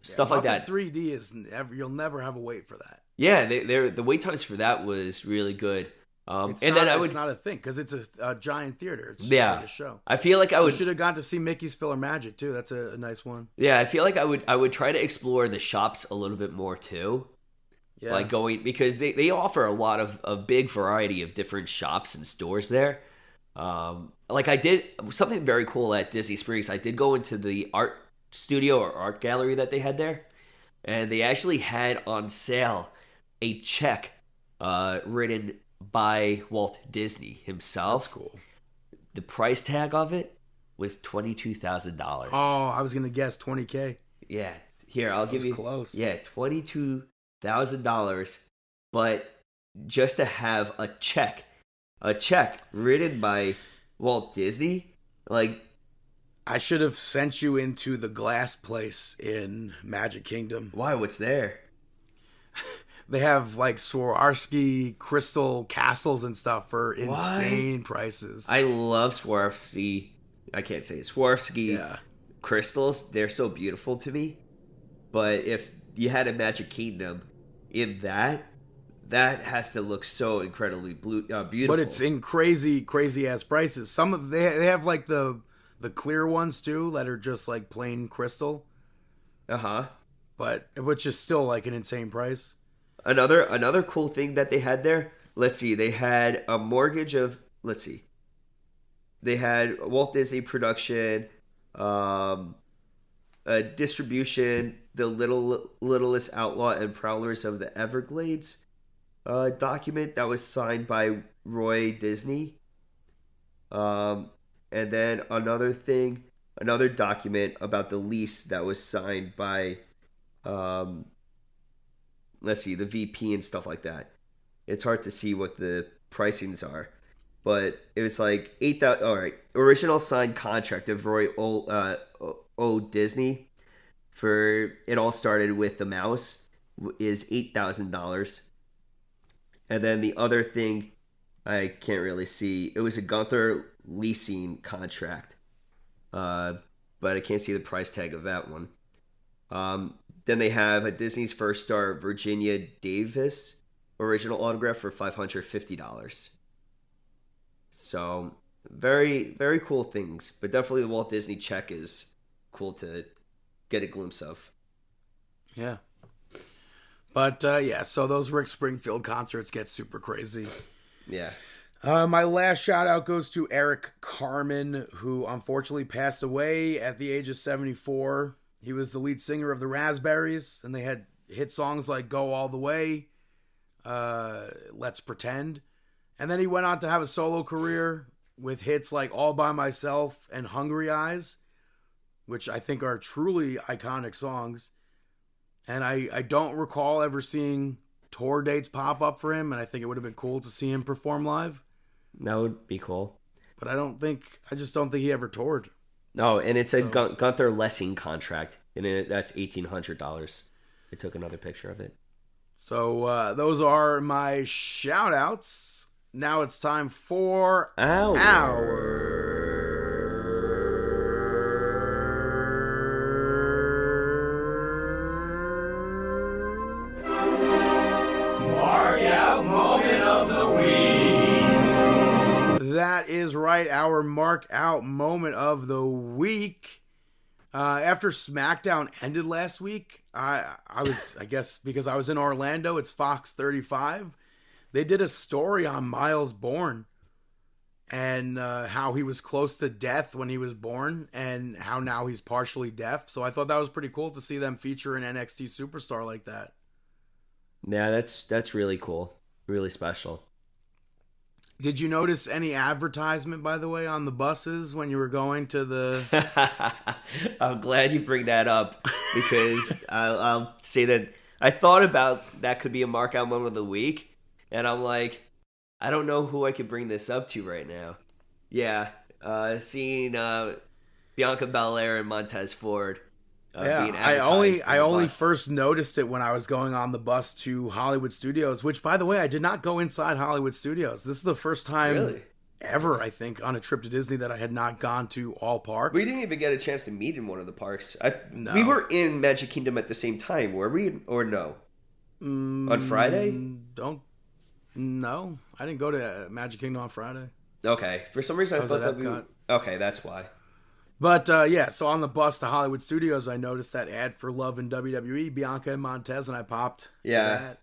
Speaker 2: Stuff like that.
Speaker 3: 3D is you'll never have a wait for that.
Speaker 2: Yeah, the wait times for that was really good.
Speaker 3: It's not a thing because it's a giant theater. It's just like a show.
Speaker 2: I feel like
Speaker 3: You should have gone to see Mickey's Filler Magic too. That's a nice one.
Speaker 2: Yeah, I feel like I would try to explore the shops a little bit more too.
Speaker 3: Yeah.
Speaker 2: Like going because they offer a lot of a big variety of different shops and stores there. Like I did something very cool at Disney Springs. I did go into the art studio or art gallery that they had there, and they actually had on sale a check written by Walt Disney himself.
Speaker 3: That's cool.
Speaker 2: The price tag of it was $22,000.
Speaker 3: Oh, I was gonna guess $20K.
Speaker 2: Yeah, here I'll give you
Speaker 3: close.
Speaker 2: Yeah, $22,000, but just to have a check written by Walt Disney, like
Speaker 3: I should have sent you into the glass place in Magic Kingdom.
Speaker 2: why? What's there?
Speaker 3: They have like Swarovski crystal castles and stuff for insane prices.
Speaker 2: I love Swarovski. I can't say it. Swarovski
Speaker 3: Yeah.
Speaker 2: crystals. They're so beautiful to me. But if you had a Magic Kingdom in that has to look so incredibly beautiful.
Speaker 3: But it's in crazy ass prices. Some of they have like the clear ones too that are just like plain crystal, but which is still like an insane price.
Speaker 2: Another cool thing that they had there. Let's see. They had a mortgage of. Let's see. They had Walt Disney production, a distribution, the Littlest Outlaw and Prowlers of the Everglades document that was signed by Roy Disney. And then another document about the lease that was signed by, let's see, the VP and stuff like that. It's hard to see what the pricings are, but it was like 8,000. All right, original signed contract of Roy O. Disney for it all started with the mouse is $8,000, and then the other thing I can't really see. It was a Gunther leasing contract, but I can't see the price tag of that one. Then they have a Disney's First Star Virginia Davis original autograph for $550. So very, very cool things, but definitely the Walt Disney check is cool to get a glimpse of.
Speaker 3: Yeah. But yeah, so those Rick Springfield concerts get super crazy.
Speaker 2: Yeah.
Speaker 3: My last shout out goes to Eric Carmen, who unfortunately passed away at the age of 74. He was the lead singer of the Raspberries, and they had hit songs like Go All the Way, Let's Pretend. And then he went on to have a solo career with hits like All By Myself and Hungry Eyes, which I think are truly iconic songs. And I don't recall ever seeing tour dates pop up for him, and I think it would have been cool to see him perform live.
Speaker 2: That would be cool.
Speaker 3: But I just don't think he ever toured.
Speaker 2: No, and it's a Gunther Lessing contract, and that's $1,800. I took another picture of it.
Speaker 3: So those are my shout outs. Now it's time for
Speaker 2: our
Speaker 1: Mark Out Moment of the Week.
Speaker 3: That is right, our Mark Out Moment of the Week. After SmackDown ended last week, I guess because I was in Orlando, it's Fox 35. They did a story on Miles Bourne and how he was close to death when he was born and how now he's partially deaf. So I thought that was pretty cool to see them feature an NXT superstar like that.
Speaker 2: Yeah, that's really cool. Really special.
Speaker 3: Did you notice any advertisement, by the way, on the buses when you were going to the...
Speaker 2: I'm glad you bring that up because I'll say that I thought about that could be a Mark Out Moment of the Week, and I'm like, I don't know who I could bring this up to right now. Yeah, seeing Bianca Belair and Montez Ford. Being
Speaker 3: I
Speaker 2: advertised on the
Speaker 3: only
Speaker 2: bus.
Speaker 3: first noticed it when I was going on the bus to Hollywood Studios, which, by the way, I did not go inside Hollywood Studios. This is the first time
Speaker 2: Really?
Speaker 3: ever, I think, on a trip to Disney that I had not gone to all parks.
Speaker 2: We didn't even get a chance to meet in one of the parks.
Speaker 3: No.
Speaker 2: We were in Magic Kingdom at the same time, were we? Or no? On Friday?
Speaker 3: No, I didn't go to Magic Kingdom on Friday.
Speaker 2: Okay. For some reason, I
Speaker 3: was
Speaker 2: thought
Speaker 3: at
Speaker 2: that we.
Speaker 3: Epcot.
Speaker 2: Okay, that's why.
Speaker 3: But yeah, so on the bus to Hollywood Studios, I noticed that ad for Love in WWE, Bianca and Montez, and I popped.
Speaker 2: Yeah.
Speaker 3: That.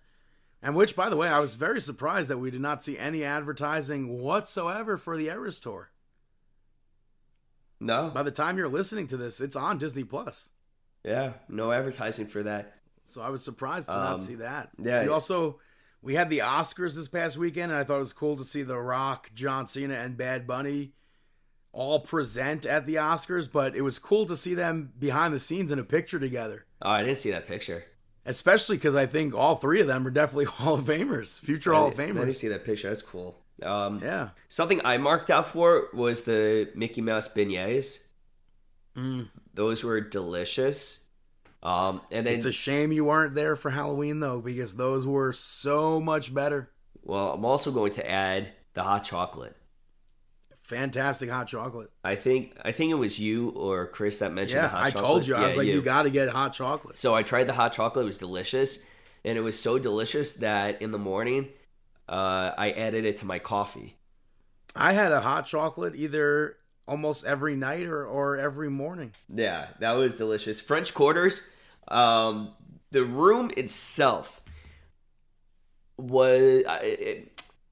Speaker 3: And which, by the way, I was very surprised that we did not see any advertising whatsoever for the Eras Tour.
Speaker 2: No.
Speaker 3: By the time you're listening to this, it's on Disney Plus.
Speaker 2: Yeah, no advertising for that.
Speaker 3: So I was surprised to not see that.
Speaker 2: Yeah.
Speaker 3: We had the Oscars this past weekend, and I thought it was cool to see The Rock, John Cena, and Bad Bunny all present at the Oscars, but it was cool to see them behind the scenes in a picture together.
Speaker 2: Oh, I didn't see that picture.
Speaker 3: Especially because I think all three of them are definitely Hall of Famers, future Hall of
Speaker 2: I didn't
Speaker 3: Famers.
Speaker 2: see that picture. That's cool.
Speaker 3: Yeah.
Speaker 2: Something I marked out for was the Mickey Mouse beignets. Those were delicious. And then
Speaker 3: It's a shame you weren't there for Halloween, though, because those were so much better.
Speaker 2: well, I'm also going to add the hot chocolate.
Speaker 3: Fantastic hot chocolate.
Speaker 2: I think it was you or Chris that mentioned the
Speaker 3: Yeah,
Speaker 2: hot
Speaker 3: I
Speaker 2: chocolate.
Speaker 3: told you. I
Speaker 2: Yeah,
Speaker 3: was like, you got to get hot chocolate.
Speaker 2: So I tried the hot chocolate. It was delicious. And it was so delicious that in the morning, I added it to my coffee.
Speaker 3: I had a hot chocolate either almost every night or every morning.
Speaker 2: Yeah, that was delicious. French Quarters, the room itself was...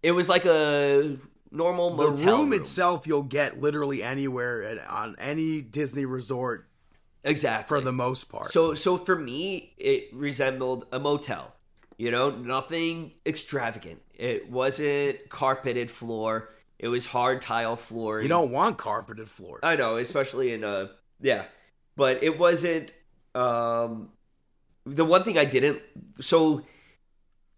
Speaker 2: It was like a normal motel
Speaker 3: The room itself you'll get literally anywhere on any Disney resort
Speaker 2: Exactly.
Speaker 3: for the most part.
Speaker 2: So for me, it resembled a motel. You know, nothing extravagant. It wasn't carpeted floor. It was hard tile flooring.
Speaker 3: You don't want carpeted floors.
Speaker 2: I know, especially in yeah. But it wasn't the one thing I didn't. So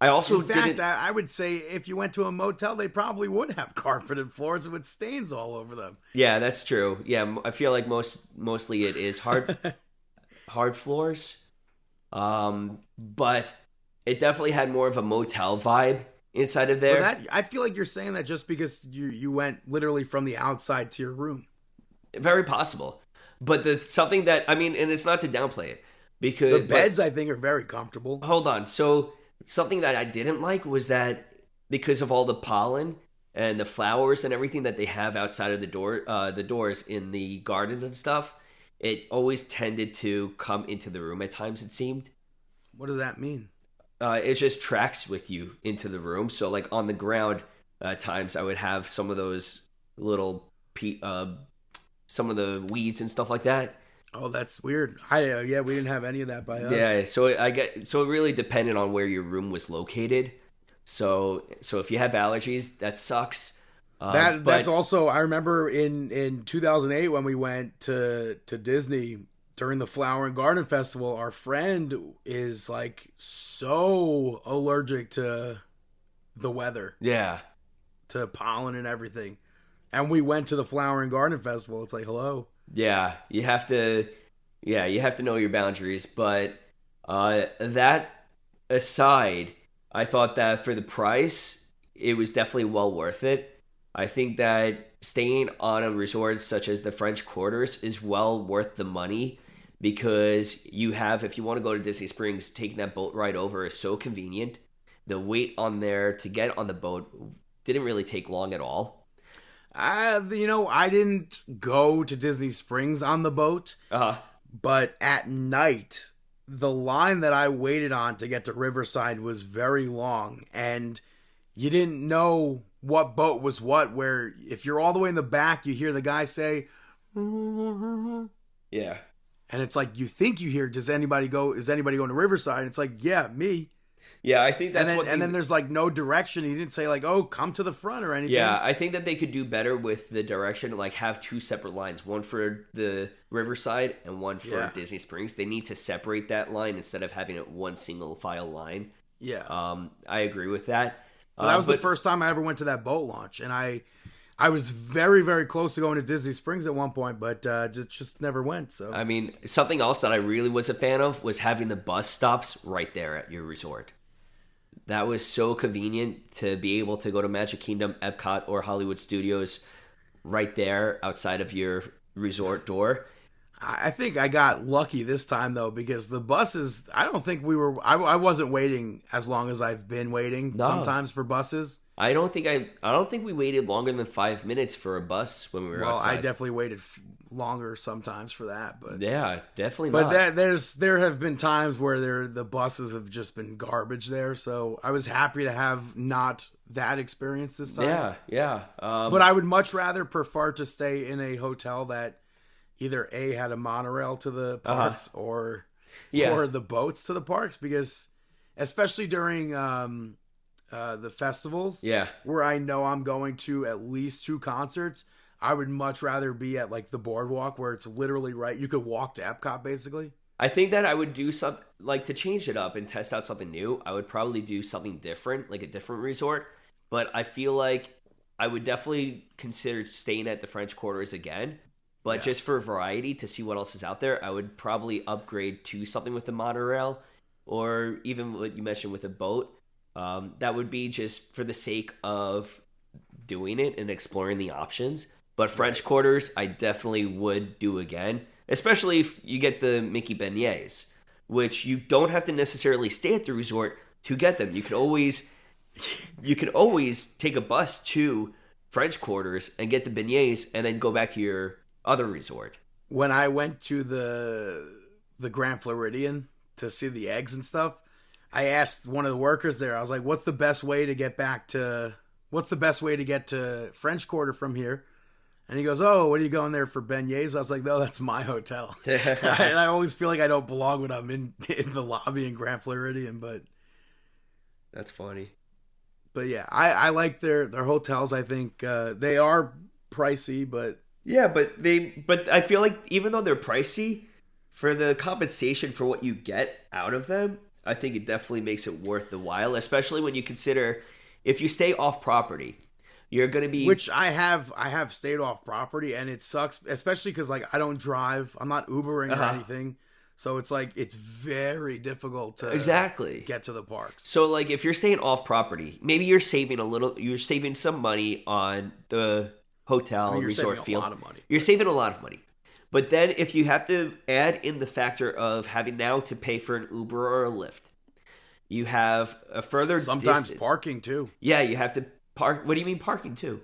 Speaker 2: I also
Speaker 3: In fact,
Speaker 2: didn't.
Speaker 3: I would say if you went to a motel, they probably would have carpeted floors with stains all over them.
Speaker 2: Yeah, that's true. Yeah, I feel like mostly it is hard floors. But it definitely had more of a motel vibe inside of there.
Speaker 3: I feel like you're saying that just because you went literally from the outside to your room.
Speaker 2: Very possible. But something that, I mean, and it's not to downplay it. Because
Speaker 3: The beds, I think, are very comfortable.
Speaker 2: Hold on. So something that I didn't like was that because of all the pollen and the flowers and everything that they have outside of the doors in the gardens and stuff, it always tended to come into the room at times, it seemed.
Speaker 3: What does that mean?
Speaker 2: It just tracks with you into the room. So like on the ground, at times I would have some of those little some of the weeds and stuff like that.
Speaker 3: Oh, that's weird. Yeah, we didn't have any of that by us.
Speaker 2: Yeah, so it really depended on where your room was located. So if you have allergies, that sucks.
Speaker 3: That's also, I remember in 2008 when we went to Disney during the Flower and Garden Festival, our friend is like so allergic to the weather,
Speaker 2: Yeah.
Speaker 3: to pollen and everything. And we went to the Flower and Garden Festival. It's like, hello.
Speaker 2: Yeah, you have to know your boundaries, but that aside, I thought that for the price, it was definitely well worth it. I think that staying on a resort such as the French Quarters is well worth the money because if you want to go to Disney Springs, taking that boat ride over is so convenient. The wait on there to get on the boat didn't really take long at all.
Speaker 3: I didn't go to Disney Springs on the boat, but at night, the line that I waited on to get to Riverside was very long, and you didn't know what boat was what, where if you're all the way in the back, you hear the guy say,
Speaker 2: Yeah.
Speaker 3: and it's like, you think you hear, is anybody going to Riverside? It's like, yeah, me.
Speaker 2: Yeah, I think that's
Speaker 3: and then there's like no direction. He didn't say like, oh, come to the front or anything.
Speaker 2: Yeah, I think that they could do better with the direction, like have two separate lines, one for the Riverside and one for Disney Springs. They need to separate that line instead of having it one single file line.
Speaker 3: Yeah.
Speaker 2: I agree with that.
Speaker 3: But that was the first time I ever went to that boat launch, and I I was very, very close to going to Disney Springs at one point, but just never went. So
Speaker 2: I mean, something else that I really was a fan of was having the bus stops right there at your resort. That was so convenient to be able to go to Magic Kingdom, Epcot, or Hollywood Studios right there outside of your resort door.
Speaker 3: I think I got lucky this time though, because the buses, I don't think I wasn't waiting as long as I've been waiting sometimes for buses.
Speaker 2: I don't think we waited longer than 5 minutes for a bus when we were outside.
Speaker 3: I definitely waited longer sometimes for that, but
Speaker 2: yeah, definitely
Speaker 3: but
Speaker 2: not.
Speaker 3: there have been times where the buses have just been garbage there, so I was happy to have not that experience this time.
Speaker 2: Yeah.
Speaker 3: But I would much rather prefer to stay in a hotel that either A, had a monorail to the parks or the boats to the parks, because especially during the festivals, where I know I'm going to at least 2 concerts, I would much rather be at like the boardwalk where it's literally right. You could walk to Epcot basically.
Speaker 2: I think that I would do something like to change it up and test out something new. I would probably do something different, like a different resort. But I feel like I would definitely consider staying at the French Quarters again. But just for variety, to see what else is out there, I would probably upgrade to something with the monorail, or even what you mentioned with a boat. That would be just for the sake of doing it and exploring the options. But French Quarters, I definitely would do again, especially if you get the Mickey beignets, which you don't have to necessarily stay at the resort to get them. You could always take a bus to French Quarters and get the beignets, and then go back to your other resort.
Speaker 3: When I went to the Grand Floridian to see the eggs and stuff, I asked one of the workers there, I was like, what's the best way to get to French Quarter from here? And he goes, oh, what are you going there for, beignets? I was like, no, that's my hotel. And I always feel like I don't belong when I'm in the lobby in Grand Floridian, but
Speaker 2: that's funny.
Speaker 3: But yeah, I like their hotels. I think they are pricey, but
Speaker 2: yeah, but I feel like even though they're pricey, for the compensation for what you get out of them, I think it definitely makes it worth the while, especially when you consider if you stay off property, you're going to be...
Speaker 3: Which I have stayed off property, and it sucks, especially because like I don't drive. I'm not Ubering or anything. So it's like it's very difficult to get to the parks.
Speaker 2: So like if you're staying off property, maybe you're saving some money on the hotel resort fee. You're saving a lot of money. But then if you have to add in the factor of having now to pay for an Uber or a Lyft, you have a further
Speaker 3: sometimes parking too.
Speaker 2: Yeah, you have to park. What do you mean parking too?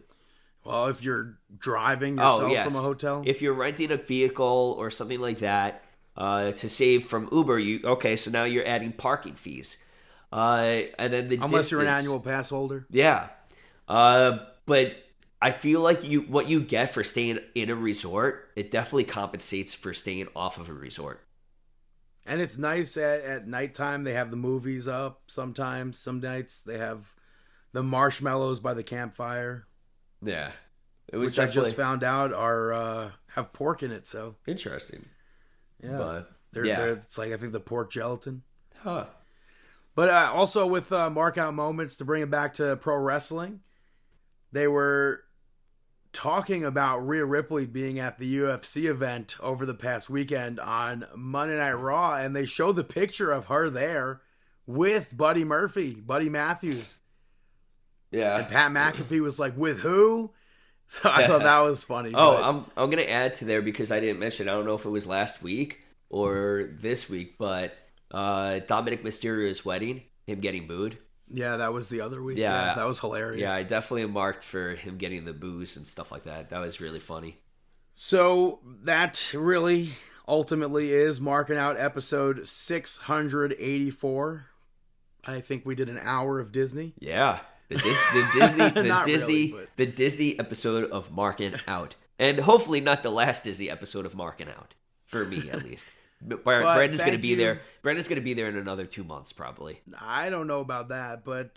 Speaker 3: Well, if you're driving yourself from a hotel.
Speaker 2: If you're renting a vehicle or something like that to save from Uber, so now you're adding parking fees. And then
Speaker 3: unless you're an annual pass holder.
Speaker 2: Yeah. But I feel like what you get for staying in a resort, it definitely compensates for staying off of a resort.
Speaker 3: And it's nice at nighttime. They have the movies up sometimes. Some nights they have the marshmallows by the campfire.
Speaker 2: Yeah.
Speaker 3: Which I just found out have pork in it. So
Speaker 2: interesting.
Speaker 3: Yeah. They're it's like, I think, the pork gelatin.
Speaker 2: Huh.
Speaker 3: But also with Mark Out moments, to bring it back to pro wrestling, they were talking about Rhea Ripley being at the UFC event over the past weekend on Monday Night Raw, and they showed the picture of her there with Buddy Matthews.
Speaker 2: Yeah.
Speaker 3: And Pat McAfee was like, with who? So I thought that was funny.
Speaker 2: I'm going to add to there because I didn't mention, I don't know if it was last week or this week, but Dominic Mysterio's wedding, him getting booed.
Speaker 3: Yeah, that was the other week. Yeah, that was hilarious.
Speaker 2: Yeah, I definitely marked for him getting the booze and stuff like that. That was really funny.
Speaker 3: So that really ultimately is Marking Out episode 684. I think we did an hour of Disney.
Speaker 2: Yeah, the Disney episode of Marking Out, and hopefully not the last Disney episode of Marking Out for me at least. Brandon's going to be there. Brandon's going to be there in another 2 months, probably.
Speaker 3: I don't know about that, but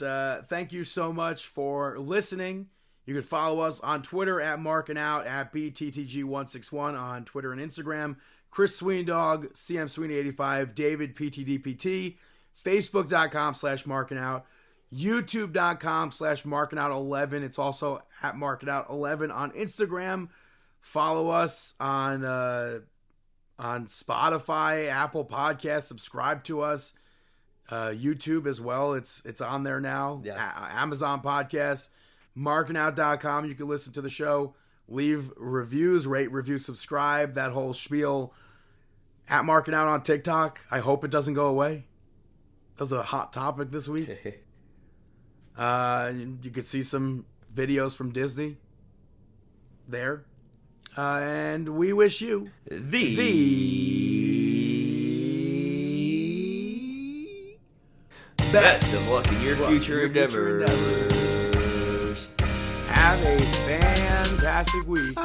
Speaker 3: thank you so much for listening. You can follow us on Twitter at Markin Out, at BTTG161 on Twitter and Instagram. Chris Sweendog, CM Sweeney85, David PTDPT, Facebook.com/Markin Out. YouTube.com/MarkinOut11. It's also at MarkinOut11 on Instagram. Follow us on Spotify, Apple Podcasts. Subscribe to us. YouTube as well. It's on there now.
Speaker 2: Yes.
Speaker 3: Amazon Podcasts. MarkinOut.com. You can listen to the show. Leave reviews, rate, review, subscribe. That whole spiel. At Markin Out on TikTok. I hope it doesn't go away. That was a hot topic this week. You could see some videos from Disney there. And we wish you the
Speaker 2: best of luck in your future endeavors.
Speaker 3: Have a fantastic week.